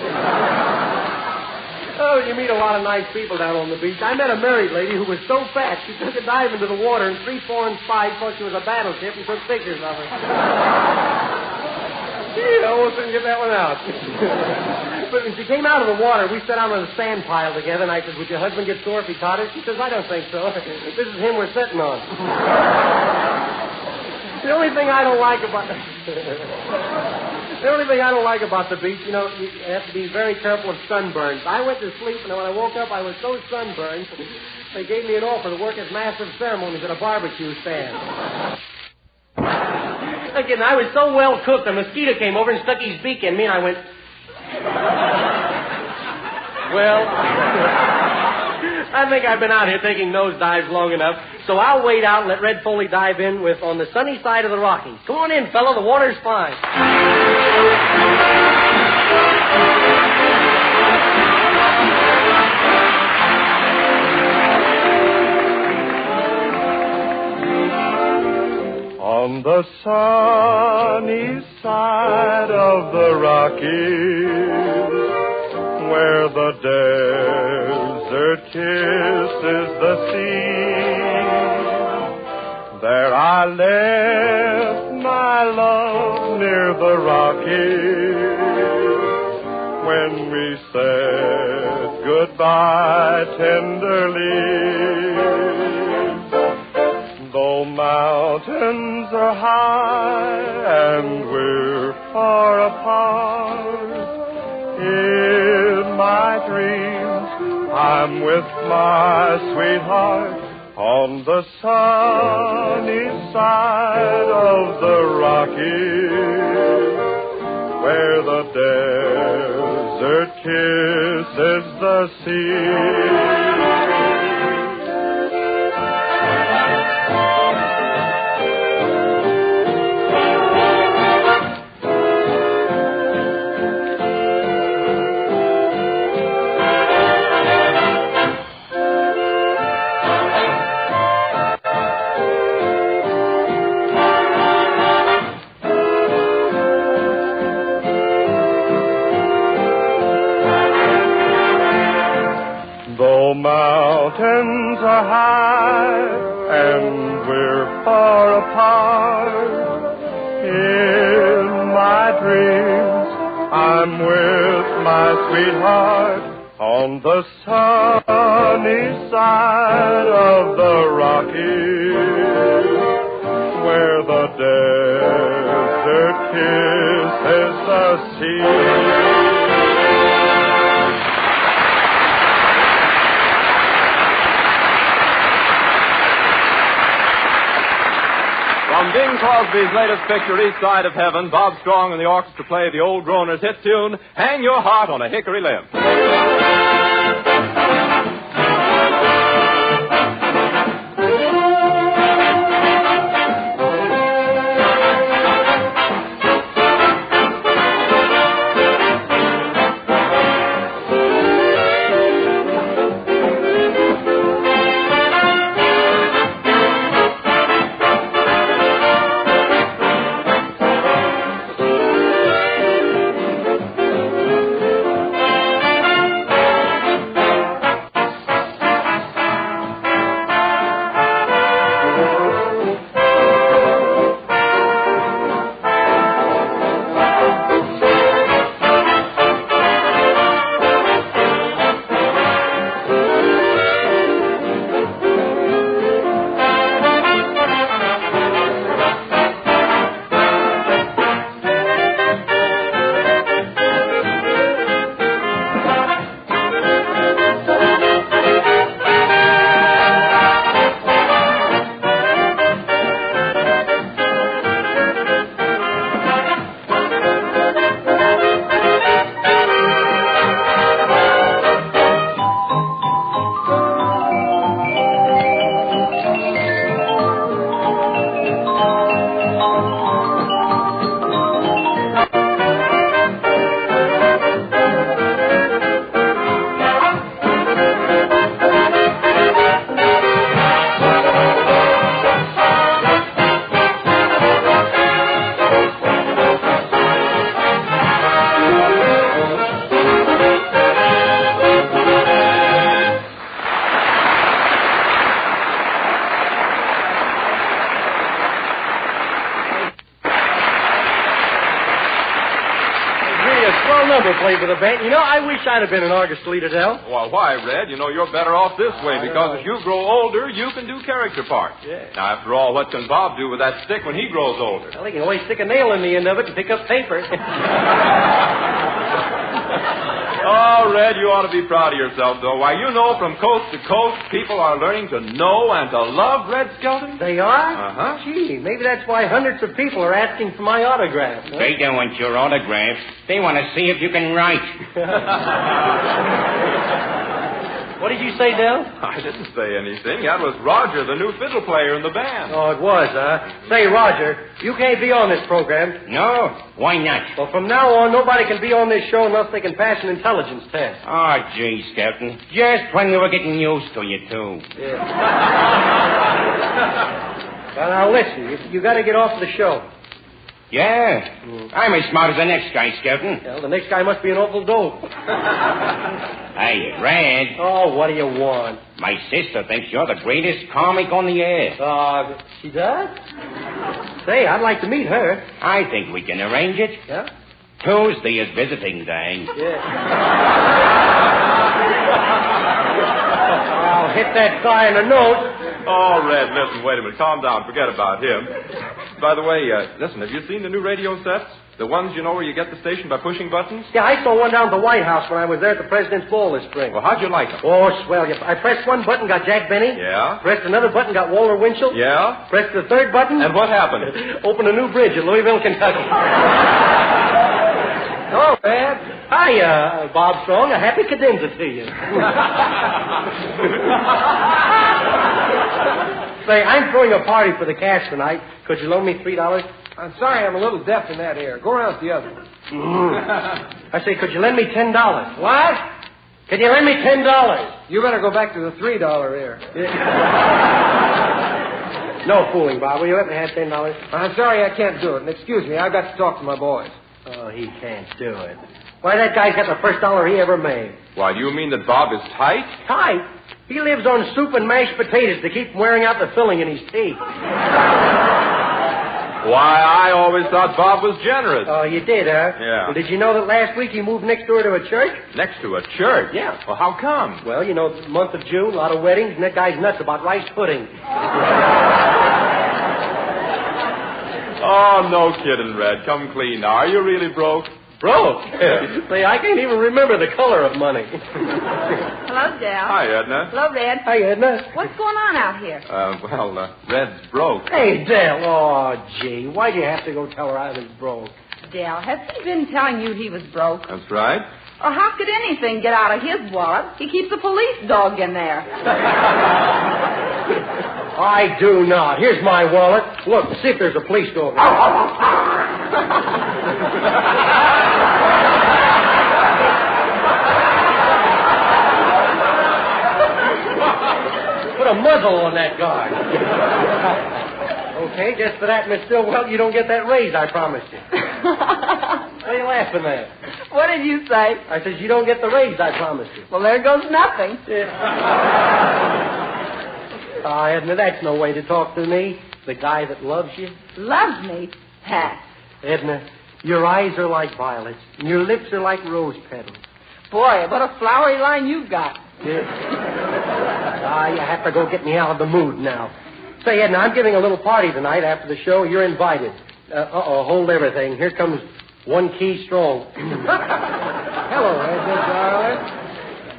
Speaker 24: Oh, you meet a lot of nice people down on the beach. I met a married lady who was so fat, she took a dive into the water, and 3, 4, and 5 thought she was a battleship and took pictures of her. Gee, I almost didn't get that one out. But when she came out of the water, we sat down on a sand pile together, and I said, would your husband get sore if he caught her? She says, I don't think so. This is him we're sitting on. The only thing I don't like about... The only thing I don't like about the beach, you have to be very careful of sunburns. I went to sleep, and when I woke up, I was so sunburned, they gave me an offer to work at massive ceremonies at a barbecue stand. Again, I was so well cooked, a mosquito came over and stuck his beak in me, and I went... Well, I think I've been out here taking nosedives long enough, so I'll wait out and let Red Foley dive in with On the Sunny Side of the Rockies. Come on in, fella, the water's fine.
Speaker 12: On the sunny side of the Rockies, where the desert kisses the sea, there I left my love near the Rockies when we said goodbye tenderly. Though mountains are high and we're far apart, in my dreams I'm with my sweetheart on the sunny side of the Rockies, where the desert kisses the sea. Mountains are high and we're far apart. In my dreams, I'm with my sweetheart on the sunny side of the Rockies, where the desert kisses the sea.
Speaker 15: From Bing Crosby's latest picture, East Side of Heaven, Bob Strong and the orchestra play the Old Groaners hit tune, Hang Your Heart on a Hickory Limb.
Speaker 24: number played with a band. You know, I wish I'd have been an orchestra leader, Del.
Speaker 15: Well, why, Red? You know, you're better off this way because as you grow older, you can do character parts.
Speaker 24: Yeah.
Speaker 15: Now, after all, what can Bob do with that stick when he grows older?
Speaker 24: Well, he can always stick a nail in the end of it and pick up paper.
Speaker 15: Oh, Red, you ought to be proud of yourself, though. Why, you know, from coast to coast, people are learning to know and to love Red Skelton.
Speaker 24: They are?
Speaker 15: Uh-huh.
Speaker 24: Gee, maybe that's why hundreds of people are asking for my autograph. Huh?
Speaker 16: They don't want your autograph. They want to see if you can write.
Speaker 24: What did you say, Del?
Speaker 15: I didn't say anything. That was Roger, the new fiddle player in the band.
Speaker 24: Oh, it was, huh? Say, Roger, you can't be on this program.
Speaker 16: No? Why not?
Speaker 24: Well, from now on, nobody can be on this show unless they can pass an intelligence test.
Speaker 16: Oh, gee, Skelton. Just when we were getting used to you, too.
Speaker 24: Yeah. Well, now, listen, you got to get off the show.
Speaker 16: Yeah. I'm as smart as the next guy, Skelton.
Speaker 24: Well, the next guy must be an awful dope.
Speaker 16: Hey, Red.
Speaker 24: Oh, what do you want?
Speaker 16: My sister thinks you're the greatest comic on the air.
Speaker 24: She does? Say, I'd like to meet her.
Speaker 16: I think we can arrange it.
Speaker 24: Yeah?
Speaker 16: Tuesday is visiting day.
Speaker 24: Yeah. I'll hit that guy in the nose.
Speaker 15: Oh, Red, listen, wait a minute. Calm down. Forget about him. By the way, listen, have you seen the new radio sets? The ones, you know, where you get the station by pushing buttons?
Speaker 24: Yeah, I saw one down at the White House when I was there at the President's Ball this spring.
Speaker 15: Well, how'd you like them?
Speaker 24: Oh, swell. I pressed one button, got Jack Benny.
Speaker 15: Yeah?
Speaker 24: Pressed another button, got Walter Winchell.
Speaker 15: Yeah?
Speaker 24: Pressed the third button.
Speaker 15: And what happened?
Speaker 24: Opened a new bridge at Louisville, Kentucky. Hello, Red. Hi, Bob Strong. A happy cadenza to you. Say, I'm throwing a party for the cast tonight. Could you loan me $3?
Speaker 18: I'm sorry, I'm a little deaf in that ear. Go around to the other one.
Speaker 24: I say, could you lend me $10? What? Could you lend me $10?
Speaker 18: You better go back to the $3 ear.
Speaker 24: No fooling, Bob. Will you let me have $10?
Speaker 18: I'm sorry, I can't do it. And excuse me, I've got to talk to my boys.
Speaker 24: Oh, he can't do it. Why, that guy's got the first dollar he ever made.
Speaker 15: Why, do you mean that Bob is tight?
Speaker 24: Tight? He lives on soup and mashed potatoes to keep from wearing out the filling in his teeth.
Speaker 15: Why, I always thought Bob was generous.
Speaker 24: Oh, you did, huh?
Speaker 15: Yeah.
Speaker 24: Well, did you know that last week he moved next door to a church?
Speaker 15: Next to a church?
Speaker 24: Yeah.
Speaker 15: Well, how come?
Speaker 24: Well, you know, it's the month of June, a lot of weddings, and that guy's nuts about rice pudding.
Speaker 15: Oh, no kidding, Red. Come clean now. Are you really broke?
Speaker 24: Broke? Say, I can't even remember the color of money.
Speaker 20: Hello, Del.
Speaker 15: Hi, Edna.
Speaker 20: Hello, Red.
Speaker 24: Hi, Edna.
Speaker 20: What's going on out here?
Speaker 15: Red's broke.
Speaker 24: Hey, Del. Oh, gee. Why'd you have to go tell her I was broke?
Speaker 20: Del, has he been telling you he was broke?
Speaker 15: That's right.
Speaker 20: Or how could anything get out of his wallet? He keeps a police dog in there.
Speaker 24: I do not. Here's my wallet. Look, see if there's a police dog. Put a muzzle on that guy. Okay, just for that, Miss Stillwell, you don't get that raise I promised you. What are you laughing at?
Speaker 20: What did you say?
Speaker 24: I said you don't get the raise I promised you.
Speaker 20: Well, there goes nothing.
Speaker 24: Edna, that's no way to talk to me. The guy that loves you.
Speaker 20: Loves me? Pat.
Speaker 24: Edna, your eyes are like violets, and your lips are like rose petals.
Speaker 20: Boy, what a flowery line you've got.
Speaker 24: Yeah. You have to go get me out of the mood now. Say, Edna, I'm giving a little party tonight after the show. You're invited. Hold everything. Here comes One Key Strong. Hello, Edna, darling.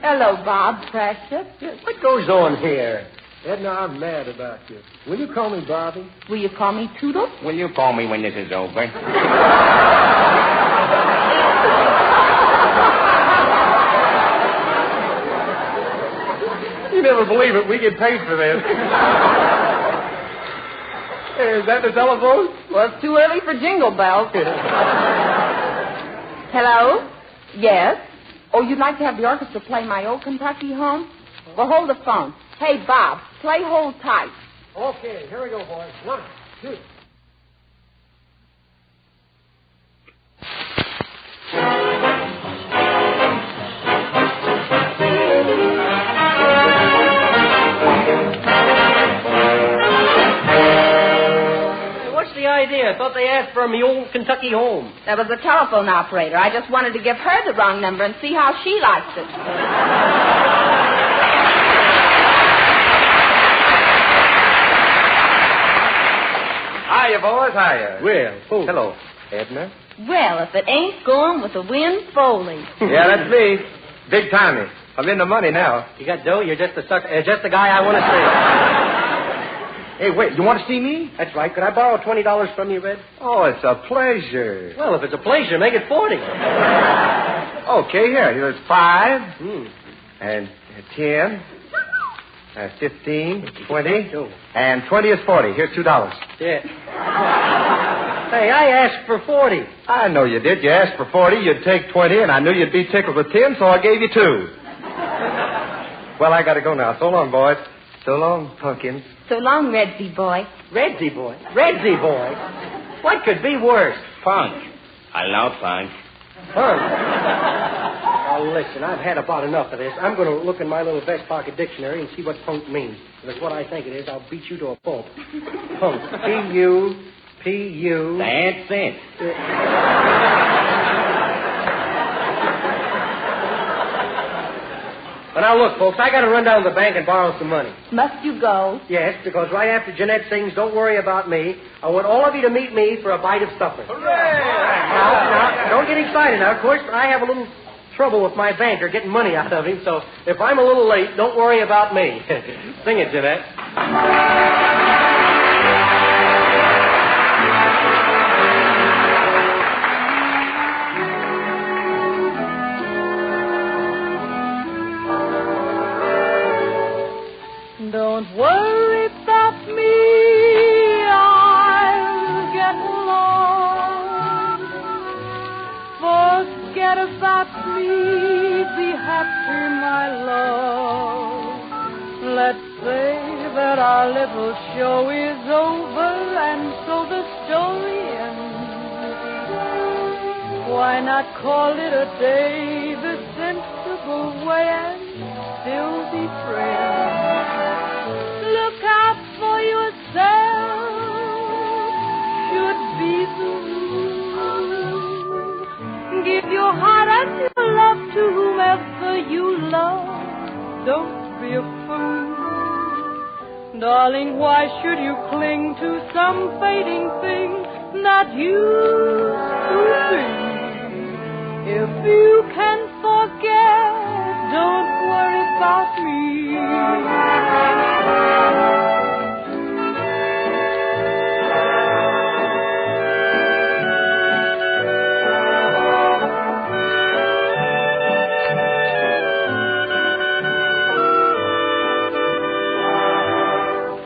Speaker 20: Hello, Bob, precious.
Speaker 24: What goes on here?
Speaker 18: Edna, I'm mad about you. Will you call me Bobby?
Speaker 20: Will you call me Toodle?
Speaker 16: Will you call me when this is over?
Speaker 24: You never believe it. We get paid for this. Hey, is that the telephone?
Speaker 20: Well, it's too early for jingle bells. Hello? Yes? Oh, you'd like to have the orchestra play My Old Kentucky Home? Well, hold the phone. Hey, Bob, play Hold Tight.
Speaker 18: Okay, here we go, boys. 1, 2.
Speaker 24: What's the idea, thought they asked for me old Kentucky home.
Speaker 20: That was the telephone operator. I just wanted to give her the wrong number and see how she likes it.
Speaker 18: Hiya, boys, hiya.
Speaker 24: Well,
Speaker 18: hello, Edna.
Speaker 20: Well, if it ain't going with the wind Foley.
Speaker 18: Yeah, that's me. Big timey. I'm in the money now.
Speaker 24: You got dough? You're just the guy I want to see.
Speaker 18: Hey, wait, you want to see me?
Speaker 24: That's right. Could I borrow $20 from you, Red?
Speaker 18: Oh, it's a pleasure.
Speaker 24: Well, if it's a pleasure, make it 40.
Speaker 18: Okay, here's 5, and 10, 15, 20, and 20 is 40. Here's $2.
Speaker 24: Yeah. Hey, I asked for 40.
Speaker 18: I know you did. You asked for 40, you'd take 20, and I knew you'd be tickled with 10, so I gave you 2. Well, I gotta go now. So long, boys. So long, pumpkins.
Speaker 20: So long, Redsy boy.
Speaker 24: Redsy boy? Redsy boy? What could be worse?
Speaker 16: Funk. I love funk.
Speaker 24: Funk? Oh, listen, I've had about enough of this. I'm going to look in my little vest pocket dictionary and see what punk means. If it's what I think it is, I'll beat you to a pulp. Punk. P-U.
Speaker 16: That's it.
Speaker 24: But now, look, folks, I got to run down to the bank and borrow some money.
Speaker 20: Must you go?
Speaker 24: Yes, because right after Jeanette sings Don't Worry About Me, I want all of you to meet me for a bite of supper.
Speaker 18: Hooray!
Speaker 24: Now, don't get excited now. Of course, I have a little trouble with my banker getting money out of him, so if I'm a little late, don't worry about me. Sing it, Jeanette.
Speaker 1: Don't worry about me, I'll get along. Forget about me, be happy, my love. Let's say that our little show is over and so the story ends. Why not call it a day the sensible way and still be friends? Look out for yourself should be the rule. Give your heart and your love to whomever you love. Don't be a fool. Darling, why should you cling to some fading thing that used to be? If you can forget, don't worry about me.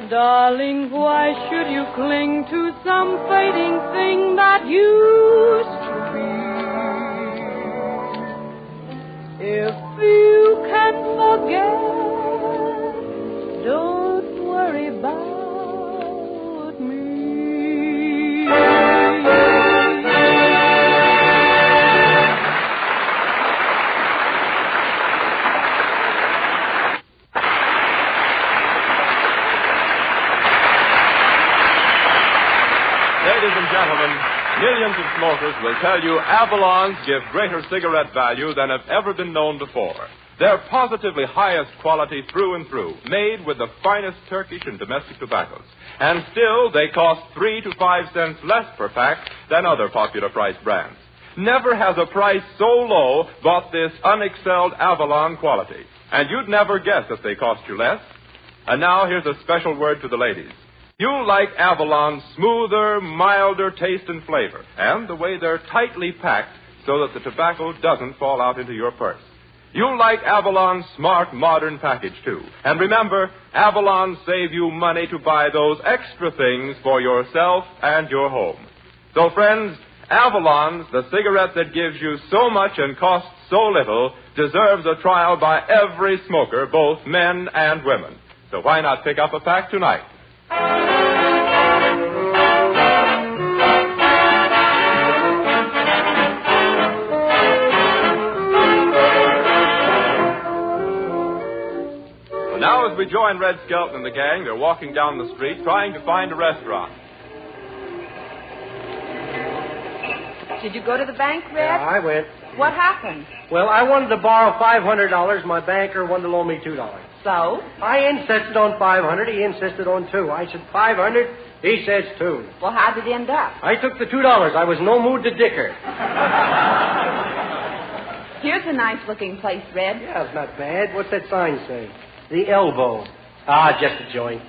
Speaker 1: Darling, why should you cling to some fading thing that used to be? If you can forget, don't worry about me.
Speaker 15: Ladies and gentlemen, millions of smokers will tell you Avalons give greater cigarette value than have ever been known before. They're positively highest quality through and through, made with the finest Turkish and domestic tobaccos. And still, they cost 3 to 5 cents less per pack than other popular price brands. Never has a price so low bought this unexcelled Avalon quality. And you'd never guess that they cost you less. And now, here's a special word to the ladies. You'll like Avalon's smoother, milder taste and flavor, and the way they're tightly packed so that the tobacco doesn't fall out into your purse. You'll like Avalon's smart, modern package, too. And remember, Avalon save you money to buy those extra things for yourself and your home. So, friends, Avalon's, the cigarette that gives you so much and costs so little, deserves a trial by every smoker, both men and women. So why not pick up a pack tonight? Now, as we join Red Skelton and the gang, they're walking down the street trying to find a restaurant.
Speaker 20: Did you go to the bank, Red?
Speaker 24: Yeah, I went.
Speaker 20: What happened?
Speaker 24: Well, I wanted to borrow $500. My banker wanted to loan me $2.
Speaker 20: So?
Speaker 24: I insisted on $500. He insisted on $2. I said $500. He says $2.
Speaker 20: Well, how did it end up?
Speaker 24: I took the $2. I was in no mood to dicker.
Speaker 20: Here's a nice-looking place, Red.
Speaker 24: Yeah, it's not bad. What's that sign say? The Elbow. Ah, just a joint.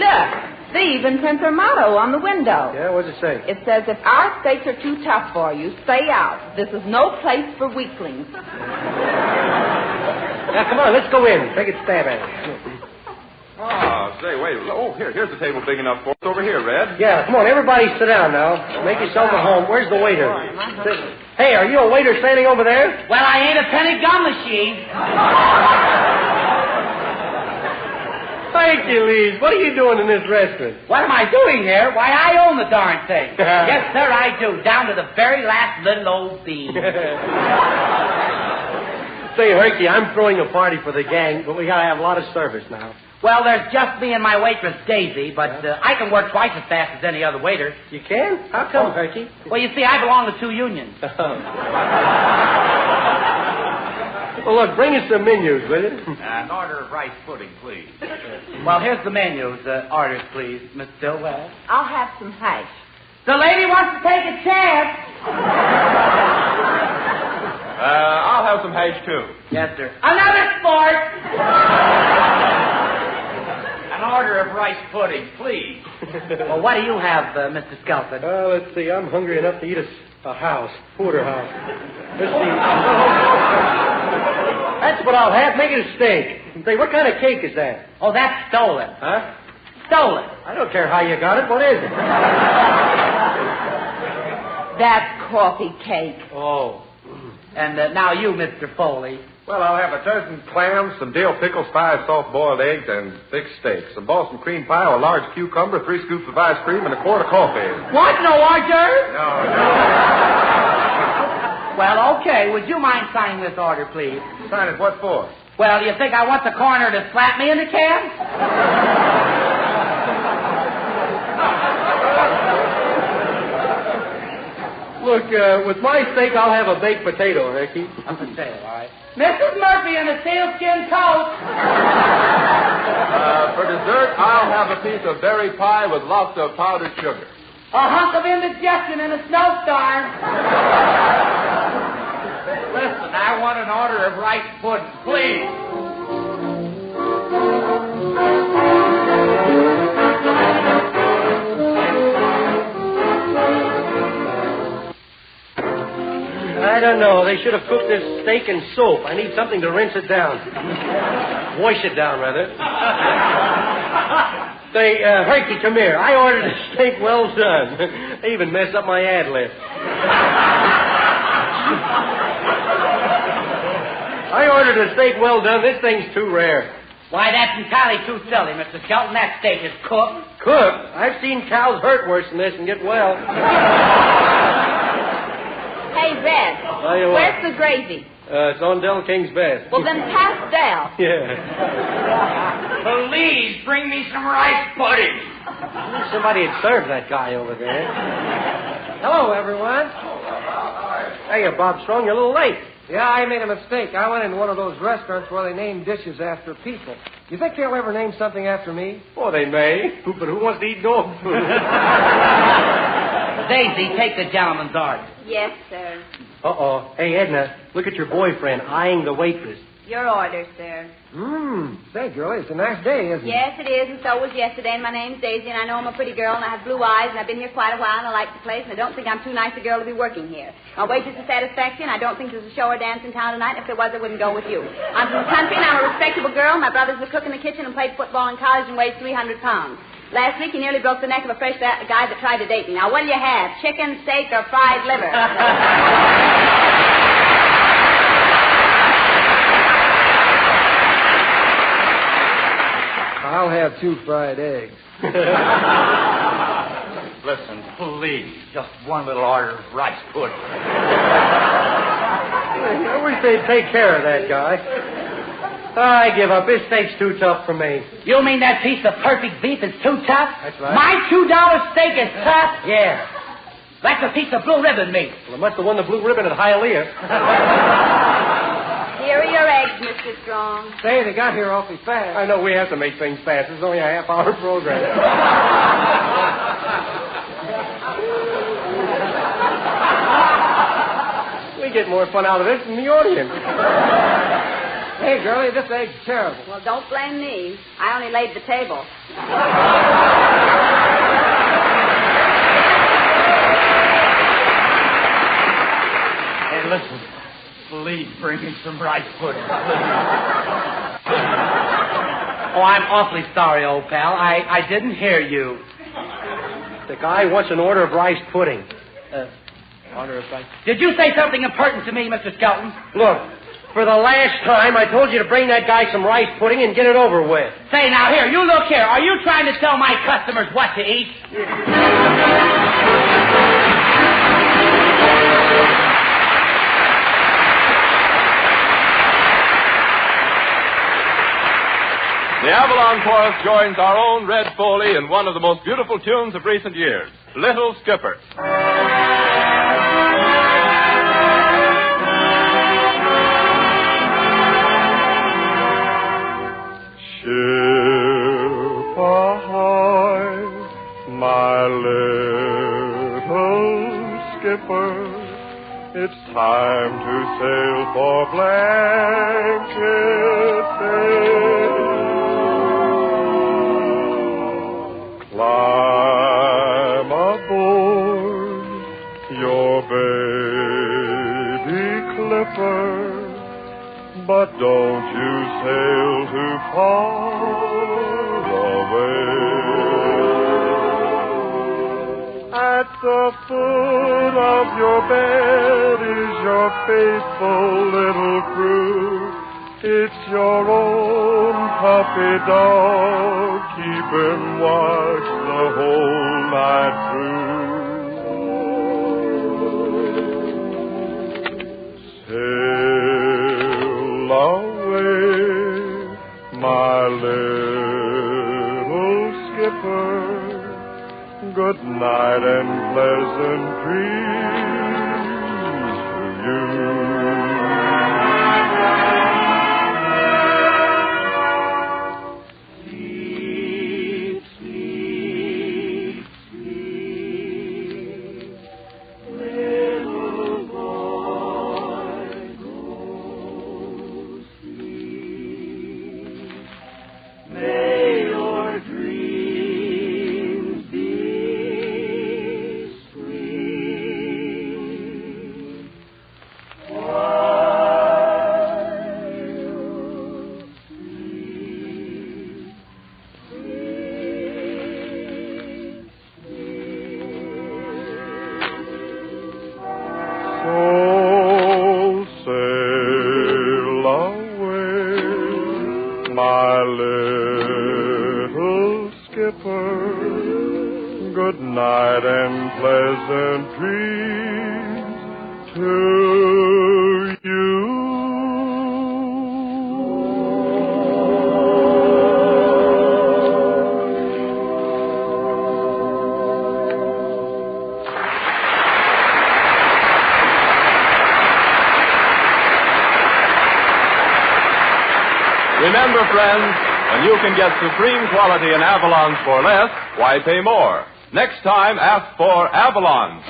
Speaker 20: Look, they even print their motto on the window.
Speaker 24: Yeah, what's it say?
Speaker 20: It says, if our steaks are too tough for you, stay out. This is no place for weaklings.
Speaker 24: Now, come on, let's go in. Take a stab at it.
Speaker 15: Oh, say, wait. Oh, here's a table big enough for us over here, Red.
Speaker 24: Yeah, come on, everybody sit down now. Make yourself at home. Where's the waiter? Hey, are you a waiter standing over there?
Speaker 5: Well, I ain't a penny gum machine.
Speaker 24: Thank you, Lee. What are you doing in this restaurant?
Speaker 5: What am I doing here? Why, I own the darn thing. Yes, sir, I do. Down to the very last little old bean.
Speaker 24: Say, Herky, I'm throwing a party for the gang, but we gotta have a lot of service now.
Speaker 5: Well, there's just me and my waitress, Daisy, but I can work twice as fast as any other waiter.
Speaker 24: You can? How come, Herky?
Speaker 5: Well, you see, I belong to 2 unions.
Speaker 24: Well, look, bring us some menus, will you?
Speaker 5: An order of rice pudding, please. Well, here's the menus. Orders, please. Miss Stillwell.
Speaker 20: I'll have some hash.
Speaker 5: The lady wants to take a chance.
Speaker 15: I'll have some hash, too.
Speaker 5: Yes, sir. Another sport. An order of rice pudding, please. Well, what do you have, Mr. Skelton?
Speaker 24: Let's see. I'm hungry enough to eat a house, porterhouse. Let's see. That's what I'll have. Make it a steak. Say, what kind of cake is that?
Speaker 5: Oh, that's stolen.
Speaker 24: Huh?
Speaker 5: Stolen.
Speaker 24: I don't care how you got it. What is it?
Speaker 20: That's coffee cake.
Speaker 24: Oh.
Speaker 5: And now you, Mr. Foley.
Speaker 18: Well, I'll have a dozen clams, some dill pickles, 5 soft-boiled eggs, and 6 steaks. Some Boston cream pie, a large cucumber, 3 scoops of ice cream, and a quart of coffee.
Speaker 5: What? No order?
Speaker 18: No.
Speaker 5: Well, okay. Would you mind signing this order, please?
Speaker 18: Sign it what for?
Speaker 5: Well, you think I want the coroner to slap me in the can?
Speaker 24: Look, with my steak, I'll have a baked potato, Ricky.
Speaker 5: A potato, all right. Mrs. Murphy in a sealskin coat.
Speaker 15: For dessert, I'll have a piece of berry pie with lots of powdered sugar.
Speaker 5: A hunk of indigestion in a snowstorm. Listen, I want an order of rice pudding, please.
Speaker 24: I don't know. They should have cooked this steak in soap. I need something to rinse it down. Wash it down, rather. Say, Herky, come here. I ordered a steak well done. They even messed up my ad lib. I ordered a steak well done. This thing's too rare.
Speaker 5: Why, that's entirely too silly, Mr. Skelton. That steak is cooked.
Speaker 24: Cooked? I've seen cows hurt worse than this and get well.
Speaker 20: Hey, Red, where's the gravy?
Speaker 24: It's on Del King's best.
Speaker 20: Well, then pass Del.
Speaker 24: Yeah.
Speaker 5: Please bring me some rice pudding.
Speaker 24: Somebody had served that guy over there. Hello, everyone. Hey, Bob Strong, you're a little late.
Speaker 14: Yeah, I made a mistake. I went into one of those restaurants where they name dishes after people. You think they'll ever name something after me?
Speaker 24: Oh, they may. But who wants to eat dog food?
Speaker 5: Daisy, take the gentleman's order.
Speaker 20: Yes, sir.
Speaker 24: Uh-oh. Hey, Edna, look at your boyfriend eyeing the waitress.
Speaker 20: Your order, sir.
Speaker 14: Say, girlie, it's a nice day, isn't it?
Speaker 3: Yes, it is, and so was yesterday, and my name's Daisy, and I know I'm a pretty girl, and I have blue eyes, and I've been here quite a while, and I like the place, and I don't think I'm too nice a girl to be working here. My wages are satisfaction. I don't think there's a show or dance in town tonight, and if there was, I wouldn't go with you. I'm from the country, and I'm a respectable girl. My brother's a cook in the kitchen and played football in college and weighs 300 pounds. Last week, he nearly broke the neck of a fresh guy that tried to date me. Now, what do you have, chicken, steak, or fried liver?
Speaker 14: I'll have 2 fried eggs.
Speaker 5: Listen, please, just one little order of rice pudding.
Speaker 24: I wish they'd take care of that guy. I give up. This steak's too tough for me.
Speaker 5: You mean that piece of perfect beef is too tough?
Speaker 24: That's right.
Speaker 5: My $2 steak is tough?
Speaker 24: Yeah.
Speaker 5: That's a piece of blue ribbon meat.
Speaker 24: Well, it must have won the blue ribbon at Hialeah.
Speaker 3: Here are your eggs, Mr. Strong.
Speaker 24: Say, they got here awfully fast. I know we have to make things fast. It's only a half-hour program. We get more fun out of this than the audience. Hey, girlie, this egg's terrible.
Speaker 3: Well, don't blame me. I only laid the table.
Speaker 5: Hey, listen. Please bring me some rice pudding, please. Oh, I'm awfully sorry, old pal. I didn't hear you.
Speaker 24: The guy wants an order of rice pudding.
Speaker 5: Order of rice? Did you say something important to me, Mr. Skelton?
Speaker 24: Look, for the last time, I told you to bring that guy some rice pudding and get it over with.
Speaker 5: Say, now, here, you look here. Are you trying to tell my customers what to eat?
Speaker 15: The Avalon Chorus joins our own Red Foley in one of the most beautiful tunes of recent years, Little Skipper.
Speaker 12: Ship ahoy, my little skipper. It's time to sail for Blanket Bay. Climb aboard your baby clipper, but don't you sail too far away. At the foot of your bed is your faithful little crew. It's your own puppy dog, keeping watch the whole night through. Sail away, my little skipper. Good night and pleasant dreams to you.
Speaker 15: Remember, friends, when you can get supreme quality in Avalons for less, why pay more? Next time, ask for Avalon.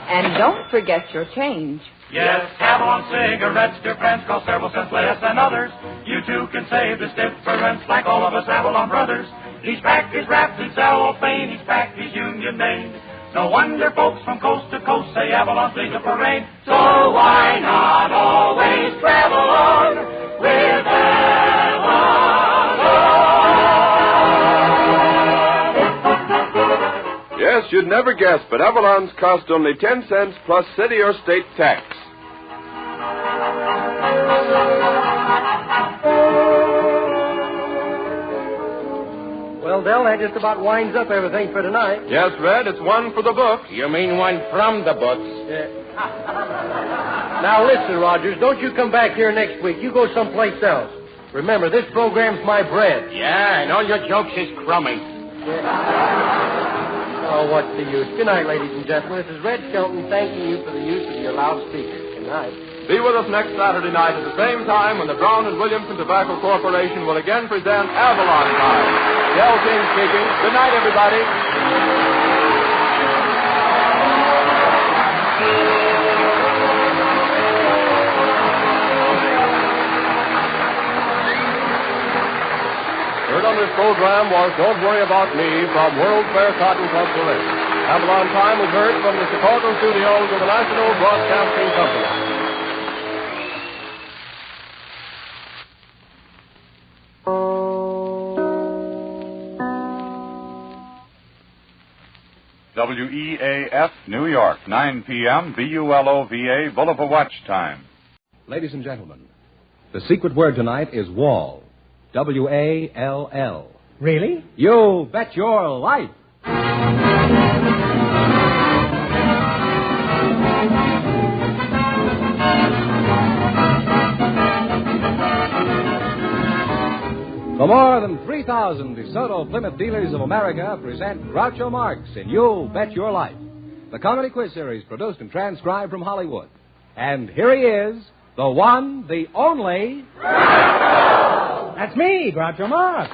Speaker 20: And don't forget your change.
Speaker 2: Yes, Avalon cigarettes, dear friends, cost several cents less than others. You too can save this difference like all of us Avalon brothers. Each pack is wrapped in cellophane, each pack is union made. No wonder folks from coast to coast say Avalon's lead the parade. So why not always travel on with
Speaker 15: Yes, you'd never guess, but Avalons cost only 10 cents plus city or state tax.
Speaker 24: Well, Del, that just about winds up everything for tonight.
Speaker 15: Yes, Red, it's one for the books.
Speaker 16: You mean one from the books?
Speaker 24: Yeah. Now, listen, Rogers, don't you come back here next week. You go someplace else.
Speaker 14: Remember, this program's my bread.
Speaker 16: Yeah, and all your jokes is crummy.
Speaker 14: Oh, what's the use? Good night, ladies and gentlemen. This is Red Skelton thanking you for the use of your loudspeakers. Good night.
Speaker 15: Be with us next Saturday night at the same time when the Brown and Williamson Tobacco Corporation will again present Avalon Time. Del King speaking. Good night, everybody.
Speaker 14: Heard on this program was Don't Worry About Me from World Fair Cotton Club Berlin. Avalon Time was heard from the Chicago studios of the National Broadcasting Company.
Speaker 4: WEAF, New York, 9 p.m., BULOVA, Bulova Watch Time.
Speaker 7: Ladies and gentlemen, the secret word tonight is wall. W-A-L-L.
Speaker 19: Really?
Speaker 7: You bet your life. The more than 3,000 DeSoto Plymouth dealers of America present Groucho Marx in You Bet Your Life, the comedy quiz series produced and transcribed from Hollywood. And here he is, the one, the only...
Speaker 19: Groucho! That's me, Groucho Marx.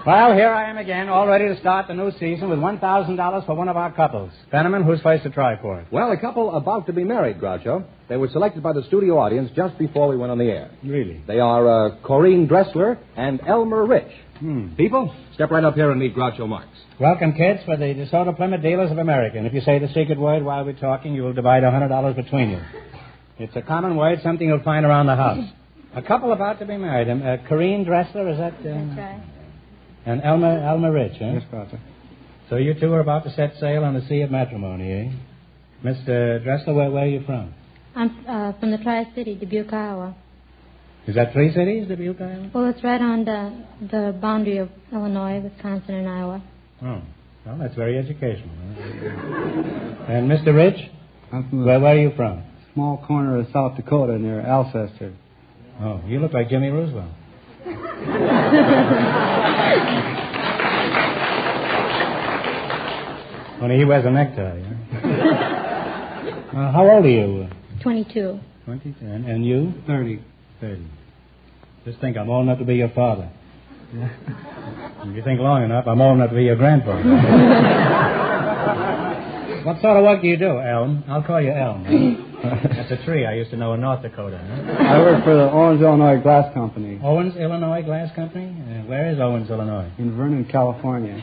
Speaker 19: Well, here I am again, all ready to start the new season with $1,000 for one of our couples. Fenneman, who's first to try for it?
Speaker 7: Well, a couple about to be married, Groucho. They were selected by the studio audience just before we went on the air.
Speaker 19: Really?
Speaker 7: They are Corinne Dressler and Elmer Rich.
Speaker 19: People?
Speaker 7: Step right up here and meet Groucho Marx.
Speaker 19: Welcome, kids, for the DeSoto Plymouth Dealers of America. And if you say the secret word while we're talking, you will divide $100 between you. It's a common word, something you'll find around the house. A couple about to be married. Corinne Dressler, is that...
Speaker 17: That's right.
Speaker 19: And Elmer Rich, eh?
Speaker 7: Yes, Groucho.
Speaker 19: So you two are about to set sail on the sea of matrimony, eh? Mr. Dressler, where are you from?
Speaker 21: I'm from the Tri-City, Dubuque, Iowa.
Speaker 19: Is that three cities, Dubuque, Iowa?
Speaker 21: Well, it's right on the boundary of Illinois, Wisconsin, and Iowa.
Speaker 19: Oh, well, that's very educational. And Mr. Rich? Where are you from?
Speaker 25: Small corner of South Dakota near Alcester.
Speaker 19: Oh, you look like Jimmy Roosevelt. Only he wears a necktie. Huh? How old are you?
Speaker 21: 22.
Speaker 19: 22. And you?
Speaker 25: 30.
Speaker 19: 30. Just think, I'm old enough to be your father. If you think long enough, I'm old enough to be your grandfather. What sort of work do you do, Elm? I'll call you Elm. That's a tree I used to know in North Dakota. Huh?
Speaker 25: I work for the Owens, Illinois Glass Company.
Speaker 19: Owens, Illinois Glass Company? Where is Owens, Illinois?
Speaker 25: In Vernon, California.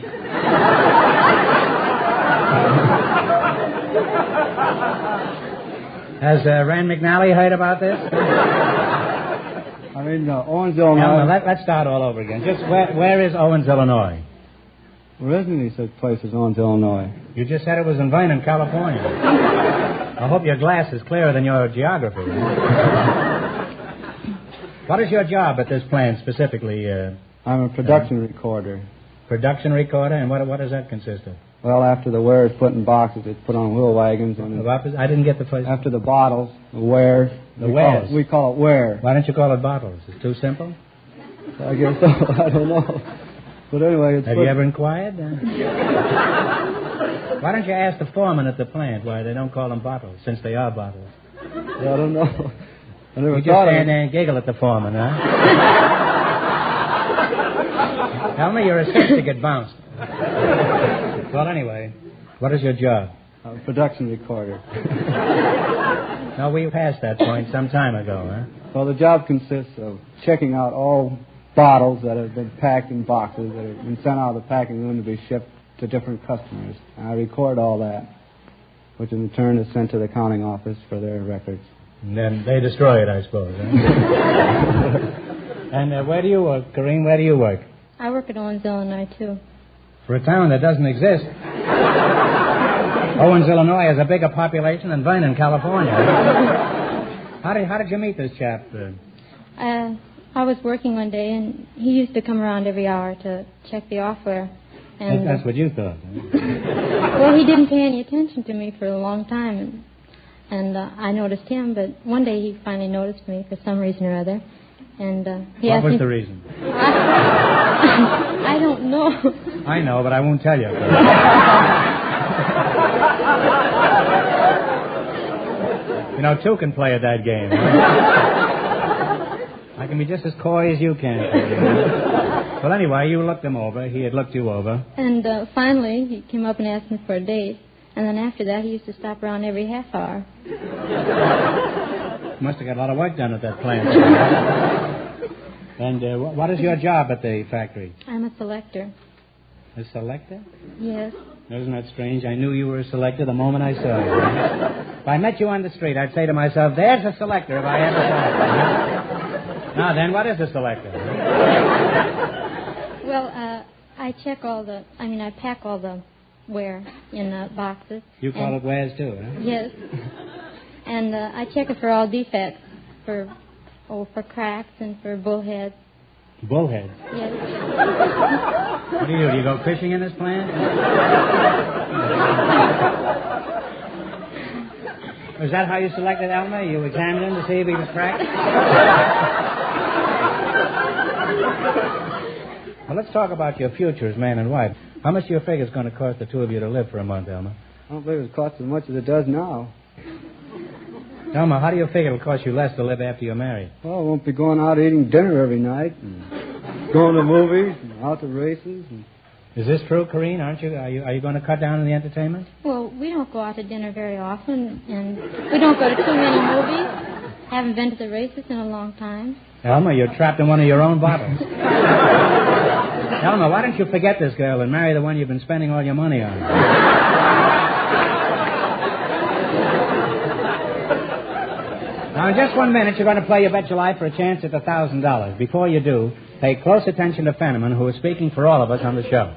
Speaker 19: Has Rand McNally heard about this?
Speaker 25: I mean, Owens, Illinois.
Speaker 19: No, let's start all over again. Just where is Owens, Illinois?
Speaker 25: Originally such place as Owens, Illinois.
Speaker 19: You just said it was in Vernon, California. I hope your glass is clearer than your geography. What is your job at this plant specifically?
Speaker 25: I'm a production recorder.
Speaker 19: Production recorder? And what does that consist of?
Speaker 25: Well, after the ware is put in boxes, it's put on wheel wagons. And
Speaker 19: I didn't get the first...
Speaker 25: After the bottles, the ware...
Speaker 19: The wares?
Speaker 25: We call it ware.
Speaker 19: Why don't you call it bottles? It's too simple?
Speaker 25: I guess so. I don't know. But anyway, it's...
Speaker 19: Have you ever inquired? Why don't you ask the foreman at the plant why they don't call them bottles, since they are bottles?
Speaker 25: Yeah, I don't know. I never
Speaker 19: you just stand there and giggle at the foreman, huh? Tell me you're a sick to get bounced. Well, anyway, what is your job?
Speaker 25: I'm a production recorder.
Speaker 19: No, we passed that point some time ago, huh?
Speaker 25: Well, the job consists of checking out all bottles that have been packed in boxes that have been sent out of the packing room to be shipped to different customers. I record all that, which in turn is sent to the accounting office for their records.
Speaker 19: And then they destroy it, I suppose, huh? And where do you work, Kareem? Where do you work?
Speaker 21: I work at Owens, Illinois, too.
Speaker 19: For a town that doesn't exist. Owens, Illinois has a bigger population than Vernon, California. How did you meet this chap?
Speaker 21: On I was working one day, and he used to come around every hour to check the offware. And
Speaker 19: That's what you thought. Huh?
Speaker 21: well, he didn't pay any attention to me for a long time, and I noticed him. But one day he finally noticed me for some reason or other, and he asked me.
Speaker 19: What was the reason?
Speaker 21: I don't know.
Speaker 19: I know, but I won't tell you. You know, two can play at that game. I can be just as coy as you can. Well, anyway, you looked him over. He had looked you over.
Speaker 21: And finally, he came up and asked me for a date. And then after that, he used to stop around every half hour.
Speaker 19: Must have got a lot of work done at that plant. And what is your job at the factory?
Speaker 21: I'm a selector.
Speaker 19: A selector?
Speaker 21: Yes.
Speaker 19: Isn't that strange? I knew you were a selector the moment I saw you. If I met you on the street, I'd say to myself, there's a selector if I ever saw it. Now then, what is a selector?
Speaker 21: Well, I pack all the ware in boxes.
Speaker 19: You call it wares too, huh?
Speaker 21: Yes. And I check it for all defects, for cracks and for bullheads.
Speaker 19: Bullheads?
Speaker 21: Yes.
Speaker 19: What do? Do you go fishing in this plant? Was that how you selected Elmer? You examined him to see if he was cracked? Well, let's talk about your future as man and wife. How much do you figure it's going to cost the two of you to live for a month, Elmer?
Speaker 25: I don't believe it costs as much as it does now.
Speaker 19: Elmer, how do you figure it'll cost you less to live after you're married?
Speaker 25: Well, I won't be going out eating dinner every night and going to movies and out to races.
Speaker 19: Is this true, Corrine? Aren't you? Are you going to cut down on the entertainment?
Speaker 21: Well, we don't go out to dinner very often, and we don't go to too many movies. Haven't been to the races in a long time.
Speaker 19: Elmer, you're trapped in one of your own bottles. Elmer, why don't you forget this girl and marry the one you've been spending all your money on? Now, in just 1 minute, you're going to play your Bet Your Life for a chance at $1,000. Before you do, pay close attention to Fenneman, who is speaking for all of us on the show.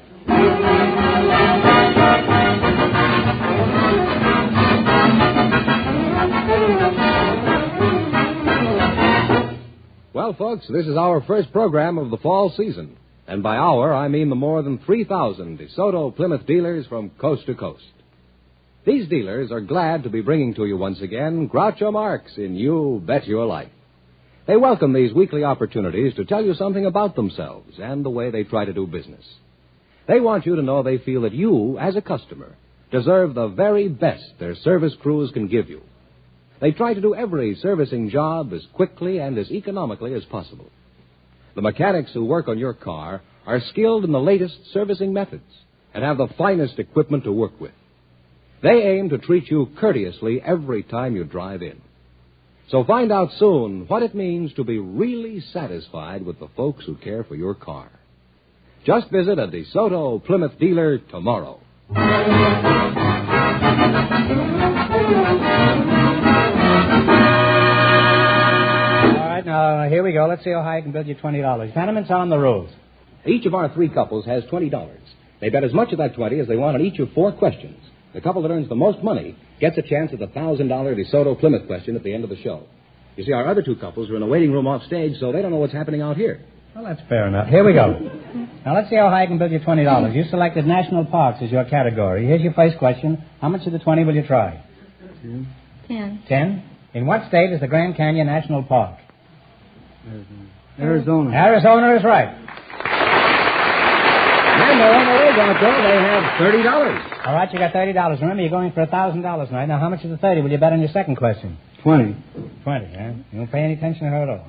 Speaker 7: Well, folks, this is our first program of the fall season. And by our, I mean the more than 3,000 DeSoto Plymouth dealers from coast to coast. These dealers are glad to be bringing to you once again Groucho Marx in You Bet Your Life. They welcome these weekly opportunities to tell you something about themselves and the way they try to do business. They want you to know they feel that you, as a customer, deserve the very best their service crews can give you. They try to do every servicing job as quickly and as economically as possible. The mechanics who work on your car are skilled in the latest servicing methods and have the finest equipment to work with. They aim to treat you courteously every time you drive in. So find out soon what it means to be really satisfied with the folks who care for your car. Just visit a DeSoto Plymouth dealer tomorrow.
Speaker 19: All right, now, here we go. Let's see how high I can build you $20. Fenneman's on the rules.
Speaker 7: Each of our three couples has $20. They bet as much of that 20 as they want on each of 4 questions. The couple that earns the most money gets a chance at the $1,000 DeSoto Plymouth question at the end of the show. You see, our other 2 couples are in a waiting room off stage, so they don't know what's happening out here.
Speaker 19: Well, that's fair enough. Here we go. Now, let's see how high I can build you $20. You selected national parks as your category. Here's your first question. How much of the 20 will you try?
Speaker 21: 10.
Speaker 19: 10? In what state is the Grand Canyon National Park?
Speaker 25: Arizona.
Speaker 19: Arizona is right.
Speaker 7: And they're on the way, Groucho. They have $30.
Speaker 19: All right, you got $30. Remember, you're going for $1,000 tonight. Now, how much of the 30 will you bet on your second question?
Speaker 25: 20.
Speaker 19: 20, huh? You don't pay any attention to her at all.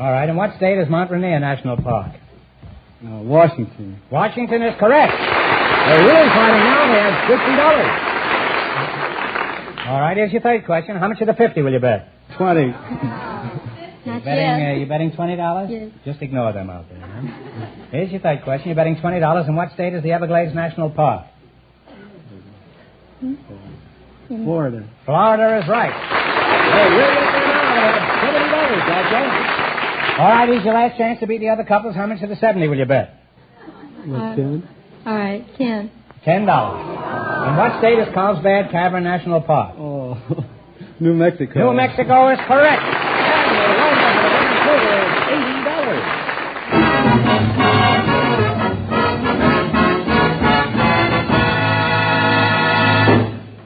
Speaker 19: All right, in what state is Mount Rainier National Park?
Speaker 25: Washington.
Speaker 19: Washington is correct.
Speaker 7: They're really fighting now. They have $50.
Speaker 19: All right, here's your third question. How much of the 50 will you bet?
Speaker 25: 20.
Speaker 21: Not
Speaker 19: you betting $20?
Speaker 21: Yes.
Speaker 19: Just ignore them out there. Huh? Here's your third question. You're betting $20. In what state is the Everglades National Park?
Speaker 25: Florida.
Speaker 19: Florida is right.
Speaker 7: Hey, really up there now. They have $70, Groucho.
Speaker 19: All right, here's your last chance to beat the other couples. How much of the 70 will you bet?
Speaker 25: 10.
Speaker 21: All right, 10.
Speaker 19: $10. In what state is Carlsbad Cavern National Park?
Speaker 25: Oh, New Mexico.
Speaker 19: New Mexico is correct.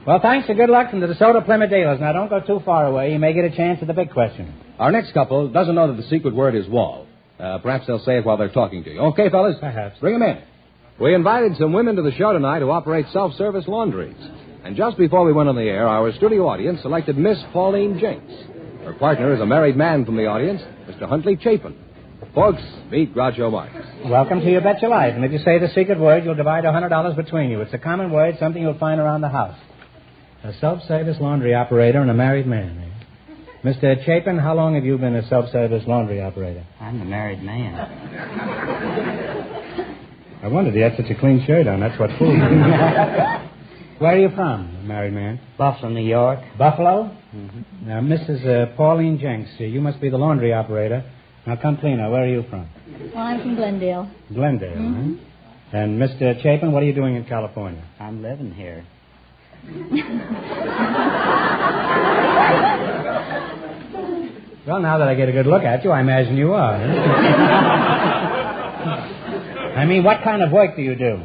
Speaker 19: Well, thanks and good luck from the DeSoto Plymouth dealers. Now, don't go too far away. You may get a chance at the big question.
Speaker 7: Our next couple doesn't know that the secret word is wall. Perhaps they'll say it while they're talking to you. Okay, fellas?
Speaker 19: Perhaps.
Speaker 7: Bring them in. We invited some women to the show tonight who operate self-service laundries. And just before we went on the air, our studio audience selected Miss Pauline Jenks. Her partner is a married man from the audience, Mr. Huntley Chapin. Folks, meet Groucho Marx.
Speaker 19: Welcome to You Bet Your Life. And if you say the secret word, you'll divide $100 between you. It's a common word, something you'll find around the house. A self-service laundry operator and a married man. Mr. Chapin, how long have you been a self-service laundry operator?
Speaker 10: I'm a married man.
Speaker 19: I wondered, he had such a clean shirt on. That's what fooled me. Where are you from, married man?
Speaker 10: Buffalo, New York.
Speaker 19: Buffalo? Mm-hmm. Now, Mrs. Pauline Jenks, you must be the laundry operator. Now, come cleaner, where are you from?
Speaker 21: Well, I'm from Glendale.
Speaker 19: Glendale,
Speaker 21: Mm-hmm.
Speaker 19: Huh? And Mr. Chapin, what are you doing in California?
Speaker 10: I'm living here.
Speaker 19: Well, now that I get a good look at you, I imagine you are. I mean, what kind of work do you do?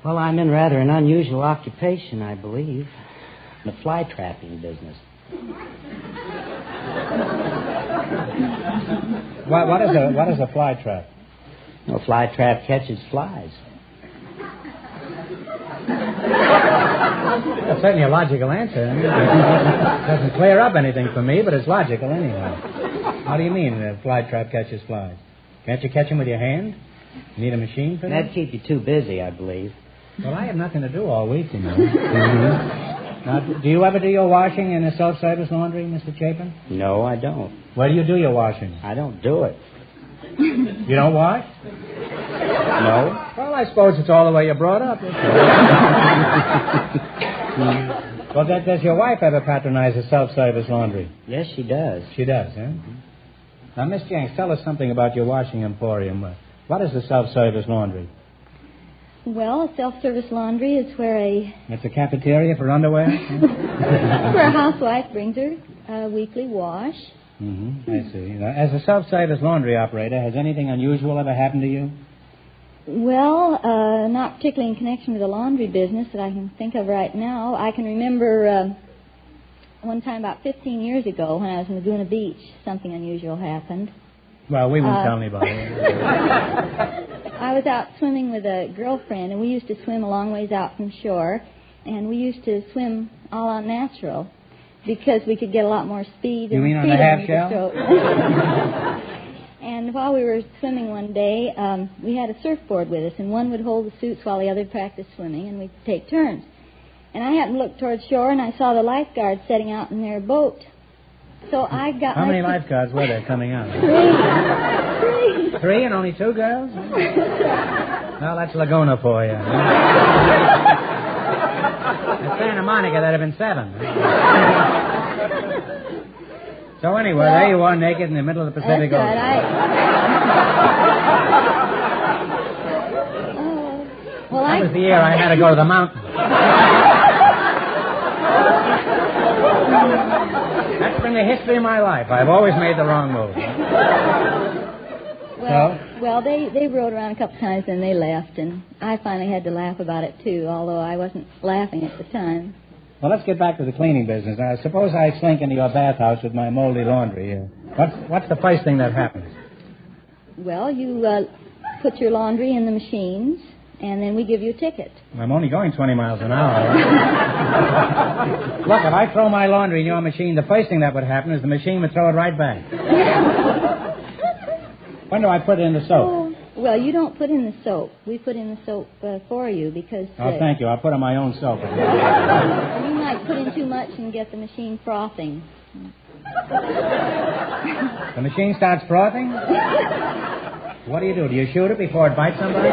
Speaker 10: Well, I'm in rather an unusual occupation, I believe. The fly trapping business.
Speaker 19: What is a fly trap?
Speaker 10: A fly trap catches flies.
Speaker 19: That's certainly a logical answer. It doesn't clear up anything for me, but it's logical anyway. How do you mean a fly trap catches flies? Can't you catch them with your hand? You need a machine for that?
Speaker 10: That'd keep you too busy, I believe.
Speaker 19: Well, I have nothing to do all week, you know. Now, do you ever do your washing in a self-service laundry, Mr. Chapin?
Speaker 10: No, I don't.
Speaker 19: Where do you do your washing?
Speaker 10: I don't do it.
Speaker 19: You don't wash?
Speaker 10: No.
Speaker 19: Well, I suppose it's all the way you're brought up. Well, does your wife ever patronize a self-service laundry?
Speaker 10: Yes, she does.
Speaker 19: She does, huh? Now, Miss Jenks, tell us something about your washing emporium. What is a self-service laundry?
Speaker 21: Well, a self-service laundry is where
Speaker 19: It's a cafeteria for underwear?
Speaker 21: where a housewife brings her weekly wash.
Speaker 19: Mm-hmm. I see. Now, as a self-service laundry operator, has anything unusual ever happened to you?
Speaker 21: Well, not particularly in connection with the laundry business that I can think of right now. I can remember one time about 15 years ago when I was in Laguna Beach, something unusual happened.
Speaker 19: Well, we won't tell anybody.
Speaker 21: I was out swimming with a girlfriend, and we used to swim a long ways out from shore, and we used to swim all on natural because we could get a lot more speed.
Speaker 19: You mean on the half shell?
Speaker 21: And while we were swimming one day, we had a surfboard with us, and one would hold the suits while the other practiced swimming, and we'd take turns. And I happened to look toward shore, and I saw the lifeguards setting out in their boat. So I got
Speaker 19: How many lifeguards were there coming out?
Speaker 21: Three.
Speaker 19: Three and only two girls? Well, that's Laguna for you. At Santa Monica, that'd have been 7. So anyway, there you are, naked in the middle of the Pacific Ocean.
Speaker 21: Right.
Speaker 19: That was the year I had to go to the mountains. That's been the history of my life. I've always made the wrong move.
Speaker 21: Well, they rode around a couple times and they left, and I finally had to laugh about it too, although I wasn't laughing at the time.
Speaker 19: Well, let's get back to the cleaning business. Now, suppose I slink into your bathhouse with my moldy laundry. What's the first thing that happens?
Speaker 21: Well, you put your laundry in the machines, and then we give you a ticket.
Speaker 19: I'm only going 20 miles an hour. Look, if I throw my laundry in your machine, the first thing that would happen is the machine would throw it right back. When do I put it in the soap?
Speaker 21: Well, you don't put in the soap. We put in the soap for you because...
Speaker 19: thank you. I'll put in my own soap.
Speaker 21: You might put in too much and get the machine frothing.
Speaker 19: The machine starts frothing? What do? Do you shoot it before it bites somebody?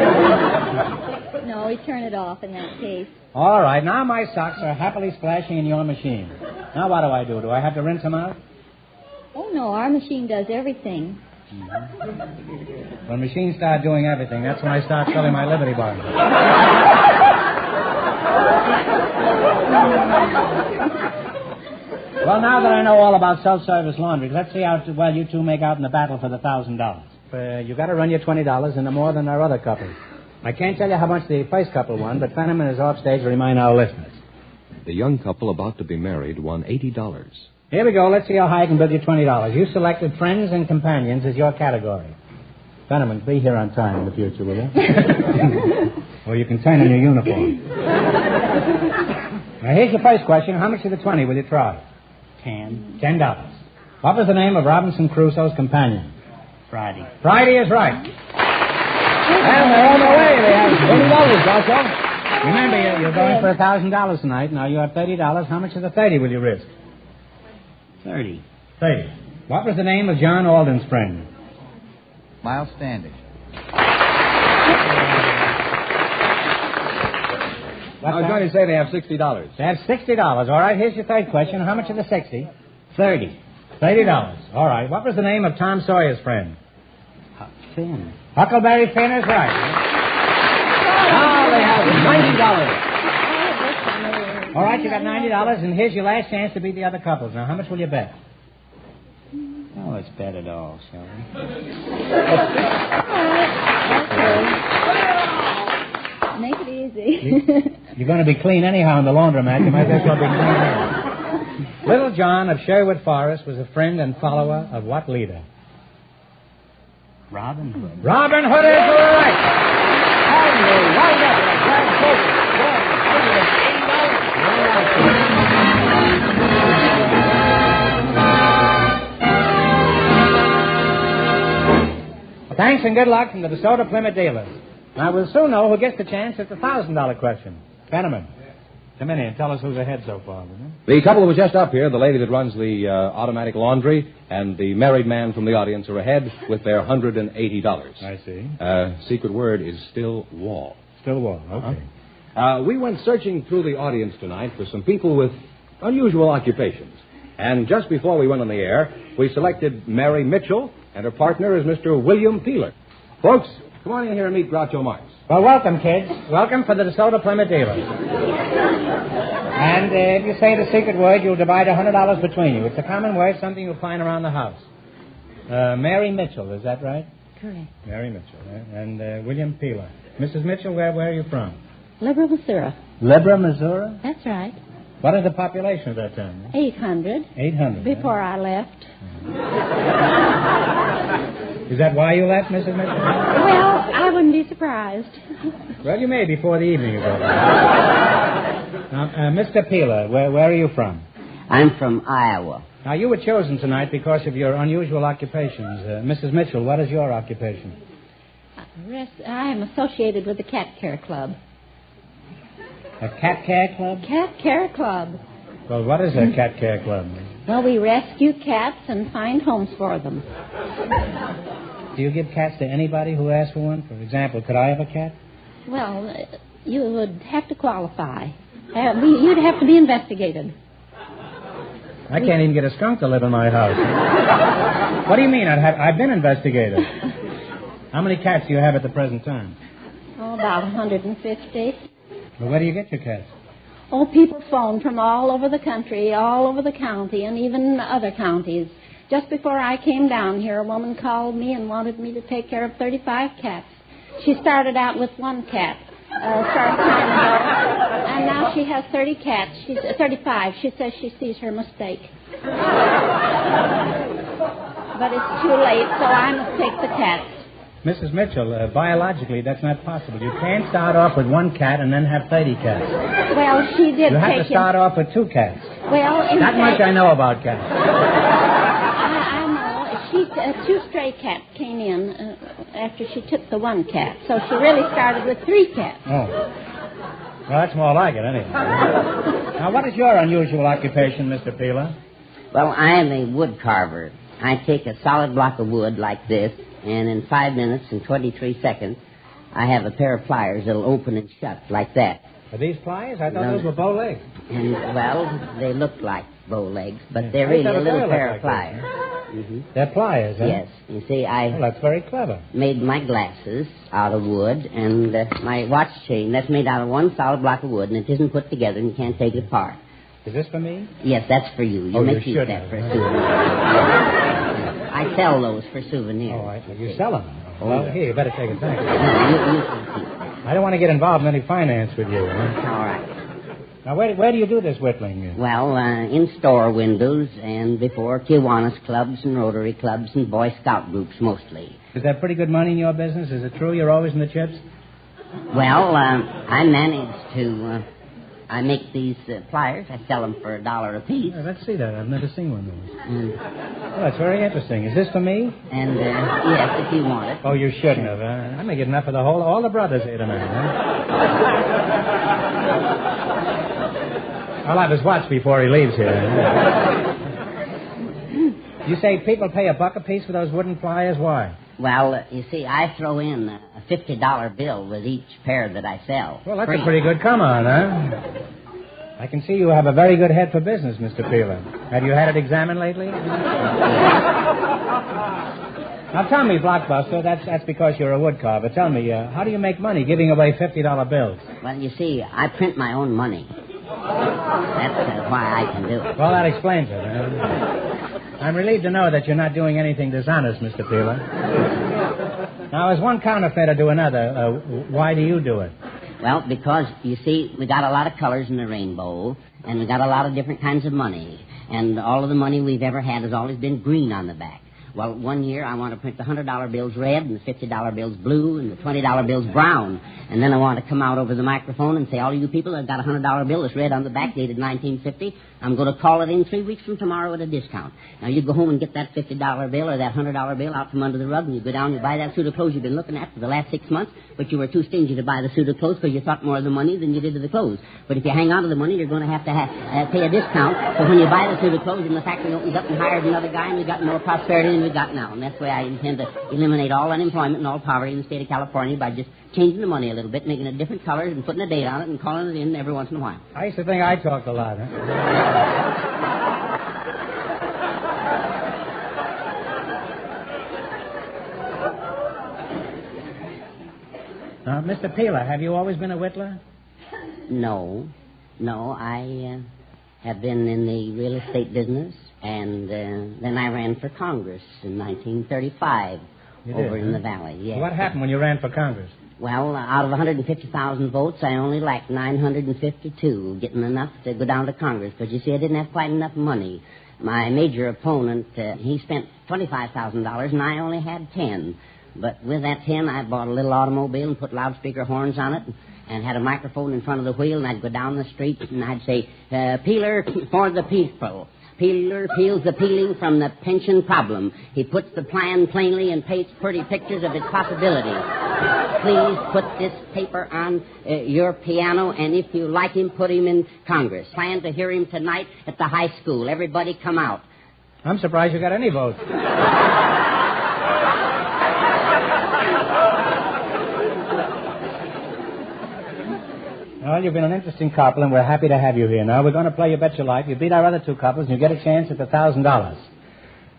Speaker 21: No, we turn it off in that case.
Speaker 19: All right. Now my socks are happily splashing in your machine. Now what do? Do I have to rinse them out?
Speaker 21: Oh, no. Our machine does everything.
Speaker 19: Mm-hmm. When machines start doing everything, that's when I start filling my Liberty Bars. Well, now that I know all about self-service laundry, let's see how well you two make out in the battle for the $1,000. You got to run your $20 into more than our other couple. I can't tell you how much the first couple won, but Fenham and his offstage remind our listeners.
Speaker 7: The young couple about to be married won $80.
Speaker 19: Here we go. Let's see how high I can bid you $20. You selected friends and companions as your category. Fenneman, be here on time in the future, will you? Or you can turn in your uniform. Now, here's your first question. How much of the 20 will you try? $10. What was the name of Robinson Crusoe's companion?
Speaker 10: Friday.
Speaker 19: Friday is right. And they're on their way. They have $20, Groucho. Remember, you're going for $1,000 tonight. Now you have $30. How much of the 30 will you risk?
Speaker 10: 30.
Speaker 19: What was the name of John Alden's friend?
Speaker 8: Miles Standish.
Speaker 7: I was going to say they have $60.
Speaker 19: They have $60. All right, here's your third question. How much of the 60?
Speaker 10: 30.
Speaker 19: $30. All right. What was the name of Tom Sawyer's friend?
Speaker 10: Finn.
Speaker 19: Huckleberry Finn is right.
Speaker 7: Now they have $90.
Speaker 19: All right, you got $90, and here's your last chance to beat the other couples. Now, how much will you bet?
Speaker 10: Oh, let's bet it all, shall we?
Speaker 21: Make it easy.
Speaker 19: You're going to be clean anyhow in the laundromat. You might as well be clean here. Little John of Sherwood Forest was a friend and follower of what leader?
Speaker 10: Robin Hood.
Speaker 19: Robin Hood is right. Thanks and good luck from the DeSoto Plymouth dealers. Now, we'll soon know who gets the chance at the $1,000 question. Fenneman, come in here and tell us who's ahead so far.
Speaker 7: The couple who was just up here, the lady that runs the automatic laundry, and the married man from the audience are ahead with their $180.
Speaker 19: I see.
Speaker 7: Secret word is still wall.
Speaker 19: Still wall, okay.
Speaker 7: We went searching through the audience tonight for some people with unusual occupations. And just before we went on the air, we selected Mary Mitchell, and her partner is Mr. William Peeler. Folks, come on in here and meet Groucho Marx.
Speaker 19: Well, welcome, kids. Welcome for the DeSoto Plymouth dealers. And if you say the secret word, you'll divide $100 between you. It's a common word, something you'll find around the house. Mary Mitchell, is that right?
Speaker 21: Correct.
Speaker 19: Mary Mitchell. And William Peeler. Mrs. Mitchell, where are you from?
Speaker 21: Libra, Missouri.
Speaker 19: Libra, Missouri?
Speaker 21: That's right.
Speaker 19: What is the population of that town?
Speaker 21: 800.
Speaker 19: 800.
Speaker 21: Before I left.
Speaker 19: Is that why you left, Mrs. Mitchell?
Speaker 21: Well, I wouldn't be surprised.
Speaker 19: Well, you may before the evening is over. Now, Mr. Peeler, where are you from?
Speaker 11: I'm from Iowa.
Speaker 19: Now, you were chosen tonight because of your unusual occupations. Mrs. Mitchell, what is your occupation?
Speaker 21: I am associated with the Cat Care Club.
Speaker 19: A cat care club?
Speaker 21: Cat Care Club.
Speaker 19: Well, what is a cat care club?
Speaker 21: Well, we rescue cats and find homes for them.
Speaker 19: Do you give cats to anybody who asks for one? For example, could I have a cat?
Speaker 21: Well, you would have to qualify. You'd have to be investigated.
Speaker 19: I can't even get a skunk to live in my house. What do you mean? I've been investigated. How many cats do you have at the present time?
Speaker 21: Oh, about 150.
Speaker 19: Well, where do you get your cats?
Speaker 21: Oh, people phone from all over the country, all over the county, and even other counties. Just before I came down here, a woman called me and wanted me to take care of 35 cats. She started out with one cat, short time ago, and now she has 30 cats. She's 35. She says she sees her mistake. But it's too late, so I must take the cats.
Speaker 19: Mrs. Mitchell, biologically, that's not possible. You can't start off with one cat and then have 30 cats.
Speaker 21: Well, she did
Speaker 19: You have
Speaker 21: take
Speaker 19: to start off with 2 cats.
Speaker 21: Well, in
Speaker 19: That much I know about cats.
Speaker 21: I know. 2 stray cats came in after she took the one cat. So she really started with 3 cats.
Speaker 19: Oh. Well, that's more like it, anyway. Now, what is your unusual occupation, Mr. Peeler?
Speaker 11: Well, I am a wood carver. I take a solid block of wood like this, and in 5 minutes and 23 seconds, I have a pair of pliers that'll open and shut like that.
Speaker 19: Are these pliers? I thought those were bow legs.
Speaker 11: And, well, they look like bow legs, but they're really a little pair of pliers.
Speaker 19: Mm-hmm. They're pliers, huh?
Speaker 11: Yes. You see,
Speaker 19: Well, that's very clever.
Speaker 11: made my glasses out of wood, and my watch chain, that's made out of one solid block of wood, and it isn't put together, and you can't take it apart.
Speaker 19: Is this for me?
Speaker 11: Yes, that's for you. You may keep
Speaker 19: should
Speaker 11: that
Speaker 19: have.
Speaker 11: for a souvenir. I sell those for souvenirs.
Speaker 19: Oh, you sell them? Well, here, you better take it back.
Speaker 11: No, you can keep them.
Speaker 19: I don't want to get involved in any finance with you. Huh?
Speaker 11: All right.
Speaker 19: Now, where do you do this whittling?
Speaker 11: Well, in store windows and before Kiwanis clubs and Rotary clubs and Boy Scout groups mostly.
Speaker 19: Is that pretty good money in your business? Is it true you're always in the chips?
Speaker 11: Well, I manage to... I make these pliers. I sell them for $1 a piece.
Speaker 19: Let's see that. I've never seen one of those. Well, that's very interesting. Is this for me?
Speaker 11: And, yes, if you want it.
Speaker 19: Oh, you shouldn't have. I may get enough of all the brothers here tonight, huh? I'll have his watch before he leaves here. You say people pay $1 a piece for those wooden pliers? Why?
Speaker 11: Well, you see, I throw in a $50 bill with each pair that I sell.
Speaker 19: Well, that's a pretty good come-on, huh? I can see you have a very good head for business, Mr. Peeler. Have you had it examined lately? Now, tell me, Blockbuster, that's because you're a woodcarver. Tell me, how do you make money giving away $50 bills?
Speaker 11: Well, you see, I print my own money. That's why I can do it.
Speaker 19: Well, that explains it. I'm relieved to know that you're not doing anything dishonest, Mr. Peeler. Now, as one counterfeiter to another, why do you do it?
Speaker 11: Well, because, you see, we got a lot of colors in the rainbow, and we got a lot of different kinds of money. And all of the money we've ever had has always been green on the back. Well, one year I want to print the $100 bills red and the $50 bills blue and the $20 bills brown. And then I want to come out over the microphone and say, all of you people that have got a $100 bill that's red on the back, dated 1950, I'm going to call it in 3 weeks from tomorrow at a discount. Now, you go home and get that $50 bill or that $100 bill out from under the rug, and you go down and you buy that suit of clothes you've been looking at for the last 6 months, but you were too stingy to buy the suit of clothes because you thought more of the money than you did of the clothes. But if you hang on to the money, you're going to have to pay a discount. So when you buy the suit of clothes and the factory opens up and hires another guy, and we've got more prosperity than we've got now. And that's why I intend to eliminate all unemployment and all poverty in the state of California by just changing the money a little bit, making it different colors and putting a date on it and calling it in every once in a while.
Speaker 19: I used to think I talked a lot, huh? Mr. Peeler, have you always been a whittler?
Speaker 11: No, I have been in the real estate business, and then I ran for Congress in 1935 over in the valley. Yes.
Speaker 19: What happened when you ran for Congress?
Speaker 11: Well, out of 150,000 votes, I only lacked 952, getting enough to go down to Congress, because you see, I didn't have quite enough money. My major opponent, he spent $25,000, and I only had 10. But with that 10, I bought a little automobile and put loudspeaker horns on it and had a microphone in front of the wheel, and I'd go down the street and I'd say, Peeler for the people. Peeler peels the peeling from the pension problem. He puts the plan plainly and paints pretty pictures of its possibilities. Please put this paper on your piano, and if you like him, put him in Congress. Plan to hear him tonight at the high school. Everybody come out.
Speaker 19: I'm surprised you got any votes. Well, you've been an interesting couple, and we're happy to have you here. Now, we're going to play You Bet Your Life. You beat our other two couples, and you get a chance at the $1,000.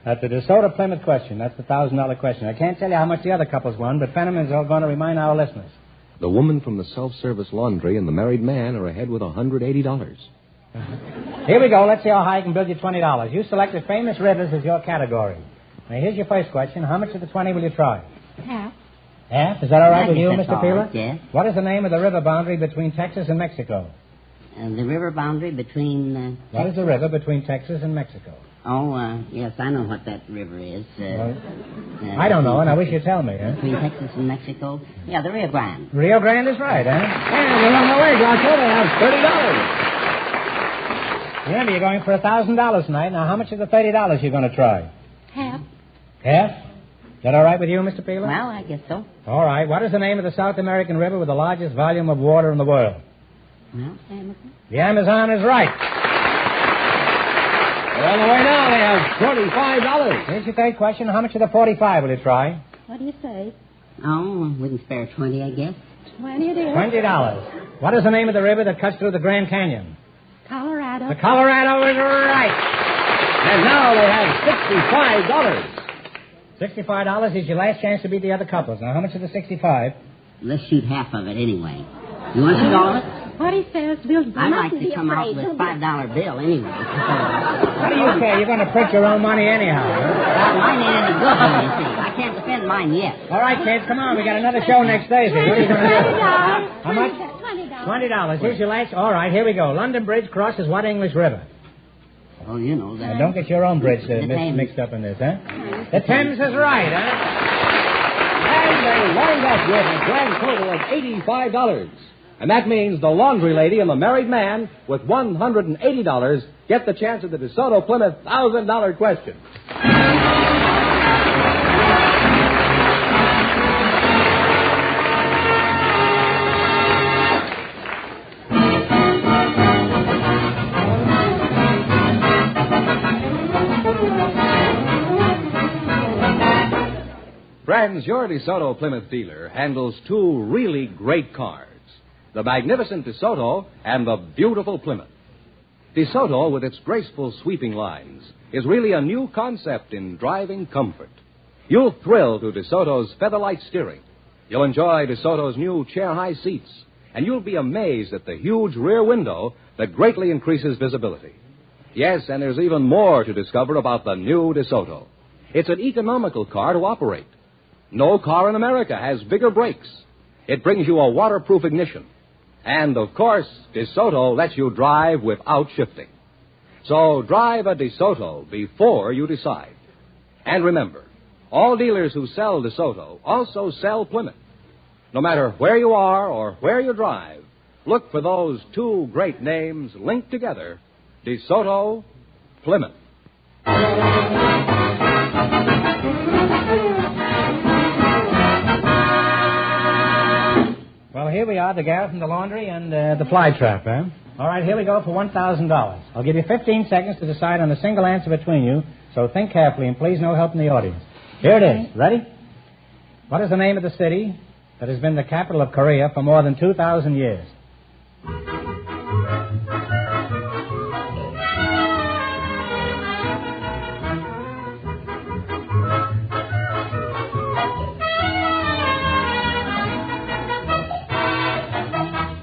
Speaker 19: At the DeSoto Plymouth question, that's the $1,000 question. I can't tell you how much the other couples won, but Fenneman's going to remind our listeners.
Speaker 6: The woman from the self-service laundry and the married man are ahead with $180.
Speaker 19: Here we go. Let's see how high I can build you $20. You selected famous rivers as your category. Now, here's your first question. How much of the 20 will you try?
Speaker 21: Half.
Speaker 19: Half? Is that all right with you, Mr. Peeler?
Speaker 11: Yes.
Speaker 19: What is the name of the river boundary between Texas and Mexico?
Speaker 11: The river boundary between...
Speaker 19: What is the river between Texas and Mexico?
Speaker 11: Oh, yes, I know what that river is.
Speaker 19: I don't know, and I wish you'd tell me, huh?
Speaker 11: Between Texas and Mexico? Yeah, the Rio Grande.
Speaker 19: Rio Grande is right, huh?
Speaker 6: And you're on the way, Groucho. They have $30.
Speaker 19: Remember, you're going for $1,000 tonight. Now, how much of the $30 you're going to try?
Speaker 21: Half.
Speaker 19: Half? Is that all right with you, Mr. Peeler?
Speaker 11: Well, I guess so.
Speaker 19: All right. What is the name of the South American river with the largest volume of water in the world?
Speaker 11: Well, Amazon.
Speaker 19: The Amazon is right.
Speaker 6: They're on the way now. They have $45.
Speaker 19: Here's your third question. How much of the 45 will you try?
Speaker 21: What do you say?
Speaker 11: Oh, we can spare 20, I guess.
Speaker 21: 20 it is.
Speaker 19: $20. What is the name of the river that cuts through the Grand Canyon?
Speaker 21: Colorado.
Speaker 19: The Colorado is right.
Speaker 6: And now they have $65.
Speaker 19: $65 is your last chance to beat the other couples. Now, how much of the 65?
Speaker 11: Let's shoot half of it anyway. You want to shoot all of it?
Speaker 21: What he says, Bill,
Speaker 11: I'd like to come out with a $5 bill anyway.
Speaker 19: What do you care? You're going to print your own money anyhow.
Speaker 11: Well, mine ain't any good, you see. I can't defend mine yet.
Speaker 19: All right, kids, come on. We got another show next Thursday. What are you going to do?
Speaker 21: $20.
Speaker 19: How much?
Speaker 21: $20.
Speaker 19: $20. Here's your lights. All right, here we go. London Bridge crosses what English River?
Speaker 11: Oh, you know that.
Speaker 19: Now, don't get your own bridge mixed up in this, huh? The Thames is right, huh?
Speaker 7: And they wind up with a grand total of $85. And that means the laundry lady and the married man with $180 get the chance at the DeSoto Plymouth $1,000 question. Friends, your DeSoto Plymouth dealer handles two really great cars, the magnificent DeSoto and the beautiful Plymouth. DeSoto, with its graceful sweeping lines, is really a new concept in driving comfort. You'll thrill to DeSoto's featherlight steering. You'll enjoy DeSoto's new chair-high seats, and you'll be amazed at the huge rear window that greatly increases visibility. Yes, and there's even more to discover about the new DeSoto. It's an economical car to operate. No car in America has bigger brakes. It brings you a waterproof ignition. And, of course, DeSoto lets you drive without shifting. So drive a DeSoto before you decide. And remember, all dealers who sell DeSoto also sell Plymouth. No matter where you are or where you drive, look for those two great names linked together, DeSoto, Plymouth.
Speaker 19: Well, here we are, the gal from the laundry and the fly trap, huh? All right, here we go for $1,000. I'll give you 15 seconds to decide on a single answer between you, so think carefully and please no help in the audience. Here it is. Ready? What is the name of the city that has been the capital of Korea for more than 2,000 years?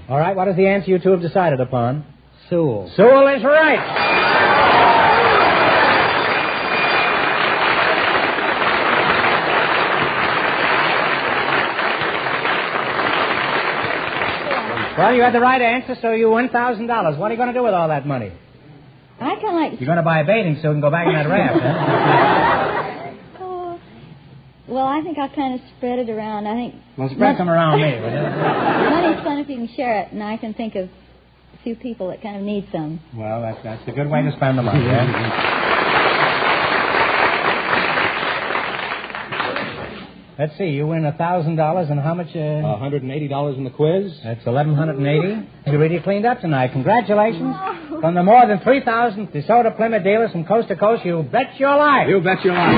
Speaker 19: All right, what is the answer you two have decided upon?
Speaker 10: Sewell.
Speaker 19: Sewell is right. Well, you had the right answer, so you win $1,000. What are you going to do with all that money?
Speaker 21: I kind of like...
Speaker 19: You're going to buy a bathing suit and go back in that raft, huh?
Speaker 21: Oh, well, I think I'll kind of spread it around. I think...
Speaker 19: Well, spread some around me, will you?
Speaker 21: Money's fun if you can share it, and I can think of a few people that kind of need some.
Speaker 19: Well, that's a good way to spend the money, yeah? Let's see, you win $1,000 and how much?
Speaker 7: $180 in the quiz.
Speaker 19: That's $1,180. You really cleaned up tonight. Congratulations. From the more than 3,000 DeSoto Plymouth dealers from coast to coast, you bet your life.
Speaker 7: You bet your life.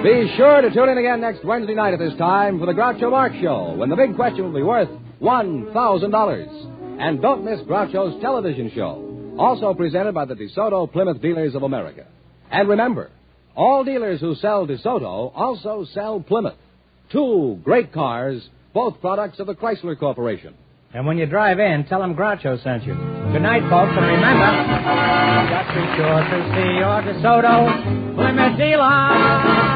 Speaker 7: Be sure to tune in again next Wednesday night at this time for the Groucho Marx Show, when the big question will be worth $1,000. And don't miss Groucho's television show, also presented by the DeSoto Plymouth Dealers of America. And remember, all dealers who sell DeSoto also sell Plymouth. Two great cars, both products of the Chrysler Corporation.
Speaker 19: And when you drive in, tell them Groucho sent you. Good night, folks, and remember, just be sure to see your DeSoto Plymouth dealer.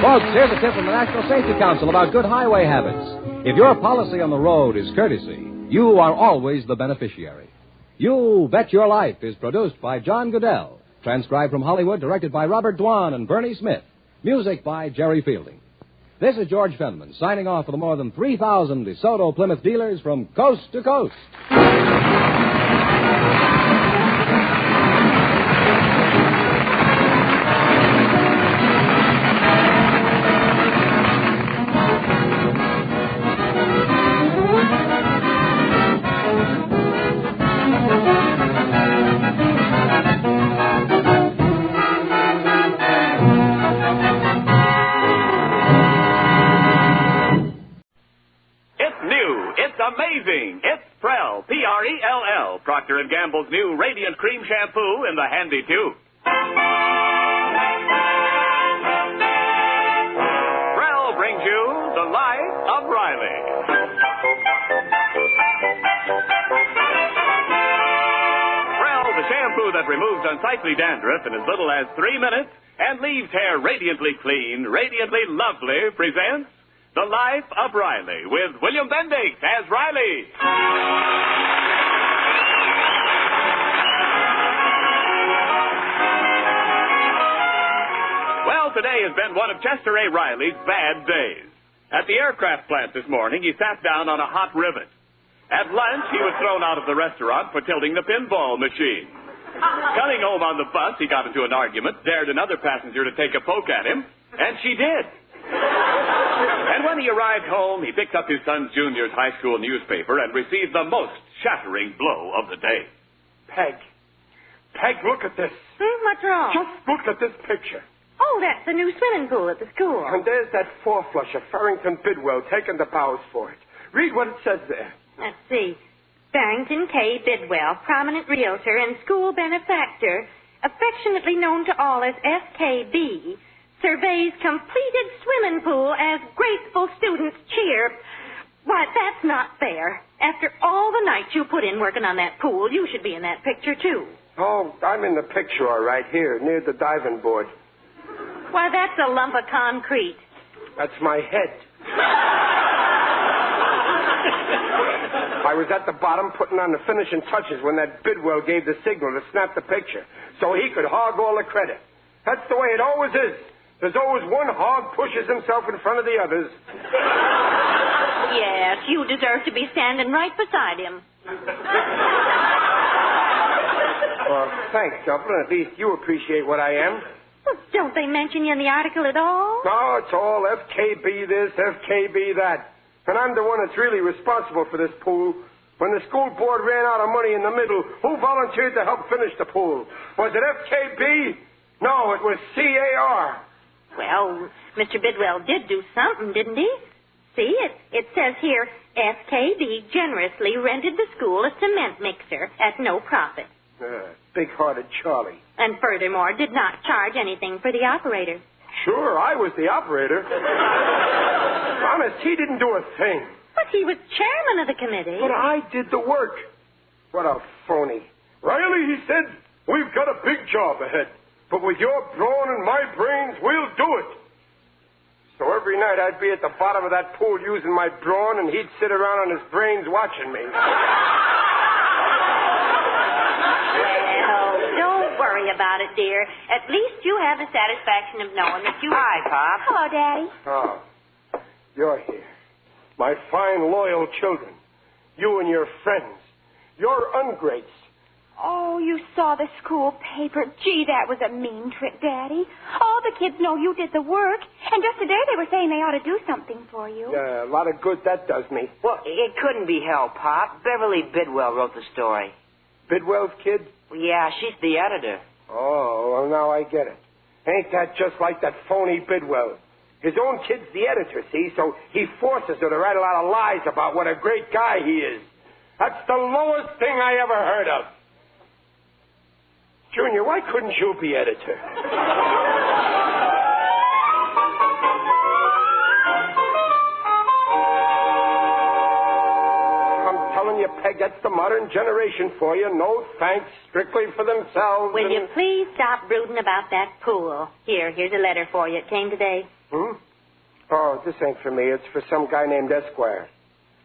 Speaker 7: Folks, here's a tip from the National Safety Council about good highway habits. If your policy on the road is courtesy, you are always the beneficiary. You Bet Your Life is produced by John Goodell, transcribed from Hollywood, directed by Robert Dwan and Bernie Smith, music by Jerry Fielding. This is George Fenneman, signing off for the more than 3,000 DeSoto Plymouth dealers from coast to coast.
Speaker 1: Amazing! It's Prell, P-R-E-L-L, Procter & Gamble's new Radiant Cream Shampoo in the handy tube. Prell brings you The Life of Riley. that removes unsightly dandruff in as little as 3 minutes and leaves hair radiantly clean, radiantly lovely, presents The Life of Riley with William Bendix as Riley. Well, today has been one of Chester A. Riley's bad days. At the aircraft plant this morning, he sat down on a hot rivet. At lunch, he was thrown out of the restaurant for tilting the pinball machine. Coming home on the bus, he got into an argument, dared another passenger to take a poke at him, and she did. And when he arrived home, he picked up his son's junior's high school newspaper and received the most shattering blow of the day.
Speaker 9: Peg, look at this.
Speaker 21: What's wrong?
Speaker 9: Just look at this picture.
Speaker 21: Oh, that's the new swimming pool at the school.
Speaker 9: And there's that four-flusher, Farrington Bidwell, taking the bows for it. Read what it says there.
Speaker 21: Let's see. Barrington K. Bidwell, prominent realtor and school benefactor, affectionately known to all as FKB, surveys completed swimming pool as grateful students cheer. Why, that's not fair. After all the nights you put in working on that pool, you should be in that picture, too.
Speaker 9: Oh, I'm in the picture, all right, here, near the diving board.
Speaker 21: Why, that's a lump of concrete.
Speaker 9: That's my head. I was at the bottom putting on the finishing touches when that Bidwell gave the signal to snap the picture so he could hog all the credit. That's the way it always is. There's always one hog pushes himself in front of the others.
Speaker 21: Yes, you deserve to be standing right beside him.
Speaker 9: Well, thanks, Dublin. At least you appreciate what I am.
Speaker 21: Well, don't they mention you in the article at all?
Speaker 9: No, it's all FKB this, FKB that. And I'm the one that's really responsible for this pool. When the school board ran out of money in the middle, who volunteered to help finish the pool? Was it FKB? No, it was CAR.
Speaker 21: Well, Mr. Bidwell did do something, didn't he? See, it says here, FKB generously rented the school a cement mixer at no profit.
Speaker 9: Big-hearted Charlie.
Speaker 21: And furthermore, did not charge anything for the operator.
Speaker 9: Sure, I was the operator. Honest, he didn't do a thing.
Speaker 21: But he was chairman of the committee.
Speaker 9: But I did the work. What a phony.
Speaker 24: Riley, he said, we've got a big job ahead. But with your brawn and my brains, we'll do it.
Speaker 9: So every night I'd be at the bottom of that pool using my brawn, and he'd sit around on his brains watching me.
Speaker 21: Worry about it, dear. At least you have the satisfaction of knowing that you...
Speaker 5: Hi, Pop.
Speaker 21: Hello, Daddy.
Speaker 9: Oh, you're here. My fine, loyal children. You and your friends. Your ungrates.
Speaker 13: Oh, you saw the school paper. Gee, that was a mean trick, Daddy. All the kids know you did the work. And just today they were saying they ought to do something for you.
Speaker 9: Yeah, a lot of good that does me.
Speaker 5: Well, it couldn't be helped, Pop. Beverly Bidwell wrote the story.
Speaker 9: Bidwell's kid?
Speaker 5: Yeah, she's the editor.
Speaker 9: Oh, well, now I get it. Ain't that just like that phony Bidwell? His own kid's the editor, see, so he forces her to write a lot of lies about what a great guy he is. That's the lowest thing I ever heard of. Junior, why couldn't you be editor? You, Peg, that's the modern generation for you. No thanks, strictly for themselves.
Speaker 21: Will you please stop brooding about that pool? Here's a letter for you. It came today.
Speaker 9: Oh, this ain't for me. It's for some guy named Esquire.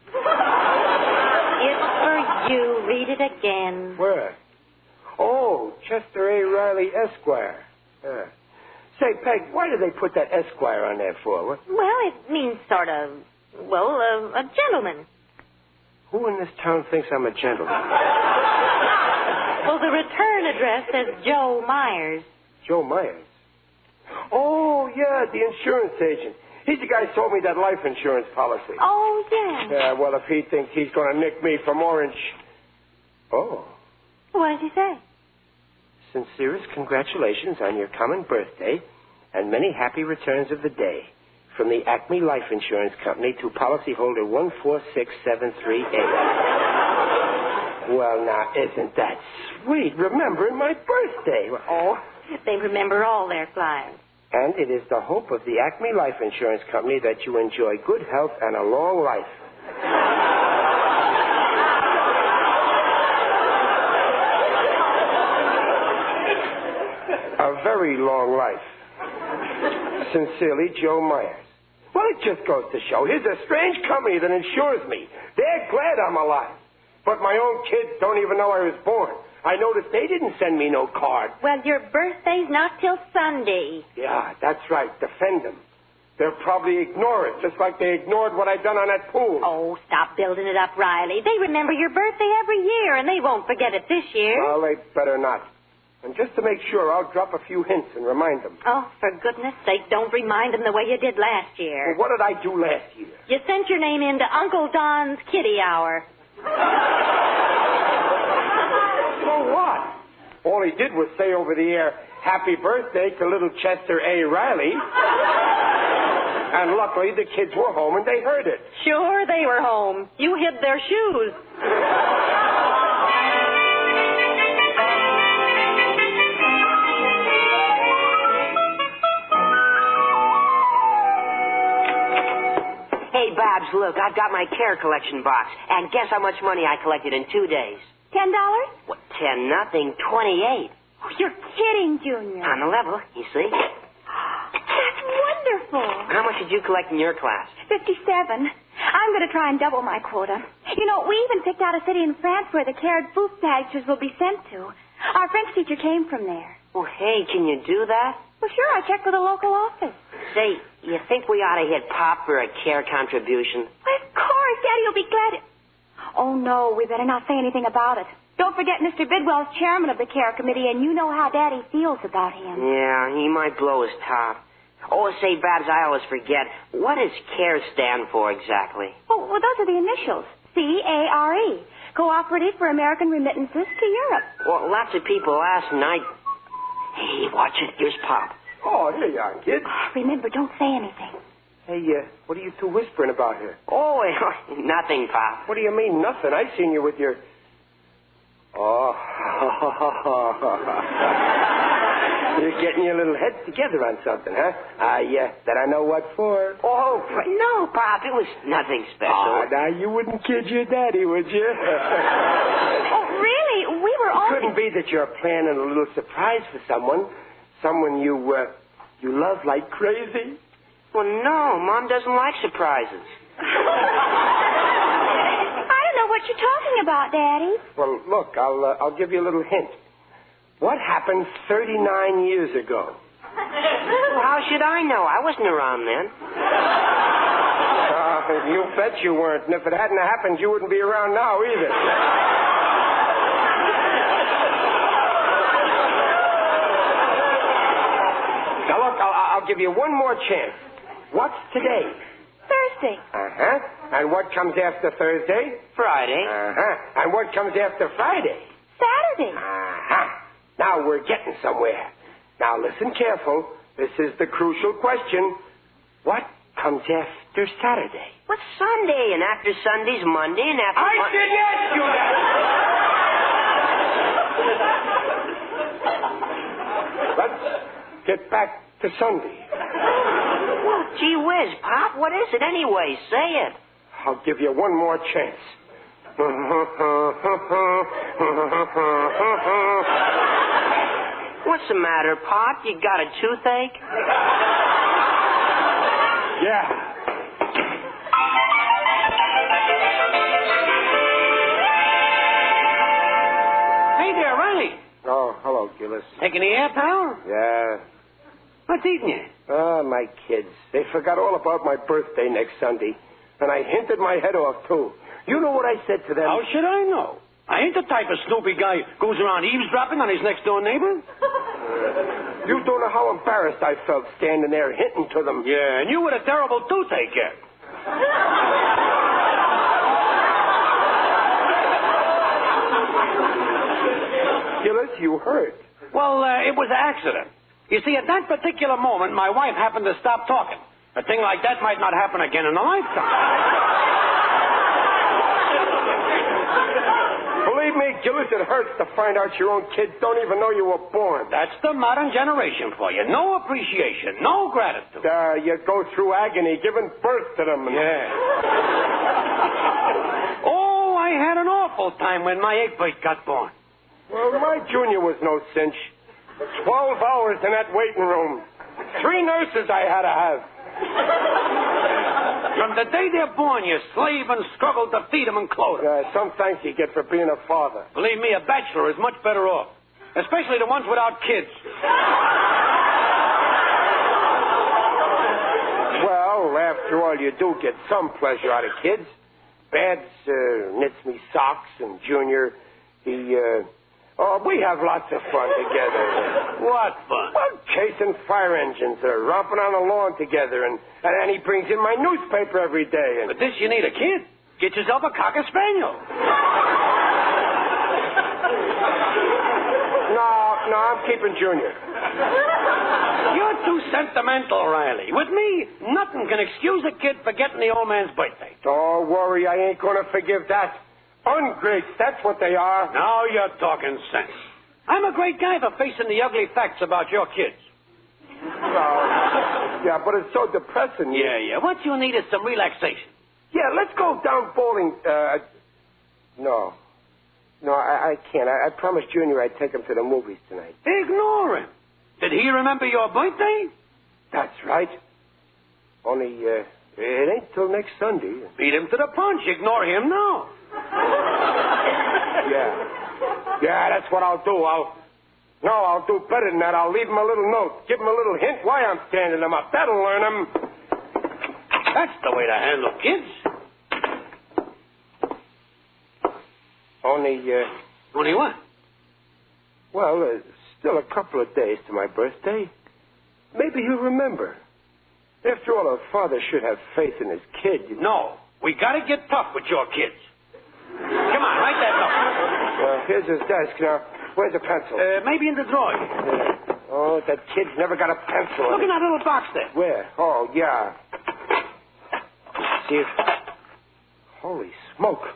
Speaker 21: It's for you. Read it again.
Speaker 9: Where? Oh, Chester A. Riley, Esquire. Say, Peg, why do they put that Esquire on there for? What?
Speaker 21: Well, it means sort of, a gentleman.
Speaker 9: Who in this town thinks I'm a gentleman?
Speaker 21: Well, the return address says Joe Myers.
Speaker 9: Joe Myers? Oh, yeah, the insurance agent. He's the guy who sold me that life insurance policy.
Speaker 21: Oh, yeah.
Speaker 9: Yeah, well, if he thinks he's going to nick me from Orange... Oh.
Speaker 21: What did he say?
Speaker 9: Sincerest congratulations on your coming birthday and many happy returns of the day. From the Acme Life Insurance Company to policyholder 146738. Well, now, isn't that sweet? Remembering my birthday.
Speaker 21: Oh, they remember all their clients.
Speaker 9: And it is the hope of the Acme Life Insurance Company that you enjoy good health and a long life. a very long life. Sincerely, Joe Myers. Well, it just goes to show here's a strange company that insures me. They're glad I'm alive. But my own kids don't even know I was born. I noticed they didn't send me no card.
Speaker 3: Well, your birthday's not till Sunday.
Speaker 9: Yeah, that's right. Defend them. They'll probably ignore it, just like they ignored what I'd done on that pool.
Speaker 3: Oh, stop building it up, Riley. They remember your birthday every year, and they won't forget it this year.
Speaker 9: Well, they better not. And just to make sure, I'll drop a few hints and remind them.
Speaker 3: Oh, for goodness sake, don't remind them the way you did last year.
Speaker 9: Well, what did I do last year?
Speaker 3: You sent your name in to Uncle Don's Kitty Hour.
Speaker 9: So what? All he did was say over the air, "Happy birthday to little Chester A. Riley." And luckily, the kids were home and they heard it.
Speaker 3: Sure, they were home. You hid their shoes.
Speaker 12: Hey, Babs, look, I've got my care collection box. And guess how much money I collected in 2 days?
Speaker 3: $10?
Speaker 12: What, 10 nothing, 28.
Speaker 3: Oh, you're kidding, Junior.
Speaker 12: On the level, you see?
Speaker 3: That's wonderful.
Speaker 12: How much did you collect in your class?
Speaker 13: 57. I'm going to try and double my quota. You know, we even picked out a city in France where the cared food packages will be sent to. Our French teacher came from there.
Speaker 12: Well, hey, can you do that?
Speaker 13: Well, sure, I checked with the local office.
Speaker 12: Say, you think we ought to hit Pop for a care contribution?
Speaker 13: Well, of course, Daddy will be glad. Oh, no, we better not say anything about it. Don't forget Mr. Bidwell's chairman of the care committee, and you know how Daddy feels about him.
Speaker 12: Yeah, he might blow his top. Oh, say, Babs, I always forget. What does CARE stand for exactly?
Speaker 13: Oh, well, those are the initials. C-A-R-E. Cooperative for American Remittances to Europe.
Speaker 12: Well, lots of people ask, and I... Hey, watch it. Here's Pop.
Speaker 9: Oh, here you are, kid.
Speaker 13: Remember, don't say anything.
Speaker 9: Hey, what are you two whispering about here?
Speaker 12: Oh, nothing, Pop.
Speaker 9: What do you mean, nothing? I seen you with your... Oh. You're getting your little heads together on something, huh? That I know what for.
Speaker 12: Oh, no, Pop. It was nothing special.
Speaker 9: Oh, now, you wouldn't kid your daddy, would you?
Speaker 13: Oh, really? We were all...
Speaker 9: It couldn't be that you're planning a little surprise for someone. Someone you love like crazy.
Speaker 12: Well, no. Mom doesn't like surprises.
Speaker 13: I don't know what you're talking about, Daddy.
Speaker 9: Well, look, I'll give you a little hint. What happened 39 years ago?
Speaker 12: Well, how should I know? I wasn't around then.
Speaker 9: You bet you weren't. And if it hadn't happened, you wouldn't be around now either. Now, look, I'll give you one more chance. What's today?
Speaker 13: Thursday.
Speaker 9: Uh-huh. And what comes after Thursday?
Speaker 12: Friday.
Speaker 9: Uh-huh. And what comes after Friday?
Speaker 13: Saturday.
Speaker 9: Uh-huh. Now we're getting somewhere. Now listen careful. This is the crucial question. What comes after Saturday?
Speaker 12: What's Sunday? And after Sunday's Monday, and after...
Speaker 9: I didn't ask you that! Let's get back to Sunday.
Speaker 12: Well, gee whiz, Pop, what is it anyway? Say it.
Speaker 9: I'll give you one more chance.
Speaker 12: What's the matter, Pop? You got a toothache?
Speaker 9: Yeah.
Speaker 18: Hey there, Riley.
Speaker 9: Oh, hello, Gillis.
Speaker 18: Taking the air, pal?
Speaker 9: Yeah.
Speaker 18: What's eating you?
Speaker 9: My kids. They forgot all about my birthday next Sunday. And I hinted my head off, too. You know what I said to them?
Speaker 18: How should I know? I ain't the type of snoopy guy who goes around eavesdropping on his next-door neighbor.
Speaker 9: You don't know how embarrassed I felt standing there hinting to them.
Speaker 18: Yeah, and you with a terrible toothache yet.
Speaker 9: Gillis, you heard.
Speaker 18: Well, it was an accident. You see, at that particular moment, my wife happened to stop talking. A thing like that might not happen again in a lifetime.
Speaker 9: Believe me, Gillis, it hurts to find out your own kids don't even know you were born.
Speaker 18: That's the modern generation for you. No appreciation, no gratitude.
Speaker 9: You go through agony giving birth to them.
Speaker 18: Yeah. Oh, I had an awful time when my 8-bit got born.
Speaker 9: Well, my junior was no cinch. 12 hours in that waiting room. 3 nurses I had to have.
Speaker 18: From the day they're born, you slave and struggle to feed them and clothe them.
Speaker 9: Some thanks you get for being a father.
Speaker 18: Believe me, a bachelor is much better off. Especially the ones without kids.
Speaker 9: Well, after all, you do get some pleasure out of kids. Babs knits me socks, and Junior, we have lots of fun together.
Speaker 18: What fun?
Speaker 9: Well, chasing fire engines or romping on the lawn together, and he brings in my newspaper every day. And...
Speaker 18: But this, you need a kid. Get yourself a Cocker Spaniel.
Speaker 9: No, I'm keeping Junior.
Speaker 18: You're too sentimental, Riley. With me, nothing can excuse a kid forgetting the old man's birthday.
Speaker 9: Don't worry, I ain't going to forgive that. Ungrates, that's what they are.
Speaker 18: Now you're talking sense. I'm a great guy for facing the ugly facts about your kids.
Speaker 9: Yeah, but it's so depressing.
Speaker 18: Yeah. What you need is some relaxation.
Speaker 9: Yeah, let's go down bowling. No, I can't. I promised Junior I'd take him to the movies tonight.
Speaker 18: Ignore him. Did he remember your birthday?
Speaker 9: That's right. Only, it ain't till next Sunday.
Speaker 18: Beat him to the punch. Ignore him now.
Speaker 9: Yeah, that's what I'll do. I'll do better than that. I'll leave him a little note. Give him a little hint why I'm standing him up. That'll learn him.
Speaker 18: That's the way to handle kids. Only what?
Speaker 9: Well, still a couple of days to my birthday. Maybe he'll remember. After all, a father should have faith in his kid.
Speaker 18: No, we got to get tough with your kids. Come on, write that note.
Speaker 9: Here's his desk. Now, where's the pencil?
Speaker 18: Maybe in the drawer.
Speaker 9: Oh, that kid's never got a pencil.
Speaker 18: Look in that little box there.
Speaker 9: Where? Oh, yeah. See if... Holy smoke.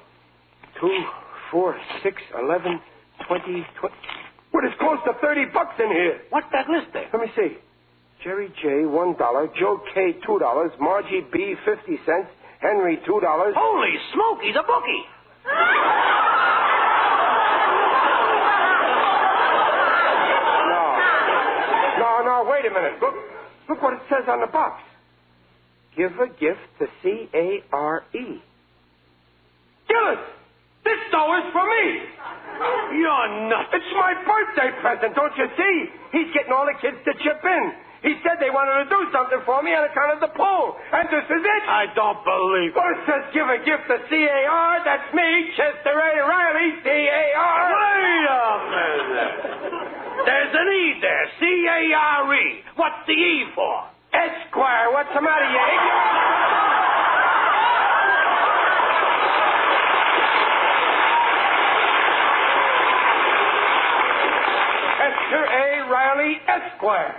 Speaker 9: 2, 4, 6, 11, 20... What is close to $30 in here?
Speaker 18: What's that list there?
Speaker 9: Let me see. Jerry J, $1. Joe K, $2. Margie B, 50 cents. Henry, $2.
Speaker 18: Holy smoke, he's a bookie.
Speaker 9: No, wait a minute. Look what it says on the box. Give a gift to C-A-R-E. Gillis! This dough is for me!
Speaker 18: You're nuts.
Speaker 9: It's my birthday present, don't you see? He's getting all the kids to chip in. He said they wanted to do something for me on account of the pool. And this is it.
Speaker 18: I don't believe it.
Speaker 9: Well, it says give a gift to C-A-R. That's me, Chester A. Riley, C-A-R.
Speaker 18: Wait a minute. There's an E there, C-A-R-E. What's the E for?
Speaker 9: Esquire. What's the matter, you ignorant? Chester A. Riley, Esquire.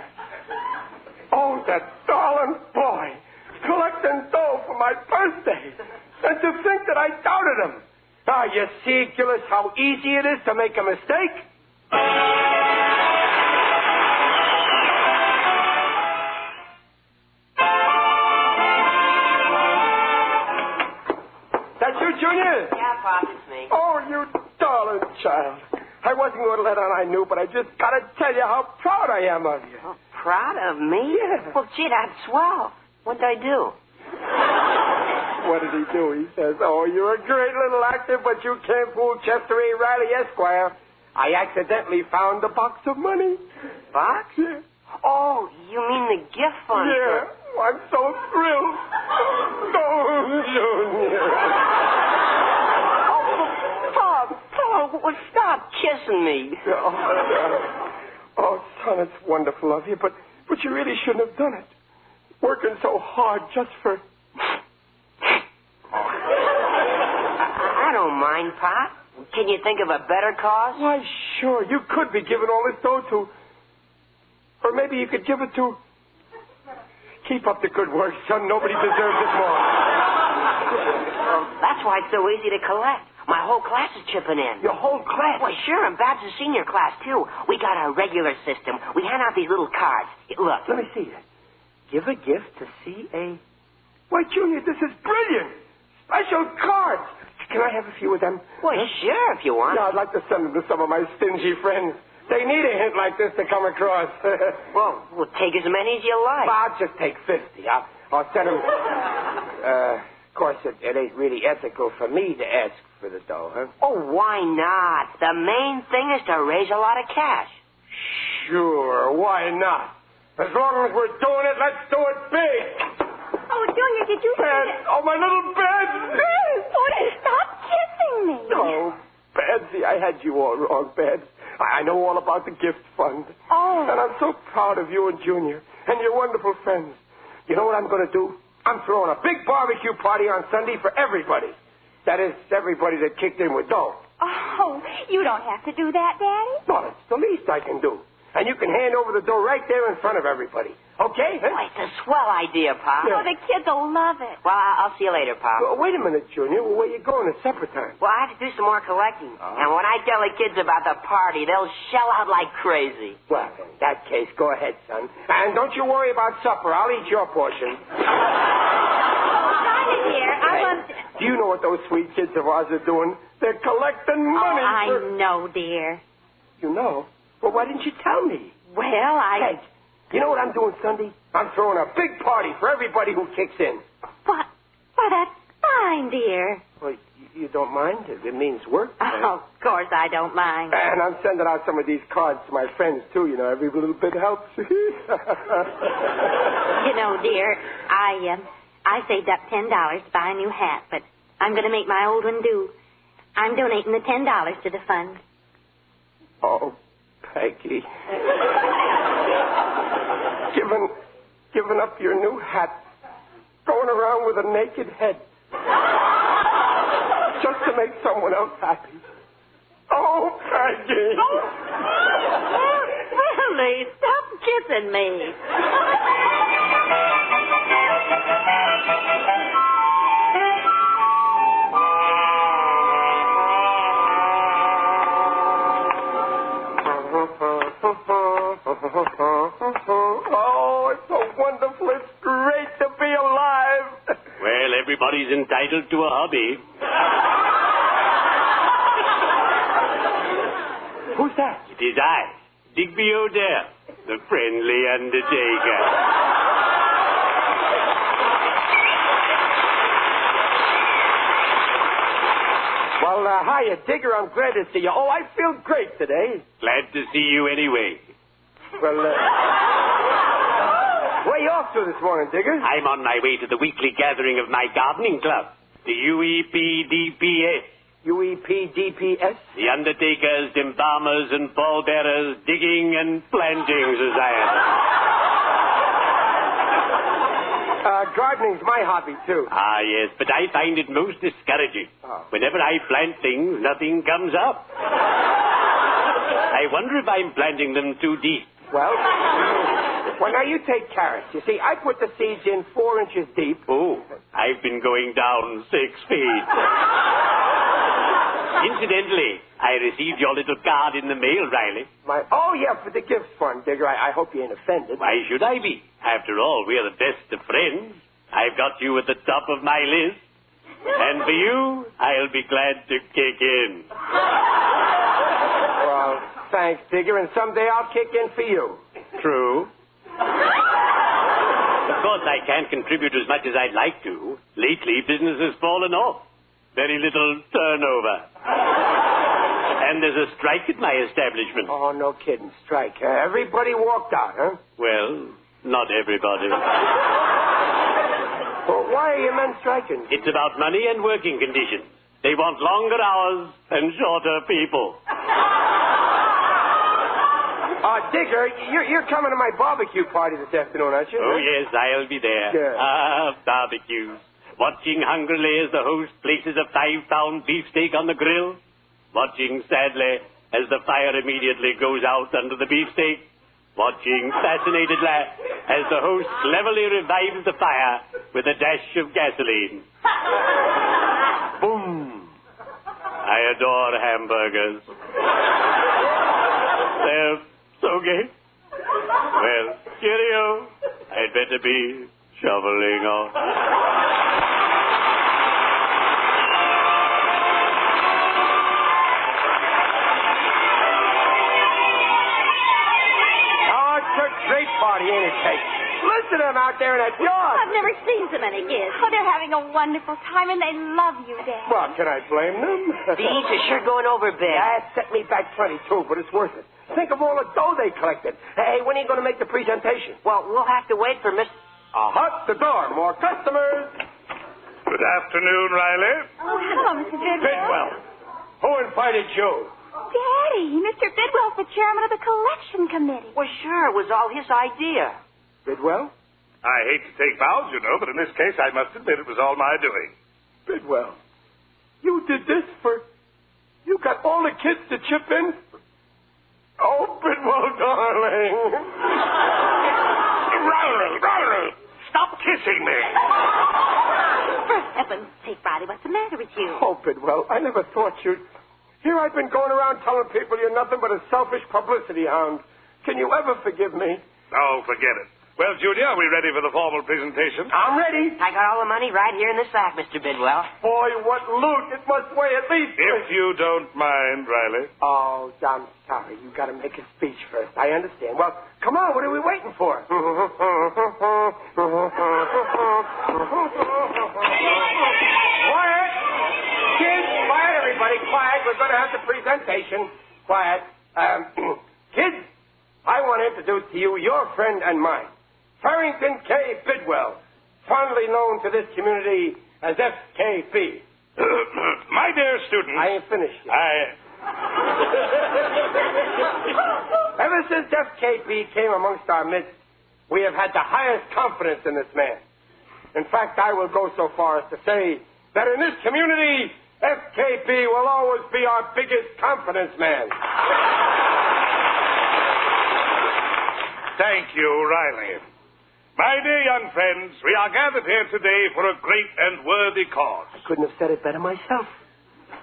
Speaker 9: Oh, that darling boy, collecting dough for my birthday. And to think that I doubted him. Ah, you see, Gillis, how easy it is to make a mistake? That's you, Junior?
Speaker 12: Yeah, Pop, it's me.
Speaker 9: Oh, you darling child. I wasn't going to let on I knew, but I just got to tell you how proud I am of you.
Speaker 12: Oh, proud of me?
Speaker 9: Yeah.
Speaker 12: Well, gee, that's swell. What'd I do?
Speaker 9: What did he do? He says, oh, you're a great little actor, but you can't fool Chester A. Riley, Esquire. I accidentally found a box of money.
Speaker 12: Box?
Speaker 9: Yeah.
Speaker 12: Oh, you mean the gift fund?
Speaker 9: Yeah. Oh, I'm so thrilled. Oh, Junior.
Speaker 12: Well, stop kissing me.
Speaker 9: Oh, son, it's wonderful of you, but you really shouldn't have done it. Working so hard just for...
Speaker 12: I don't mind, Pop. Can you think of a better cause?
Speaker 9: Why, sure. You could be giving all this dough to... Or maybe you could give it to... Keep up the good work, son. Nobody deserves it more.
Speaker 12: Well, that's why it's so easy to collect. My whole class is chipping in.
Speaker 9: Your whole class?
Speaker 12: Well, sure, and Babs' senior class, too. We got our regular system. We hand out these little cards. Look.
Speaker 9: Let me see that. Give a gift to C.A. Why, Junior, this is brilliant. Special cards. Can I have a few of them?
Speaker 12: Well, sure, if you want.
Speaker 9: Yeah, I'd like to send them to some of my stingy friends. They need a hint like this to come across.
Speaker 12: Well, we'll take as many as you like.
Speaker 9: I'll just take 50. I'll send them... of course, it ain't really ethical for me to ask for the dough, huh?
Speaker 12: Oh, why not? The main thing is to raise a lot of cash.
Speaker 9: Sure, why not? As long as we're doing it, let's do it big.
Speaker 13: Oh, Junior, did you...
Speaker 9: Bed. Oh, my little bed.
Speaker 13: Oh, stop kissing me.
Speaker 9: Oh, Patsy, I had you all wrong, Babs. I know all about the gift fund.
Speaker 13: Oh.
Speaker 9: And I'm so proud of you and Junior and your wonderful friends. You know what I'm going to do? I'm throwing a big barbecue party on Sunday for everybody. That is, everybody that kicked in with dough.
Speaker 13: Oh, you don't have to do that, Daddy.
Speaker 9: No, it's the least I can do. And you can hand over the dough right there in front of everybody. Okay? Huh?
Speaker 12: Oh, it's a swell idea, Pop.
Speaker 13: Oh, the kids will love it.
Speaker 12: Well, I'll see you later, Pop.
Speaker 9: Well, wait a minute, Junior. Well, where you going? It's supper time.
Speaker 12: Well, I have to do some more collecting. And when I tell the kids about the party, they'll shell out like crazy.
Speaker 9: Well, in that case, go ahead, son. And don't you worry about supper. I'll eat your portion.
Speaker 13: Johnny, dear, I want...
Speaker 9: Do you know what those sweet kids of ours are doing? They're collecting money
Speaker 3: I know, dear.
Speaker 9: You know? Well, why didn't you tell me?
Speaker 3: Well,
Speaker 9: Hey, you know what I'm doing Sunday? I'm throwing a big party for everybody who kicks in.
Speaker 3: Why, that's fine, dear.
Speaker 9: Well, you don't mind? It means work.
Speaker 3: Oh, of course I don't mind.
Speaker 9: And I'm sending out some of these cards to my friends, too. You know, every little bit helps.
Speaker 3: You know, dear, I saved up $10 to buy a new hat, but I'm going to make my old one do. I'm donating the $10 to the fund.
Speaker 9: Oh, Peggy. Giving up your new hat. Going around with a naked head. Just to make someone else happy. Oh, Peggy.
Speaker 3: Willie, stop kissing me.
Speaker 9: Oh, it's so wonderful. It's great to be alive.
Speaker 2: Well, everybody's entitled to a hobby.
Speaker 9: Who's that?
Speaker 2: It is I, Digby O'Dell, the friendly undertaker.
Speaker 9: Well, hiya, Digger. I'm glad to see you. Oh, I feel great today.
Speaker 2: Glad to see you anyway.
Speaker 9: Well, where you off to this morning, Digger?
Speaker 2: I'm on my way to the weekly gathering of my gardening club, the UEPDPS.
Speaker 9: UEPDPS?
Speaker 2: The Undertakers, Embalmers, and Pallbearers Digging and Planting Society.
Speaker 9: Gardening's my hobby, too.
Speaker 2: Ah, yes, but I find it most discouraging.
Speaker 9: Oh.
Speaker 2: Whenever I plant things, nothing comes up. I wonder if I'm planting them too deep.
Speaker 9: Well, now you take carrots. You see, I put the seeds in 4 inches deep.
Speaker 2: Oh, I've been going down 6 feet. Incidentally, I received your little card in the mail, Riley.
Speaker 9: Oh, yeah, for the gift fund, Digger. I hope you ain't offended.
Speaker 2: Why should I be? After all, we're the best of friends. I've got you at the top of my list. And for you, I'll be glad to kick in.
Speaker 9: Well, thanks, Digger, and someday I'll kick in for you.
Speaker 2: True. Of course, I can't contribute as much as I'd like to. Lately, business has fallen off. Very little turnover. And there's a strike at my establishment.
Speaker 9: Oh, no kidding. Strike. Everybody walked out, huh?
Speaker 2: Well, not everybody.
Speaker 9: Well, why are your men striking?
Speaker 2: It's about money and working conditions. They want longer hours and shorter people.
Speaker 9: Digger, you're coming to my barbecue party this afternoon, aren't you?
Speaker 2: Oh, yes, I'll be there.
Speaker 9: Yeah.
Speaker 2: Barbecues. Watching hungrily as the host places a 5-pound beefsteak on the grill. Watching sadly as the fire immediately goes out under the beefsteak. Watching fascinatedly as the host cleverly revives the fire with a dash of gasoline. Boom. I adore hamburgers. They're so gay. Well, cheerio. I'd better be shoveling off.
Speaker 9: party, ain't it, Kate? Listen to them out there in that yard.
Speaker 3: I've never seen so many kids.
Speaker 13: Oh, they're having a wonderful time, and they love you, Dad.
Speaker 9: Well, can I blame them?
Speaker 12: The eats are sure going over big.
Speaker 9: That set me back plenty, too, but it's worth it. Think of all the dough they collected. Hey, when are you going to make the presentation?
Speaker 12: Well, we'll have to wait for Miss...
Speaker 9: Hut the door. More customers.
Speaker 1: Good afternoon, Riley.
Speaker 13: Oh, hello, Mr. Bidwell.
Speaker 9: Bidwell. Who invited you?
Speaker 13: Daddy, Mr. Bidwell's the chairman of the collection committee.
Speaker 12: Well, sure, it was all his idea.
Speaker 9: Bidwell?
Speaker 1: I hate to take vows, you know, but in this case, I must admit it was all my doing.
Speaker 9: Bidwell, you did this for... You got all the kids to chip in? Oh, Bidwell, darling.
Speaker 1: Riley, stop kissing me.
Speaker 3: For heaven's sake, Riley, what's the matter with you?
Speaker 9: Oh, Bidwell, I never thought you'd... Here I've been going around telling people you're nothing but a selfish publicity hound. Can you ever forgive me?
Speaker 1: Oh, forget it. Well, Junior, are we ready for the formal presentation?
Speaker 9: I'm ready.
Speaker 12: I got all the money right here in the sack, Mr. Bidwell.
Speaker 9: Boy, what loot. It must weigh at least...
Speaker 1: If you don't mind, Riley.
Speaker 9: Oh, I'm sorry. You got to make a speech first. I understand. Well, come on. What are we waiting for? Quiet. Kids, quiet, everybody. Quiet. We're going to have the presentation. Quiet. Kids, I want to introduce to you your friend and mine, Farrington K. Bidwell, fondly known to this community as FKB.
Speaker 1: My dear students.
Speaker 9: I ain't finished yet. Ever since FKB came amongst our midst, we have had the highest confidence in this man. In fact, I will go so far as to say that in this community, FKB will always be our biggest confidence man.
Speaker 1: Thank you, Riley. My dear young friends, we are gathered here today for a great and worthy cause.
Speaker 9: I couldn't have said it better myself.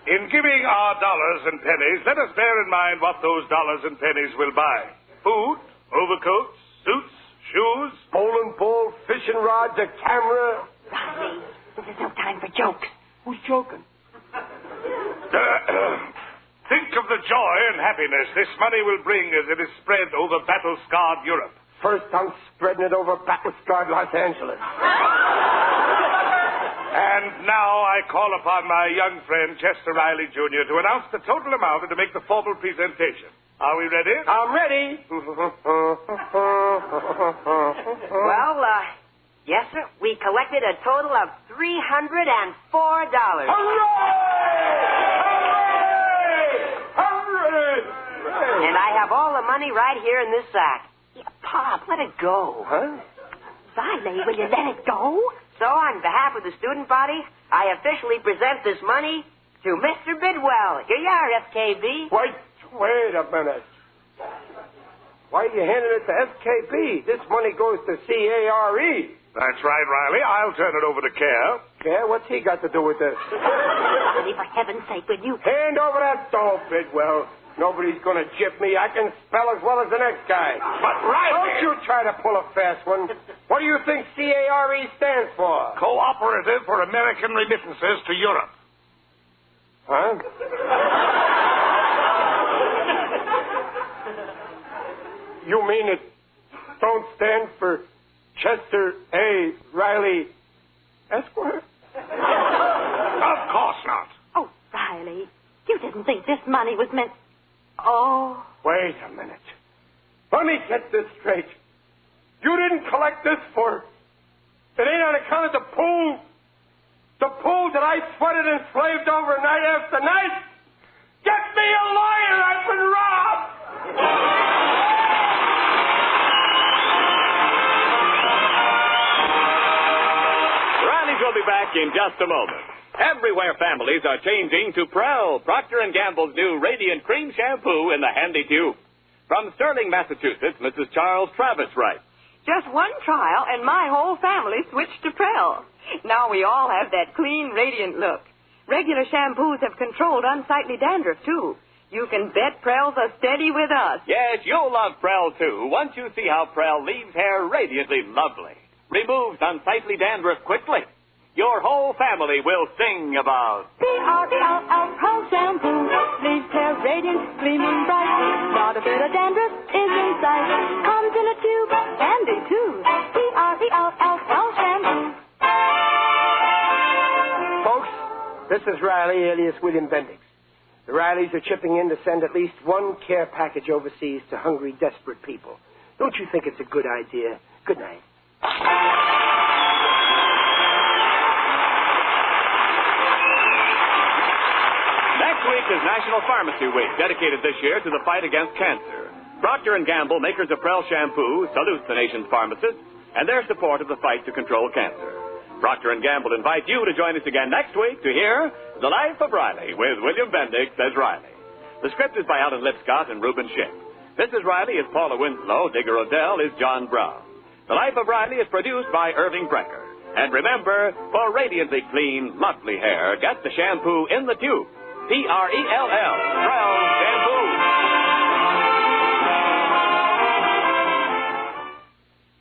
Speaker 1: In giving our dollars and pennies, let us bear in mind what those dollars and pennies will buy. Food, overcoats, suits, shoes.
Speaker 9: Bowling ball, fishing rods, a camera.
Speaker 3: Riley, this is no time for jokes.
Speaker 9: Who's joking?
Speaker 1: Think of the joy and happiness this money will bring as it is spread over battle-scarred Europe.
Speaker 9: First, I'm spreading it over battle-scarred Los Angeles.
Speaker 1: And now I call upon my young friend, Chester Riley, Jr., to announce the total amount and to make the formal presentation. Are we ready?
Speaker 9: I'm ready.
Speaker 12: Well, yes, sir. We collected a total of $304. And I have all the money right here in this sack.
Speaker 3: Yeah, Pop, let it go.
Speaker 9: Huh?
Speaker 3: Riley, will you let it go?
Speaker 12: So, on behalf of the student body, I officially present this money to Mr. Bidwell. Here you are, FKB.
Speaker 9: Wait a minute. Why are you handing it to FKB? This money goes to CARE.
Speaker 1: That's right, Riley. I'll turn it over to Care.
Speaker 9: Care? What's he got to do with this?
Speaker 3: Riley, for heaven's sake, will you...
Speaker 9: Hand over that dough, Bidwell. Nobody's going to gyp me. I can spell as well as the next guy.
Speaker 1: But, Riley...
Speaker 9: Don't you try to pull a fast one. What do you think CARE stands for?
Speaker 1: Cooperative for American Remittances to Europe.
Speaker 9: Huh? You mean it don't stand for Chester A. Riley Esquire?
Speaker 1: Of course not.
Speaker 3: Oh, Riley, you didn't think this money was meant... Oh.
Speaker 9: Wait a minute. Let me get this straight. You didn't collect this for... It ain't on account of the pool. The pool that I sweated and slaved over night after night. Get me a lawyer. I've been robbed.
Speaker 1: Riley's will be back in just a moment. Everywhere families are changing to Prell, Procter & Gamble's new Radiant Cream Shampoo in the handy tube. From Sterling, Massachusetts, Mrs. Charles Travis writes,
Speaker 15: Just one trial, and my whole family switched to Prell. Now we all have that clean, radiant look. Regular shampoos have controlled unsightly dandruff, too. You can bet Prell's a steady with us.
Speaker 1: Yes, you'll love Prell, too, once you see how Prell leaves hair radiantly lovely. Removes unsightly dandruff quickly. Your whole family will sing about
Speaker 15: P-R-L-L Prell shampoo leaves hair radiant, gleaming bright. Not a bit of dandruff is in sight. Comes in a tube and
Speaker 13: handy, too. P-R-E-L-L shampoo.
Speaker 9: Folks, this is Riley, alias William Bendix. The Rileys are chipping in to send at least one care package overseas to hungry, desperate people. Don't you think it's a good idea? Good night.
Speaker 1: Next week is National Pharmacy Week, dedicated this year to the fight against cancer. Procter & Gamble, makers of Prel shampoo, salutes the nation's pharmacists and their support of the fight to control cancer. Procter & Gamble invite you to join us again next week to hear The Life of Riley with William Bendix as Riley. The script is by Alan Lipscott and Reuben Schick. Mrs. Riley is Paula Winslow. Digger Odell is John Brown. The Life of Riley is produced by Irving Brecker. And remember, for radiantly clean, lovely hair, get the shampoo in the tube. P-R-E-L-L. Prel